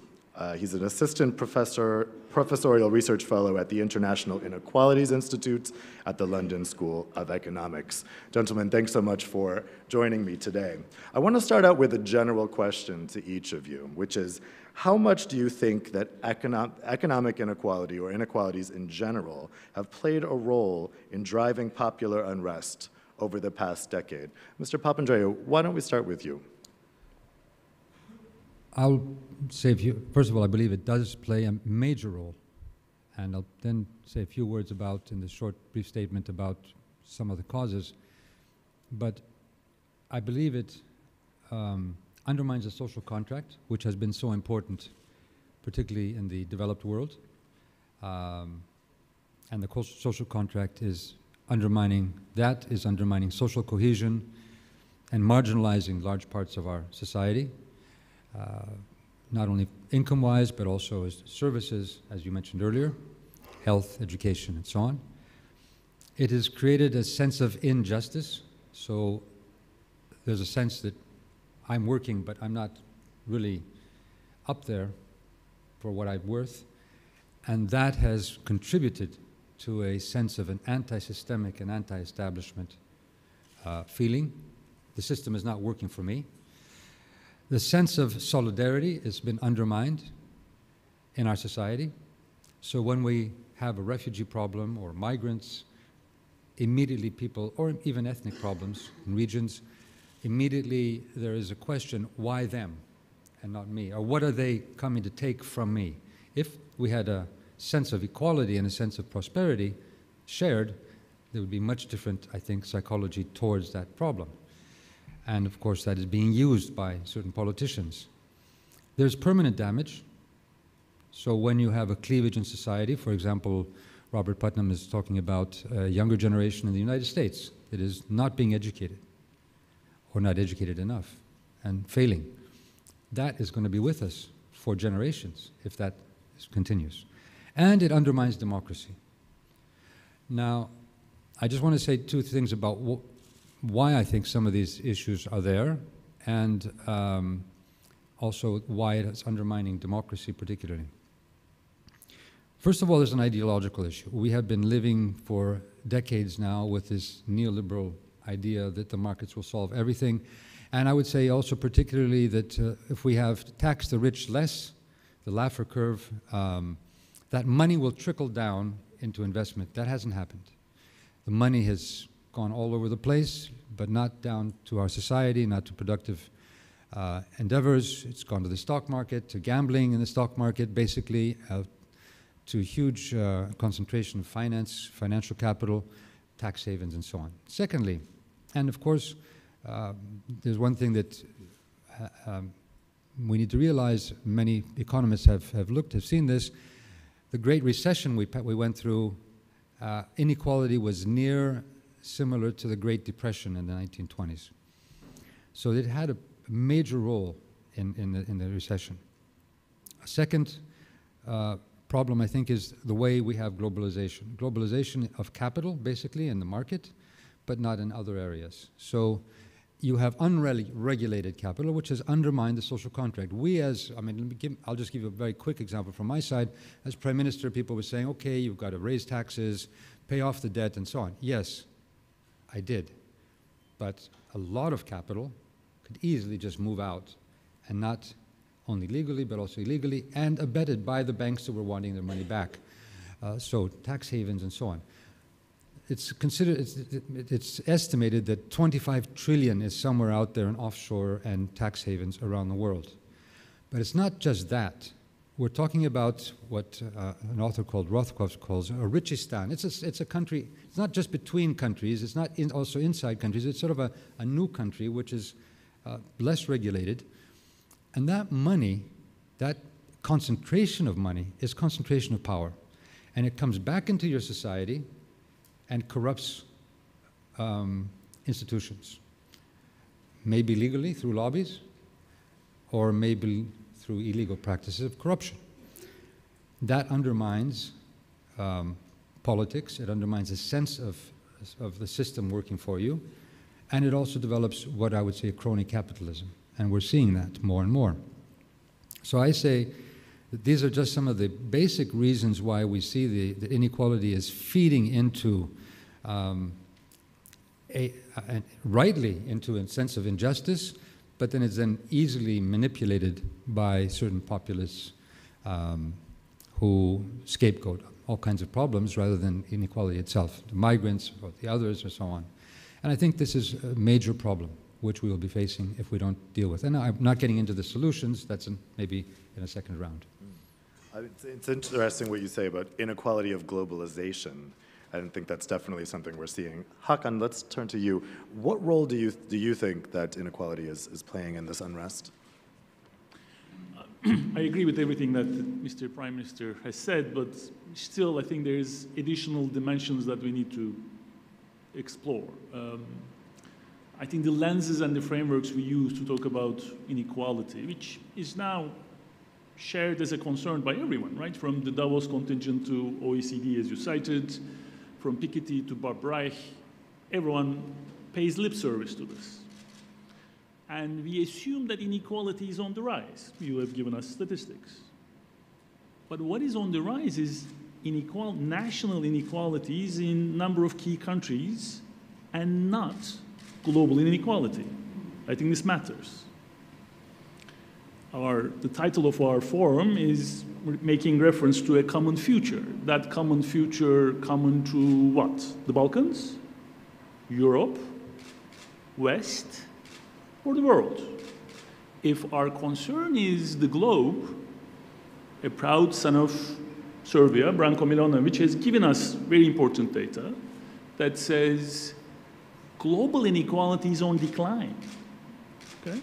He's an assistant professorial research fellow at the International Inequalities Institute at the London School of Economics. Gentlemen, thanks so much for joining me today. I want to start out with a general question to each of you, which is, how much do you think that economic inequality or inequalities in general have played a role in driving popular unrest over the past decade? Mr. Papandreou, why don't we start with you?
I'll say, first of all, I believe it does play a major role. and I'll then say a few words about, in this short, brief statement, about some of the causes. But I believe it undermines the social contract, which has been so important, particularly in the developed world. And the social contract is undermining social cohesion and marginalizing large parts of our society, not only income-wise, but also as services, as you mentioned earlier, health, education, and so on. It has created a sense of injustice, so there's a sense that I'm working, but I'm not really up there for what I'm worth, and that has contributed to a sense of an anti-systemic and anti-establishment feeling. The system is not working for me. The sense of solidarity has been undermined in our society. So when we have a refugee problem or migrants, immediately people, or even ethnic problems in regions, immediately there is a question, why them and not me? Or what are they coming to take from me? If we had a sense of equality and a sense of prosperity shared, there would be much different, I think, psychology towards that problem. And of course, that is being used by certain politicians. There's permanent damage. So when you have a cleavage in society, for example, Robert Putnam is talking about a younger generation in the United States that is not being educated or not educated enough and failing. That is going to be with us for generations if that continues. And it undermines democracy. Now, I just want to say two things about why I think some of these issues are there, and also why it's undermining democracy particularly. First of all, there's an ideological issue. We have been living for decades now with this neoliberal idea that the markets will solve everything. And I would say also particularly that if we have taxed the rich less, the Laffer curve, that money will trickle down into investment. That hasn't happened. The money has gone all over the place, but not down to our society, not to productive endeavors. It's gone to the stock market, to gambling in the stock market, basically, to huge concentration of finance, financial capital, tax havens, and so on. Secondly, and of course, there's one thing that we need to realize, many economists have seen this. The Great Recession we went through, inequality was near similar to the Great Depression in the 1920s. So it had a major role in the recession. A second problem, I think, is the way we have globalization. Globalization of capital, basically, in the market, but not in other areas. So you have unregulated capital, which has undermined the social contract. I'll just give you a very quick example from my side. As Prime Minister, people were saying, okay, you've got to raise taxes, pay off the debt, and so on. Yes, I did. But a lot of capital could easily just move out, and not only legally, but also illegally, and abetted by the banks that were wanting their money back. So tax havens and so on. It's estimated that 25 trillion is somewhere out there in offshore and tax havens around the world. But it's not just that. We're talking about what an author called Rothkopf calls a richistan. It's a country, it's not just between countries, it's not also inside countries, it's sort of a new country which is less regulated. And that money, that concentration of money, is concentration of power. And it comes back into your society and corrupts institutions. Maybe legally through lobbies, or maybe through illegal practices of corruption. That undermines politics, it undermines a sense of the system working for you, and it also develops what I would say crony capitalism. And we're seeing that more and more. So I say that these are just some of the basic reasons why we see that inequality is feeding into, rightly into a sense of injustice, but then it's then easily manipulated by certain populists who scapegoat all kinds of problems rather than inequality itself, the migrants or the others or so on. And I think this is a major problem which we will be facing if we don't deal with. And I'm not getting into the solutions, that's maybe in a second round.
It's interesting what you say about inequality of globalization. I think that's definitely something we're seeing. Hakan, let's turn to you. What role do you think that inequality is playing in this unrest?
I agree with everything that Mr. Prime Minister has said, but still I think there's additional dimensions that we need to explore. I think the lenses and the frameworks we use to talk about inequality, which is now shared as a concern by everyone, right? From the Davos contingent to OECD, as you cited, from Piketty to Bob Reich, everyone pays lip service to this. And we assume that inequality is on the rise. You have given us statistics. But what is on the rise is national inequalities in number of key countries and not global inequality. I think this matters. The title of our forum is making reference to a common future. That common future common to what? The Balkans, Europe, West, or the world? If our concern is the globe, a proud son of Serbia, Branko Milanovic, has given us very important data that says global inequality is on decline. Okay?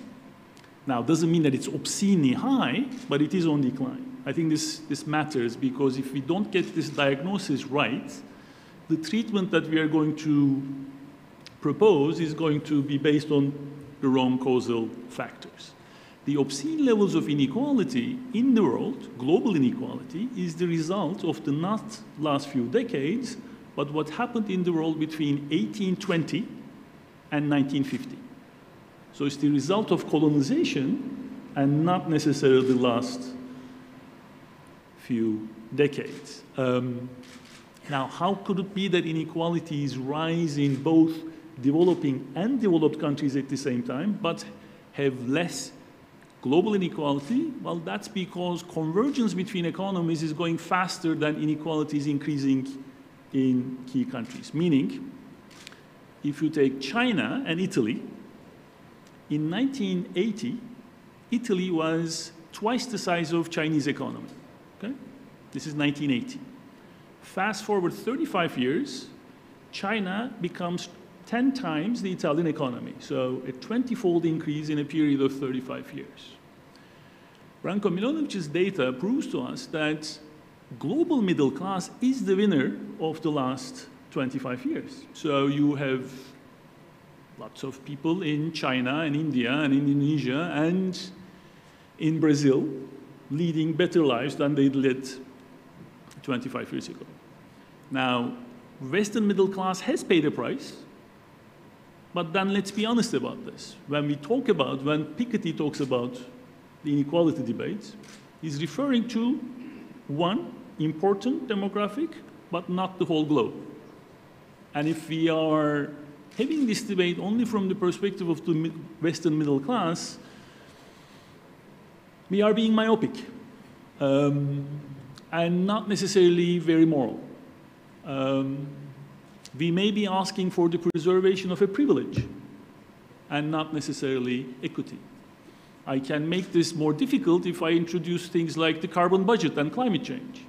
Now, it doesn't mean that it's obscenely high, but it is on decline. I think this matters because if we don't get this diagnosis right, the treatment that we are going to propose is going to be based on the wrong causal factors. The obscene levels of inequality in the world, global inequality, is the result of the not last few decades, but what happened in the world between 1820 and 1950. So it's the result of colonization and not necessarily the last few decades. Now, how could it be that inequalities rise in both developing and developed countries at the same time, but have less global inequality? Well, that's because convergence between economies is going faster than inequality is increasing in key countries. Meaning, if you take China and Italy, in 1980, Italy was twice the size of Chinese economy. Okay? This is 1980. Fast forward 35 years, China becomes 10 times the Italian economy. So a 20-fold increase in a period of 35 years. Branko Milanovic's data proves to us that global middle class is the winner of the last 25 years. So you have lots of people in China and India and Indonesia and in Brazil leading better lives than they led 25 years ago. Now, Western middle class has paid a price, but then let's be honest about this. When Piketty talks about the inequality debate, he's referring to one important demographic, but not the whole globe. And if we are having this debate only from the perspective of the Western middle class, we are being myopic and not necessarily very moral. We may be asking for the preservation of a privilege and not necessarily equity. I can make this more difficult if I introduce things like the carbon budget and climate change.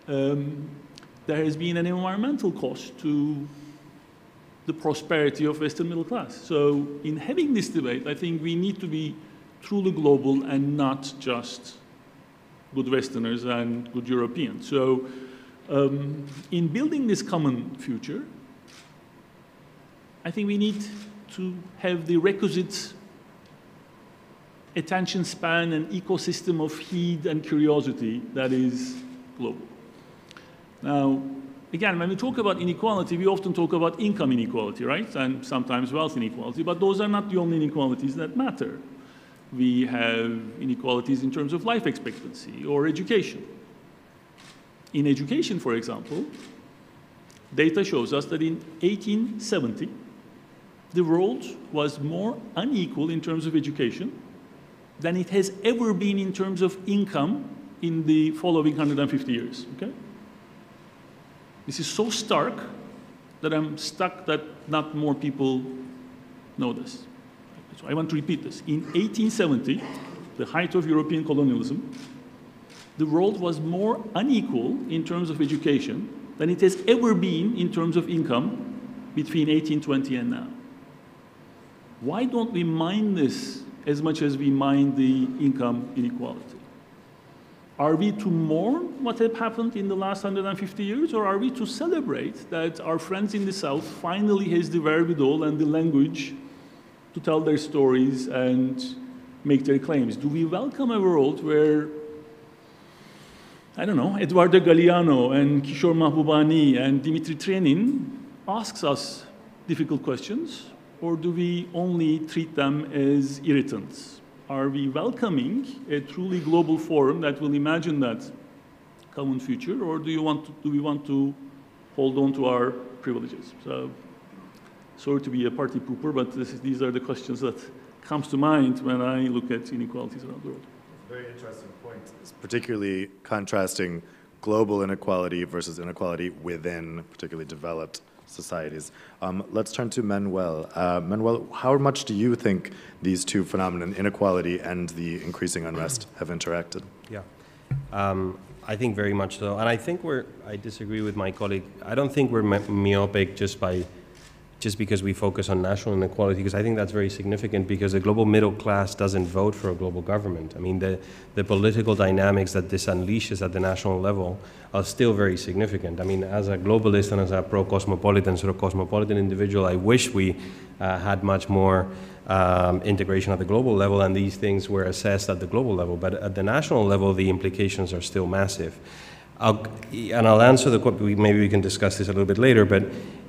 There has been an environmental cost to the prosperity of Western middle class. So in having this debate, I think we need to be truly global and not just good Westerners and good Europeans. So in building this common future, I think we need to have the requisite attention span and ecosystem of heed and curiosity that is global. Now, again, when we talk about inequality, we often talk about income inequality, right? And sometimes wealth inequality, but those are not the only inequalities that matter. We have inequalities in terms of life expectancy or education. In education, for example, data shows us that in 1870, the world was more unequal in terms of education than it has ever been in terms of income in the following 150 years, okay? This is so stark that I'm stuck that not more people know this. So I want to repeat this. In 1870, the height of European colonialism, the world was more unequal in terms of education than it has ever been in terms of income between 1820 and now. Why don't we mind this as much as we mind the income inequality? Are we to mourn what had happened in the last 150 years, or are we to celebrate that our friends in the South finally has the wherewithal and the language to tell their stories and make their claims? Do we welcome a world where, I don't know, Eduardo Galeano and Kishore Mahbubani and Dimitri Trenin asks us difficult questions, or do we only treat them as irritants? Are we welcoming a truly global forum that will imagine that common future, or do we want to hold on to our privileges? So, sorry to be a party pooper, but these are the questions that comes to mind when I look at inequalities around the world.
Very interesting point, particularly contrasting global inequality versus inequality within particularly developed societies. Let's turn to Manuel. Manuel, how much do you think these two phenomena, inequality and the increasing unrest, have interacted?
Yeah, I think very much so. And I think I disagree with my colleague. I don't think we're myopic just because we focus on national inequality, because I think that's very significant, because the global middle class doesn't vote for a global government. I mean, the political dynamics that this unleashes at the national level are still very significant. I mean, as a globalist and as a pro-cosmopolitan, sort of cosmopolitan individual, I wish we had much more integration at the global level and these things were assessed at the global level. But at the national level, the implications are still massive. I'll answer the question, maybe we can discuss this a little bit later, but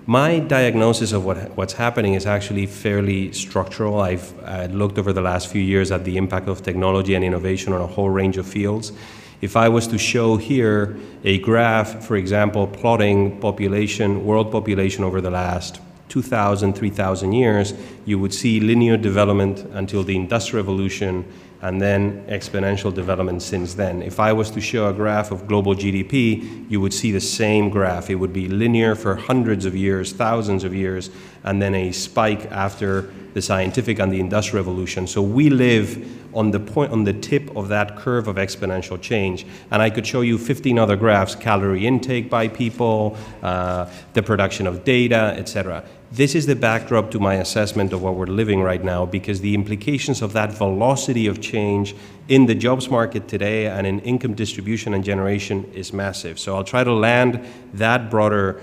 my diagnosis of what's happening is actually fairly structural. I've looked over the last few years at the impact of technology and innovation on a whole range of fields. If I was to show here a graph, for example, plotting population, world population over the last 2,000, 3,000 years, you would see linear development until the Industrial Revolution, and then exponential development since then. If I was to show a graph of global GDP, you would see the same graph. It would be linear for hundreds of years, thousands of years, and then a spike after the scientific and the Industrial Revolution. So we live on the tip of that curve of exponential change. And I could show you 15 other graphs, calorie intake by people, the production of data, etc. This is the backdrop to my assessment of what we're living right now, because the implications of that velocity of change in the jobs market today and in income distribution and generation is massive. So I'll try to land that broader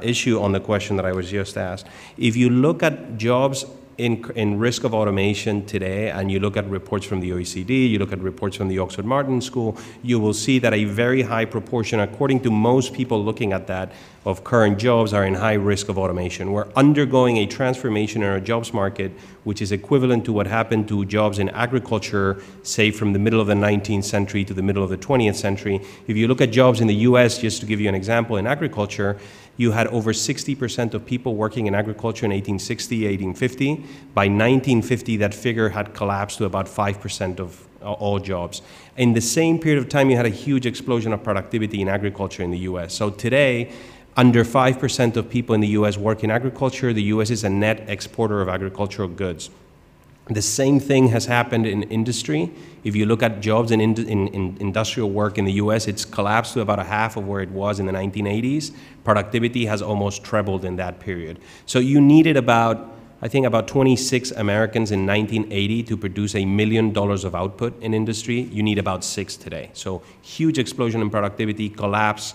issue on the question that I was just asked. If you look at jobs in risk of automation today, and you look at reports from the OECD, you look at reports from the Oxford Martin School, you will see that a very high proportion, according to most people looking at that, of current jobs are in high risk of automation. We're undergoing a transformation in our jobs market, which is equivalent to what happened to jobs in agriculture, say from the middle of the 19th century to the middle of the 20th century. If you look at jobs in the US, just to give you an example, in agriculture, you had over 60% of people working in agriculture in 1860, 1850. By 1950, that figure had collapsed to about 5% of all jobs. In the same period of time, you had a huge explosion of productivity in agriculture in the US. So today, under 5% of people in the US work in agriculture. The US is a net exporter of agricultural goods. The same thing has happened in industry. If you look at jobs in industrial work in the US, it's collapsed to about a half of where it was in the 1980s. Productivity has almost trebled in that period. So you needed I think about 26 Americans in 1980 to produce $1 million of output in industry. You need about 6 today. So huge explosion in productivity, collapse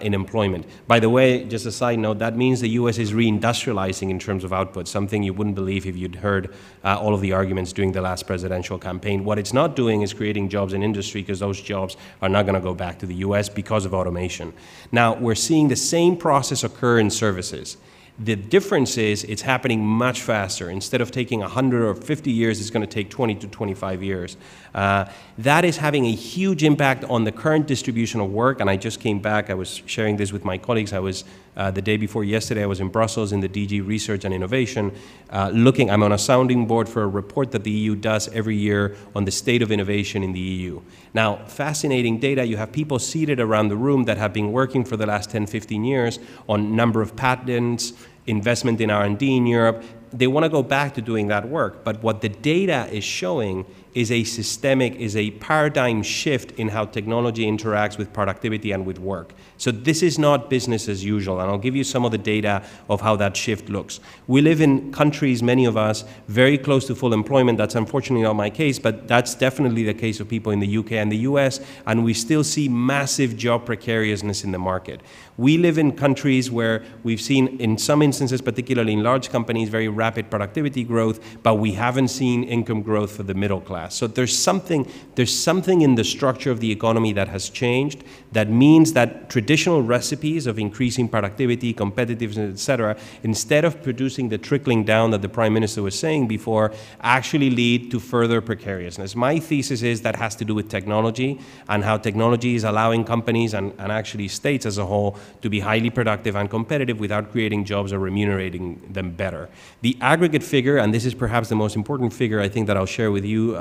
in employment. By the way, just a side note, that means the US is reindustrializing in terms of output, something you wouldn't believe if you'd heard all of the arguments during the last presidential campaign. What it's not doing is creating jobs in industry, because those jobs are not going to go back to the US because of automation. Now, we're seeing the same process occur in services. The difference is it's happening much faster. Instead of taking 100 or 50 years, it's going to take 20 to 25 years. That is having a huge impact on the current distribution of work. And I just came back. I was sharing this with my colleagues. I was, the day before yesterday, I was in Brussels in the DG Research and Innovation, I'm on a sounding board for a report that the EU does every year on the state of innovation in the EU. Now, fascinating data. You have people seated around the room that have been working for the last 10, 15 years on number of patents, investment in R&D in Europe. They want to go back to doing that work. But what the data is showing is a systemic, is a paradigm shift in how technology interacts with productivity and with work. So this is not business as usual, and I'll give you some of the data of how that shift looks. We live in countries, many of us, very close to full employment. That's unfortunately not my case, but that's definitely the case of people in the UK and the US, and we still see massive job precariousness in the market. We live in countries where we've seen, in some instances, particularly in large companies, very rapid productivity growth, but we haven't seen income growth for the middle class. So there's something in the structure of the economy that has changed that means that traditional recipes of increasing productivity, competitiveness, etc., instead of producing the trickling down that the Prime Minister was saying before, actually lead to further precariousness. My thesis is that has to do with technology and how technology is allowing companies and actually states as a whole to be highly productive and competitive without creating jobs or remunerating them better. The aggregate figure, and this is perhaps the most important figure I think that I'll share with you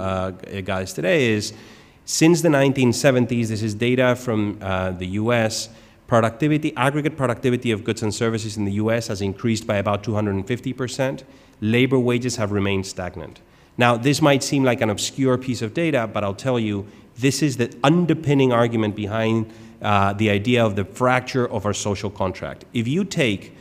guys today, is since the 1970s, this is data from the US, aggregate productivity of goods and services in the US has increased by about 250%. Labor wages have remained stagnant. Now, this might seem like an obscure piece of data, but I'll tell you, this is the underpinning argument behind the idea of the fracture of our social contract. If you take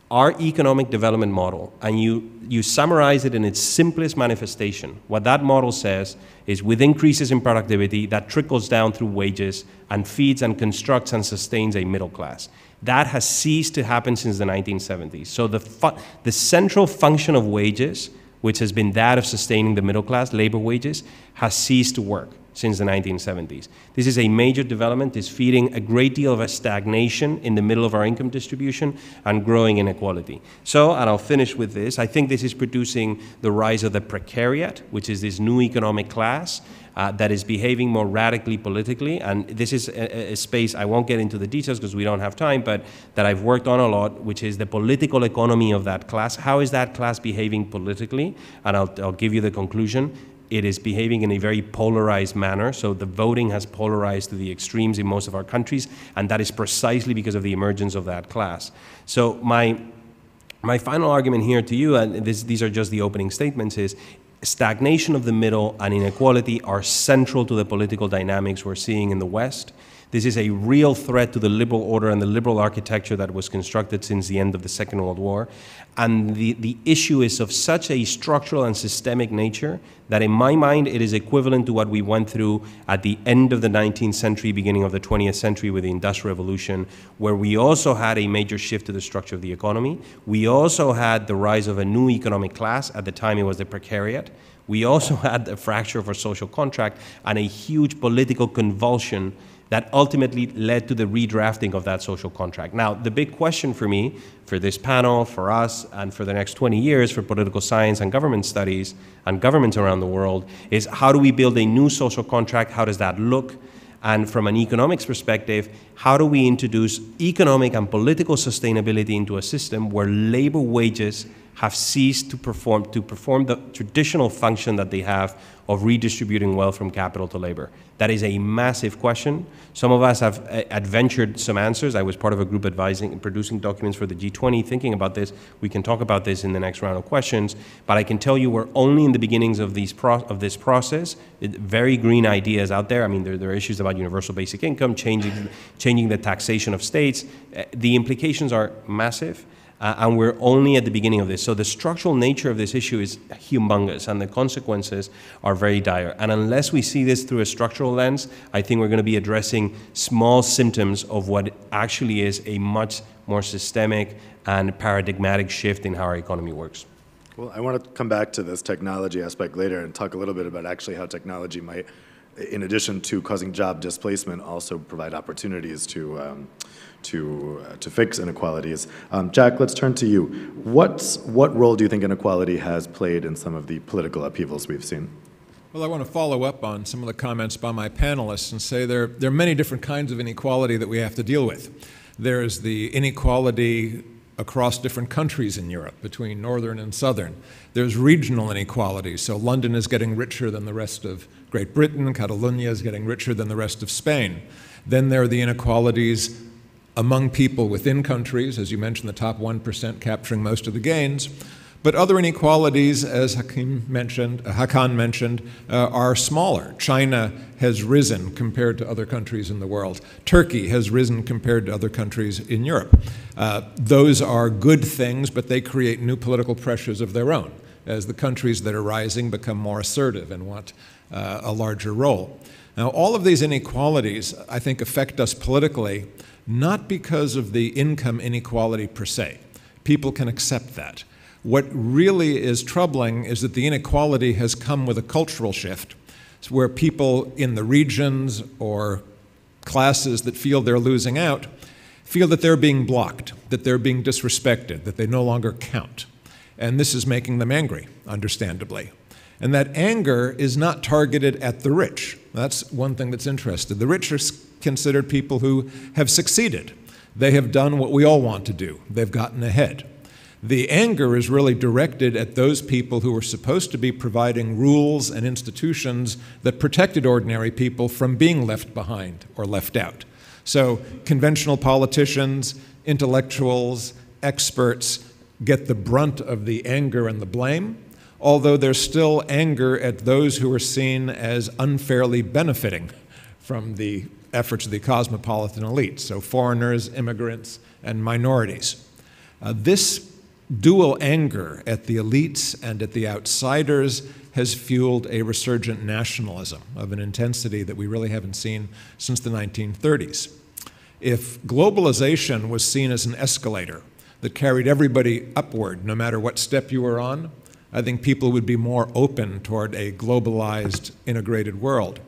our economic development model and you summarize it in its simplest manifestation, what that model says is with increases in productivity, that trickles down through wages and feeds and constructs and sustains a middle class. That has ceased to happen since the 1970s. So the central function of wages, which has been that of sustaining the middle class, labor wages, has ceased to work since the 1970s. This is a major development. It's feeding a great deal of a stagnation in the middle of our income distribution and growing inequality. So, and I'll finish with this, I think this is producing the rise of the precariat, which is this new economic class that is behaving more radically politically. And this is a space, I won't get into the details because we don't have time, but that I've worked on a lot, which is the political economy of that class. How is that class behaving politically? And I'll give you the conclusion. It is behaving in a very polarized manner. So the voting has polarized to the extremes in most of our countries, and that is precisely because of the emergence of that class. So my final argument here to you, and these are just the opening statements, is stagnation of the middle and inequality are central to the political dynamics we're seeing in the West. This is a real threat to the liberal order and the liberal architecture that was constructed since the end of the Second World War. And the issue is of such a structural and systemic nature that in my mind it is equivalent to what we went through at the end of the 19th century, beginning of the 20th century with the Industrial Revolution, where we also had a major shift to the structure of the economy. We also had the rise of a new economic class. At the time it was the precariat. We also had the fracture of our social contract and a huge political convulsion that ultimately led to the redrafting of that social contract. Now, the big question for me, for this panel, for us, and for the next 20 years for political science and government studies and governments around the world is how do we build a new social contract? How does that look? And from an economics perspective, how do we introduce economic and political sustainability into a system where labor wages have ceased to perform the traditional function that they have of redistributing wealth from capital to labor? That is a massive question. Some of us have adventured some answers. I was part of a group advising and producing documents for the G20 thinking about this. We can talk about this in the next round of questions, but I can tell you we're only in the beginnings of this process. Very green ideas out there. I mean, there are issues about universal basic income, changing the taxation of states. The implications are massive. And we're only at the beginning of this. So the structural nature of this issue is humongous, and the consequences are very dire. And unless we see this through a structural lens, I think we're going to be addressing small symptoms of what actually is a much more systemic and paradigmatic shift in how our economy works.
Well, I want to come back to this technology aspect later and talk a little bit about actually how technology might, in addition to causing job displacement, also provide opportunities to fix inequalities. Jack, let's turn to you. What role do you think inequality has played in some of the political upheavals we've seen?
Well, I want to follow up on some of the comments by my panelists and say there are many different kinds of inequality that we have to deal with. There's the inequality across different countries in Europe, between northern and southern. There's regional inequality, so London is getting richer than the rest of Great Britain, Catalonia is getting richer than the rest of Spain. Then there are the inequalities among people within countries, as you mentioned, the top 1% capturing most of the gains. But other inequalities, as Hakan mentioned, are smaller. China has risen compared to other countries in the world. Turkey has risen compared to other countries in Europe. Those are good things, but they create new political pressures of their own as the countries that are rising become more assertive and want a larger role. Now, all of these inequalities, I think, affect us politically, not because of the income inequality per se. People can accept that. What really is troubling is that the inequality has come with a cultural shift, where people in the regions or classes that feel they're losing out feel that they're being blocked, that they're being disrespected, that they no longer count. And this is making them angry, understandably. And that anger is not targeted at the rich. That's one thing that's interesting. The rich are considered people who have succeeded. They have done what we all want to do. They've gotten ahead. The anger is really directed at those people who were supposed to be providing rules and institutions that protected ordinary people from being left behind or left out. So conventional politicians, intellectuals, experts get the brunt of the anger and the blame, although there's still anger at those who are seen as unfairly benefiting from the efforts of the cosmopolitan elite, so foreigners, immigrants, and minorities. This dual anger at the elites and at the outsiders has fueled a resurgent nationalism of an intensity that we really haven't seen since the 1930s. If globalization was seen as an escalator that carried everybody upward, no matter what step you were on, I think people would be more open toward a globalized, integrated world.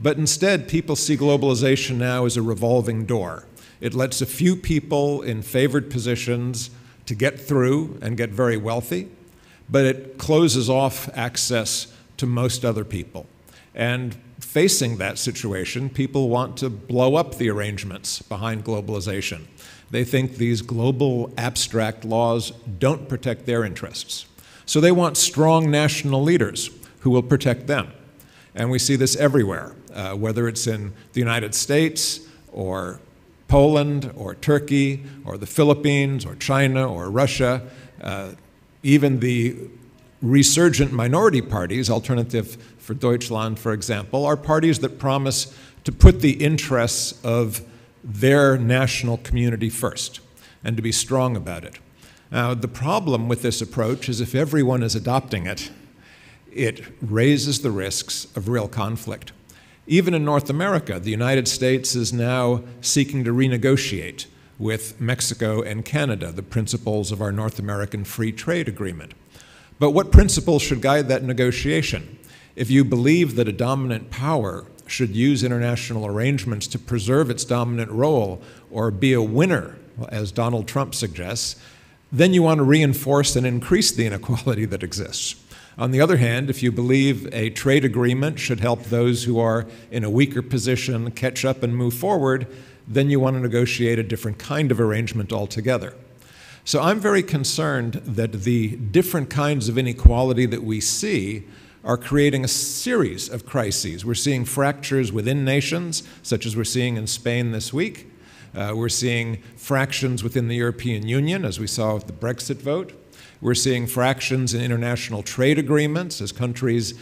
But instead, people see globalization now as a revolving door. It lets a few people in favored positions to get through and get very wealthy, but it closes off access to most other people. And facing that situation, people want to blow up the arrangements behind globalization. They think these global abstract laws don't protect their interests. So they want strong national leaders who will protect them. And we see this everywhere, whether it's in the United States or Poland or Turkey or the Philippines or China or Russia. Even the resurgent minority parties, Alternative for Deutschland, for example, are parties that promise to put the interests of their national community first and to be strong about it. Now, the problem with this approach is if everyone is adopting it, it raises the risks of real conflict. Even in North America, the United States is now seeking to renegotiate with Mexico and Canada the principles of our North American Free Trade Agreement. But what principles should guide that negotiation? If you believe that a dominant power should use international arrangements to preserve its dominant role or be a winner, as Donald Trump suggests, then you want to reinforce and increase the inequality that exists. On the other hand, if you believe a trade agreement should help those who are in a weaker position catch up and move forward, then you want to negotiate a different kind of arrangement altogether. So I'm very concerned that the different kinds of inequality that we see are creating a series of crises. We're seeing fractures within nations, such as we're seeing in Spain this week. We're seeing fractions within the European Union, as we saw with the Brexit vote. We're seeing fractions in international trade agreements as countries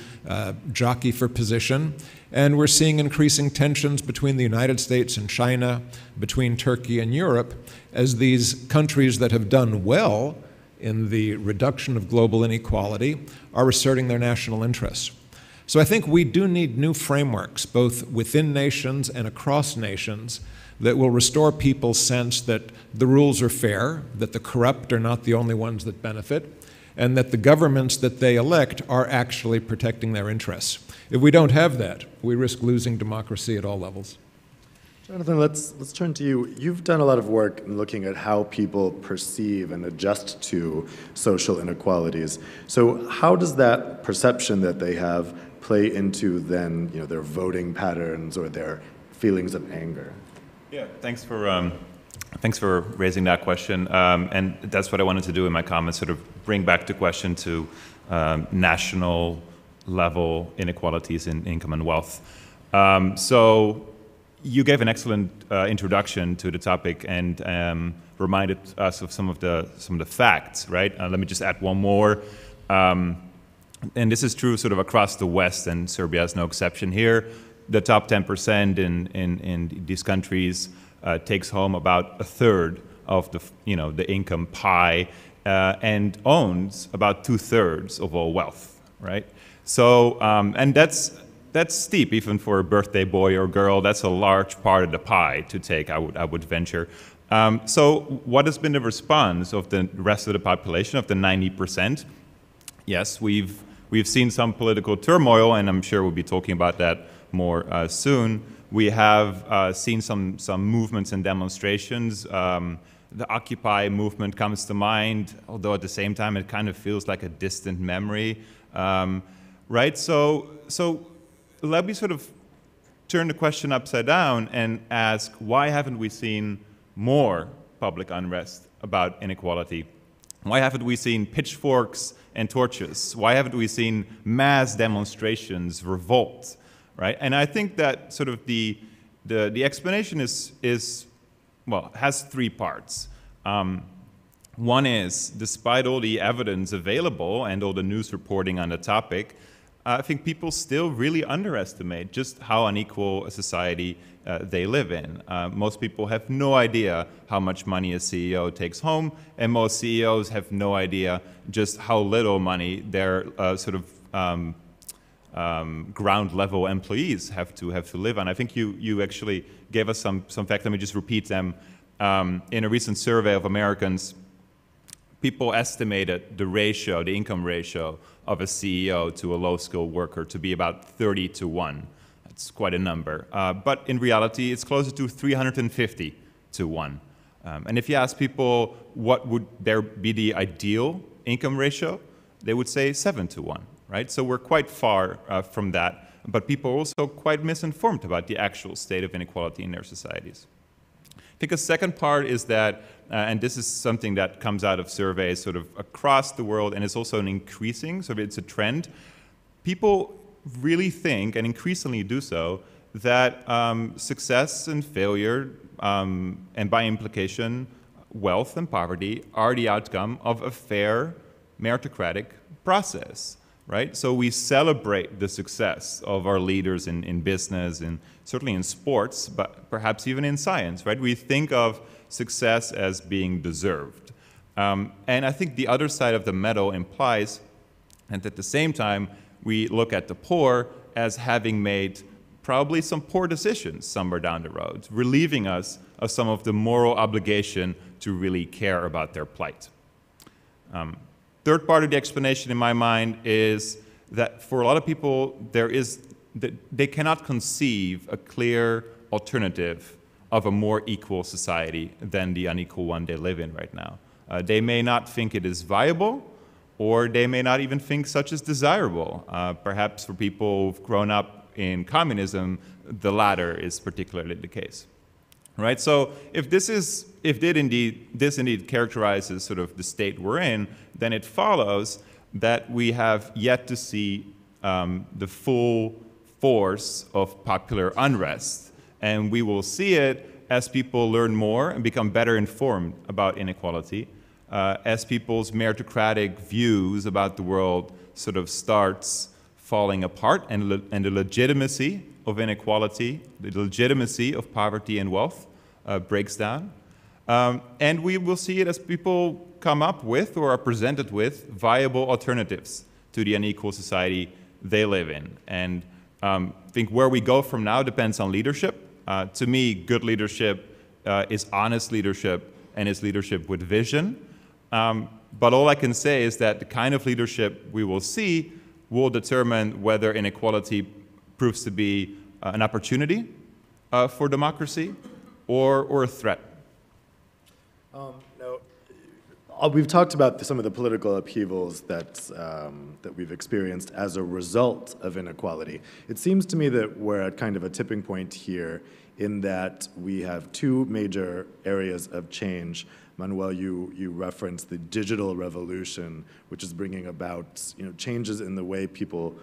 jockey for position. And we're seeing increasing tensions between the United States and China, between Turkey and Europe, as these countries that have done well in the reduction of global inequality are asserting their national interests. So I think we do need new frameworks, both within nations and across nations, that will restore people's sense that the rules are fair, that the corrupt are not the only ones that benefit, and that the governments that they elect are actually protecting their interests. If we don't have that, we risk losing democracy at all levels.
Jonathan, let's turn to you. You've done a lot of work in looking at how people perceive and adjust to social inequalities. So how does that perception that they have play into then, their voting patterns or their feelings of anger?
Yeah, thanks for raising that question. And that's what I wanted to do in my comments, sort of bring back the question to national level inequalities in income and wealth. So you gave an excellent introduction to the topic and reminded us of some of the facts, right? Let me just add one more. And this is true sort of across the West, and Serbia is no exception here. The top 10% in these countries takes home about a third of the income pie and owns about 2/3 of all wealth, right? So, and that's steep even for a birthday boy or girl. That's a large part of the pie to take, I would venture. So what has been the response of the rest of the population, of the 90%? Yes, we've seen some political turmoil, and I'm sure we'll be talking about that more soon. We have seen some movements and demonstrations. The Occupy movement comes to mind, although at the same time it kind of feels like a distant memory, right? So let me sort of turn the question upside down and ask, why haven't we seen more public unrest about inequality? Why haven't we seen pitchforks and torches? Why haven't we seen mass demonstrations, revolt, right? And I think that sort of the explanation has three parts. One is, despite all the evidence available and all the news reporting on the topic, I think people still really underestimate just how unequal a society they live in. Most people have no idea how much money a CEO takes home, and most CEOs have no idea just how little money their ground level employees have to live on. I think you actually gave us some facts. Let me just repeat them. In a recent survey of Americans, people estimated the income ratio of a CEO to a low-skilled worker to be about 30 to 1. That's quite a number. But in reality, it's closer to 350 to 1. And if you ask people what would there be the ideal income ratio, they would say 7 to 1, right? So we're quite far from that. But people are also quite misinformed about the actual state of inequality in their societies. I think a second part is that, and this is something that comes out of surveys sort of across the world, and it's also an increasing, so it's a trend. People really think, and increasingly do so, that success and failure, and by implication, wealth and poverty, are the outcome of a fair, meritocratic process, right? So we celebrate the success of our leaders in business, and certainly in sports, but perhaps even in science, right? We think of success as being deserved. And I think the other side of the medal implies, and at the same time, we look at the poor as having made probably some poor decisions somewhere down the road, relieving us of some of the moral obligation to really care about their plight. Third part of the explanation in my mind is that for a lot of people, they cannot conceive a clear alternative of a more equal society than the unequal one they live in right now. They may not think it is viable, or they may not even think such is desirable. Perhaps for people who've grown up in communism, the latter is particularly the case, right? So if this indeed characterizes sort of the state we're in, then it follows that we have yet to see the full force of popular unrest. And we will see it as people learn more and become better informed about inequality, as people's meritocratic views about the world sort of starts falling apart, and the legitimacy of inequality, the legitimacy of poverty and wealth breaks down. And we will see it as people come up with or are presented with viable alternatives to the unequal society they live in. And I think where we go from now depends on leadership. To me, good leadership is honest leadership and is leadership with vision. But all I can say is that the kind of leadership we will see will determine whether inequality proves to be an opportunity for democracy or a threat.
We've talked about some of the political upheavals that we've experienced as a result of inequality. It seems to me that we're at kind of a tipping point here in that we have two major areas of change. Manuel, you referenced the digital revolution, which is bringing about changes in the way people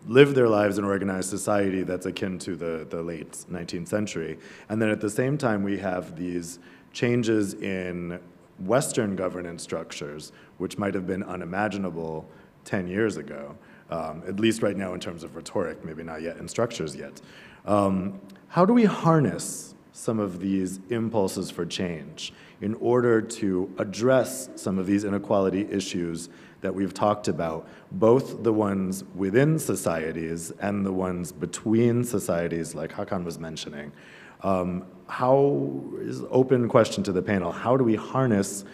live their lives in organized society that's akin to the late 19th century. And then at the same time, we have these changes in Western governance structures, which might have been unimaginable 10 years ago, at least right now in terms of rhetoric, maybe not yet in structures yet. How do we harness some of these impulses for change in order to address some of these inequality issues that we've talked about, both the ones within societies and the ones between societies, like Hakan was mentioning? How is open question to the panel, how do we harness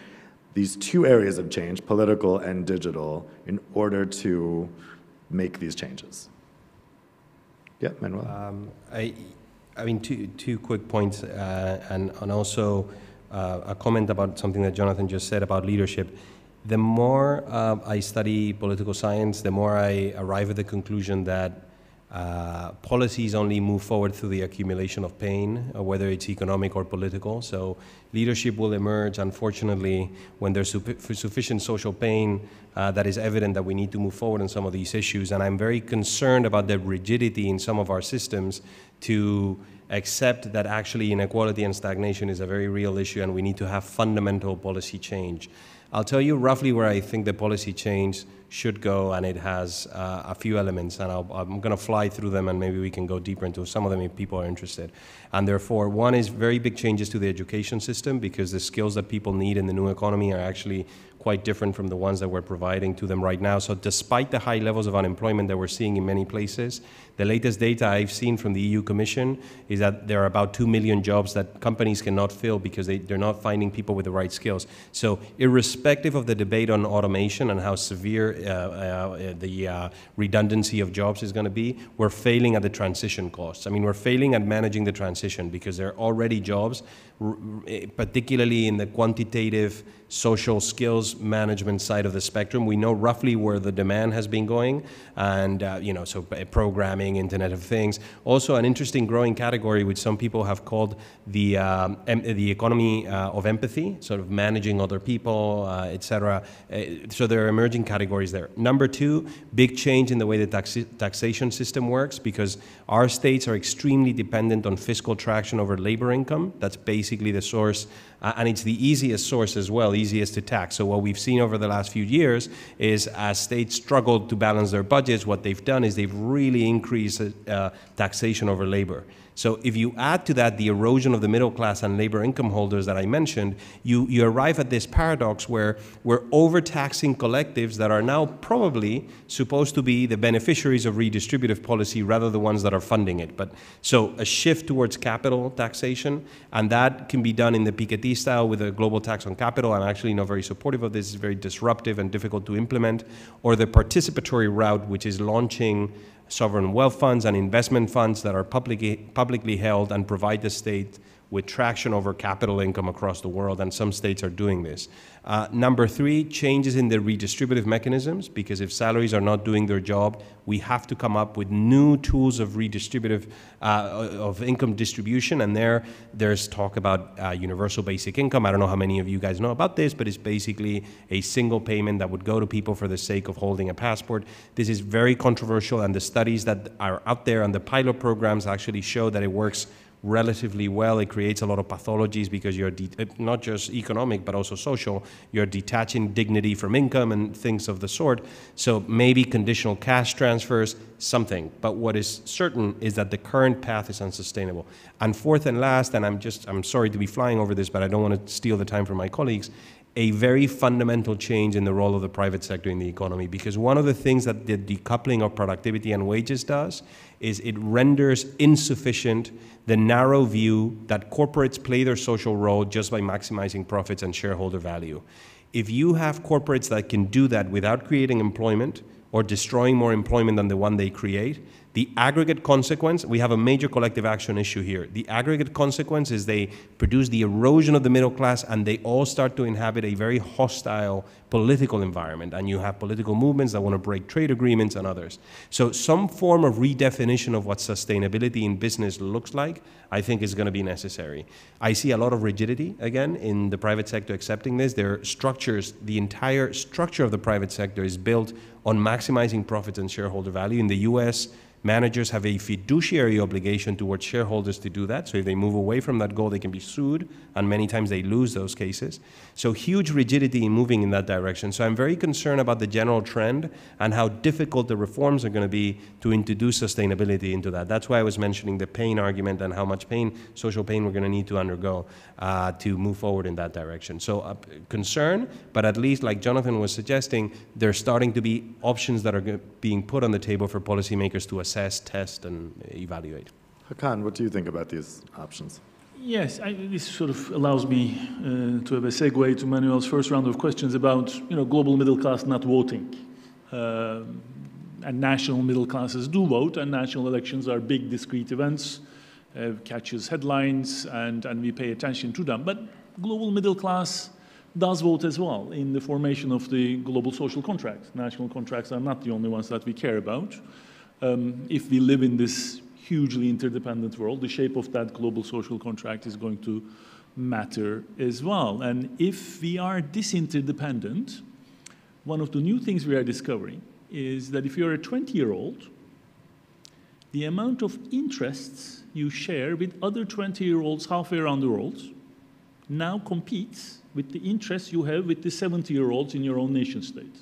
these two areas of change, political and digital, in order to make these changes? Yeah, Manuel.
I mean, two quick points, and also a comment about something that Jonathan just said about leadership. The more I study political science, the more I arrive at the conclusion that policies only move forward through the accumulation of pain, whether it's economic or political. So leadership will emerge, unfortunately, when there's sufficient social pain that is evident that we need to move forward on some of these issues. And I'm very concerned about the rigidity in some of our systems to accept that actually inequality and stagnation is a very real issue and we need to have fundamental policy change. I'll tell you roughly where I think the policy change should go, and it has a few elements, and I'm going to fly through them, and maybe we can go deeper into some of them if people are interested. And therefore, one is very big changes to the education system, because the skills that people need in the new economy are actually quite different from the ones that we're providing to them right now. So despite the high levels of unemployment that we're seeing in many places, the latest data I've seen from the EU Commission is that there are about 2 million jobs that companies cannot fill because they're not finding people with the right skills. So irrespective of the debate on automation and how severe the redundancy of jobs is going to be, we're failing at the transition costs. I mean, we're failing at managing the transition because there are already jobs, particularly in the quantitative social skills management side of the spectrum. We know roughly where the demand has been going, and so programming, Internet of Things. Also, an interesting growing category which some people have called the economy of empathy, sort of managing other people, etc. So there are emerging categories there. Number two, big change in the way the taxation system works, because our states are extremely dependent on fiscal traction over labor income. That's basically the source, and it's the easiest source as well, easiest to tax. So what we've seen over the last few years is as states struggled to balance their budgets, what they've done is they've really increased taxation over labor. So if you add to that the erosion of the middle class and labor income holders that I mentioned, you arrive at this paradox where we're overtaxing collectives that are now probably supposed to be the beneficiaries of redistributive policy rather than the ones that are funding it. But so a shift towards capital taxation, and that can be done in the Piketty style with a global tax on capital. I'm actually not very supportive of this. It's very disruptive and difficult to implement. Or the participatory route, which is launching sovereign wealth funds and investment funds that are publicly held and provide the state with traction over capital income across the world, and some states are doing this. Number three, changes in the redistributive mechanisms, because if salaries are not doing their job, we have to come up with new tools of redistributive, of income distribution, and there's talk about universal basic income. I don't know how many of you guys know about this, but it's basically a single payment that would go to people for the sake of holding a passport. This is very controversial, and the studies that are out there and the pilot programs actually show that it works relatively well. It creates a lot of pathologies because you're not just economic but also social. You're detaching dignity from income and things of the sort. So maybe conditional cash transfers, something. But what is certain is that the current path is unsustainable. And fourth and last, and I'm sorry to be flying over this, but I don't want to steal the time from my colleagues, a very fundamental change in the role of the private sector in the economy, because one of the things that the decoupling of productivity and wages does is it renders insufficient the narrow view that corporates play their social role just by maximizing profits and shareholder value. If you have corporates that can do that without creating employment or destroying more employment than the one they create, The aggregate consequence, we have a major collective action issue here. The aggregate consequence is they produce the erosion of the middle class, and they all start to inhabit a very hostile political environment. And you have political movements that want to break trade agreements and others. So some form of redefinition of what sustainability in business looks like, I think is going to be necessary. I see a lot of rigidity, again, in the private sector accepting this. Their structures, the entire structure of the private sector is built on maximizing profits and shareholder value. In the US, managers have a fiduciary obligation towards shareholders to do that. So if they move away from that goal, they can be sued, and many times they lose those cases. So huge rigidity in moving in that direction. So I'm very concerned about the general trend and how difficult the reforms are going to be to introduce sustainability into that. That's why I was mentioning the pain argument and how much pain, social pain, we're going to need to undergo to move forward in that direction. So concern, but at least, like Jonathan was suggesting, there's starting to be options that are being put on the table for policymakers to assess, test, and evaluate.
Hakan, what do you think about these options?
Yes, this sort of allows me to have a segue to Manuel's first round of questions about, global middle class not voting. And national middle classes do vote, and national elections are big, discrete events, catches headlines, and we pay attention to them. But global middle class does vote as well in the formation of the global social contract. National contracts are not the only ones that we care about. If we live in this hugely interdependent world, the shape of that global social contract is going to matter as well. And if we are this interdependent, one of the new things we are discovering is that if you're a 20-year-old, the amount of interests you share with other 20-year-olds halfway around the world now competes with the interests you have with the 70-year-olds in your own nation state.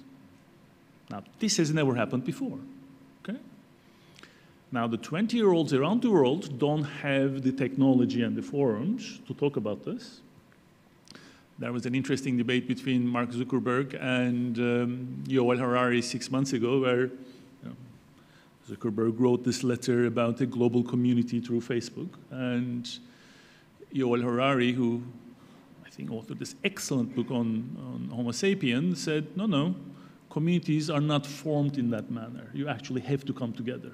Now, this has never happened before. Now, the 20-year-olds around the world don't have the technology and the forums to talk about this. There was an interesting debate between Mark Zuckerberg and Yuval Harari 6 months ago, where Zuckerberg wrote this letter about a global community through Facebook. And Yuval Harari, who I think authored this excellent book on Homo sapiens, said, no, communities are not formed in that manner. You actually have to come together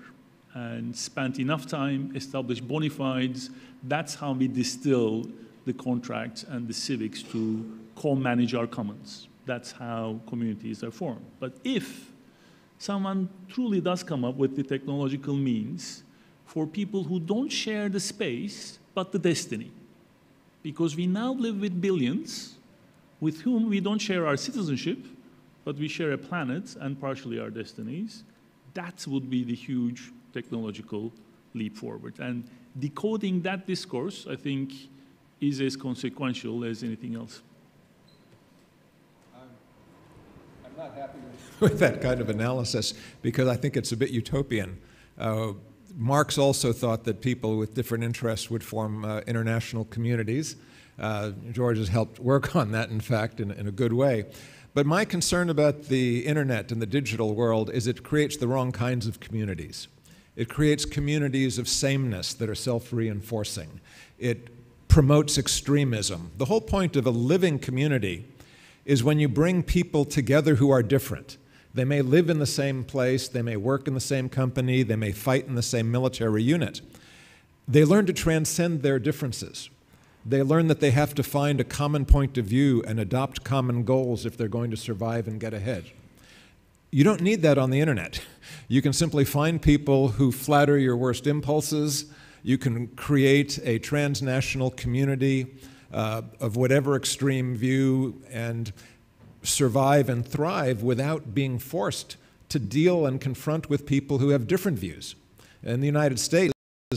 and spend enough time, establish bona fides. That's how we distill the contracts and the civics to co-manage our commons. That's how communities are formed. But if someone truly does come up with the technological means for people who don't share the space, but the destiny, because we now live with billions with whom we don't share our citizenship, but we share a planet and partially our destinies, that would be the huge technological leap forward. And decoding that discourse, I think, is as consequential as anything else.
I'm not happy with that kind of analysis because I think it's a bit utopian. Marx also thought that people with different interests would form international communities. George has helped work on that, in fact, in a good way. But my concern about the internet and the digital world is it creates the wrong kinds of communities. It creates communities of sameness that are self-reinforcing. It promotes extremism. The whole point of a living community is when you bring people together who are different. They may live in the same place, they may work in the same company, they may fight in the same military unit. They learn to transcend their differences. They learn that they have to find a common point of view and adopt common goals if they're going to survive and get ahead. You don't need that on the internet. You can simply find people who flatter your worst impulses. You can create a transnational community of whatever extreme view and survive and thrive without being forced to deal and confront with people who have different views. In the United States,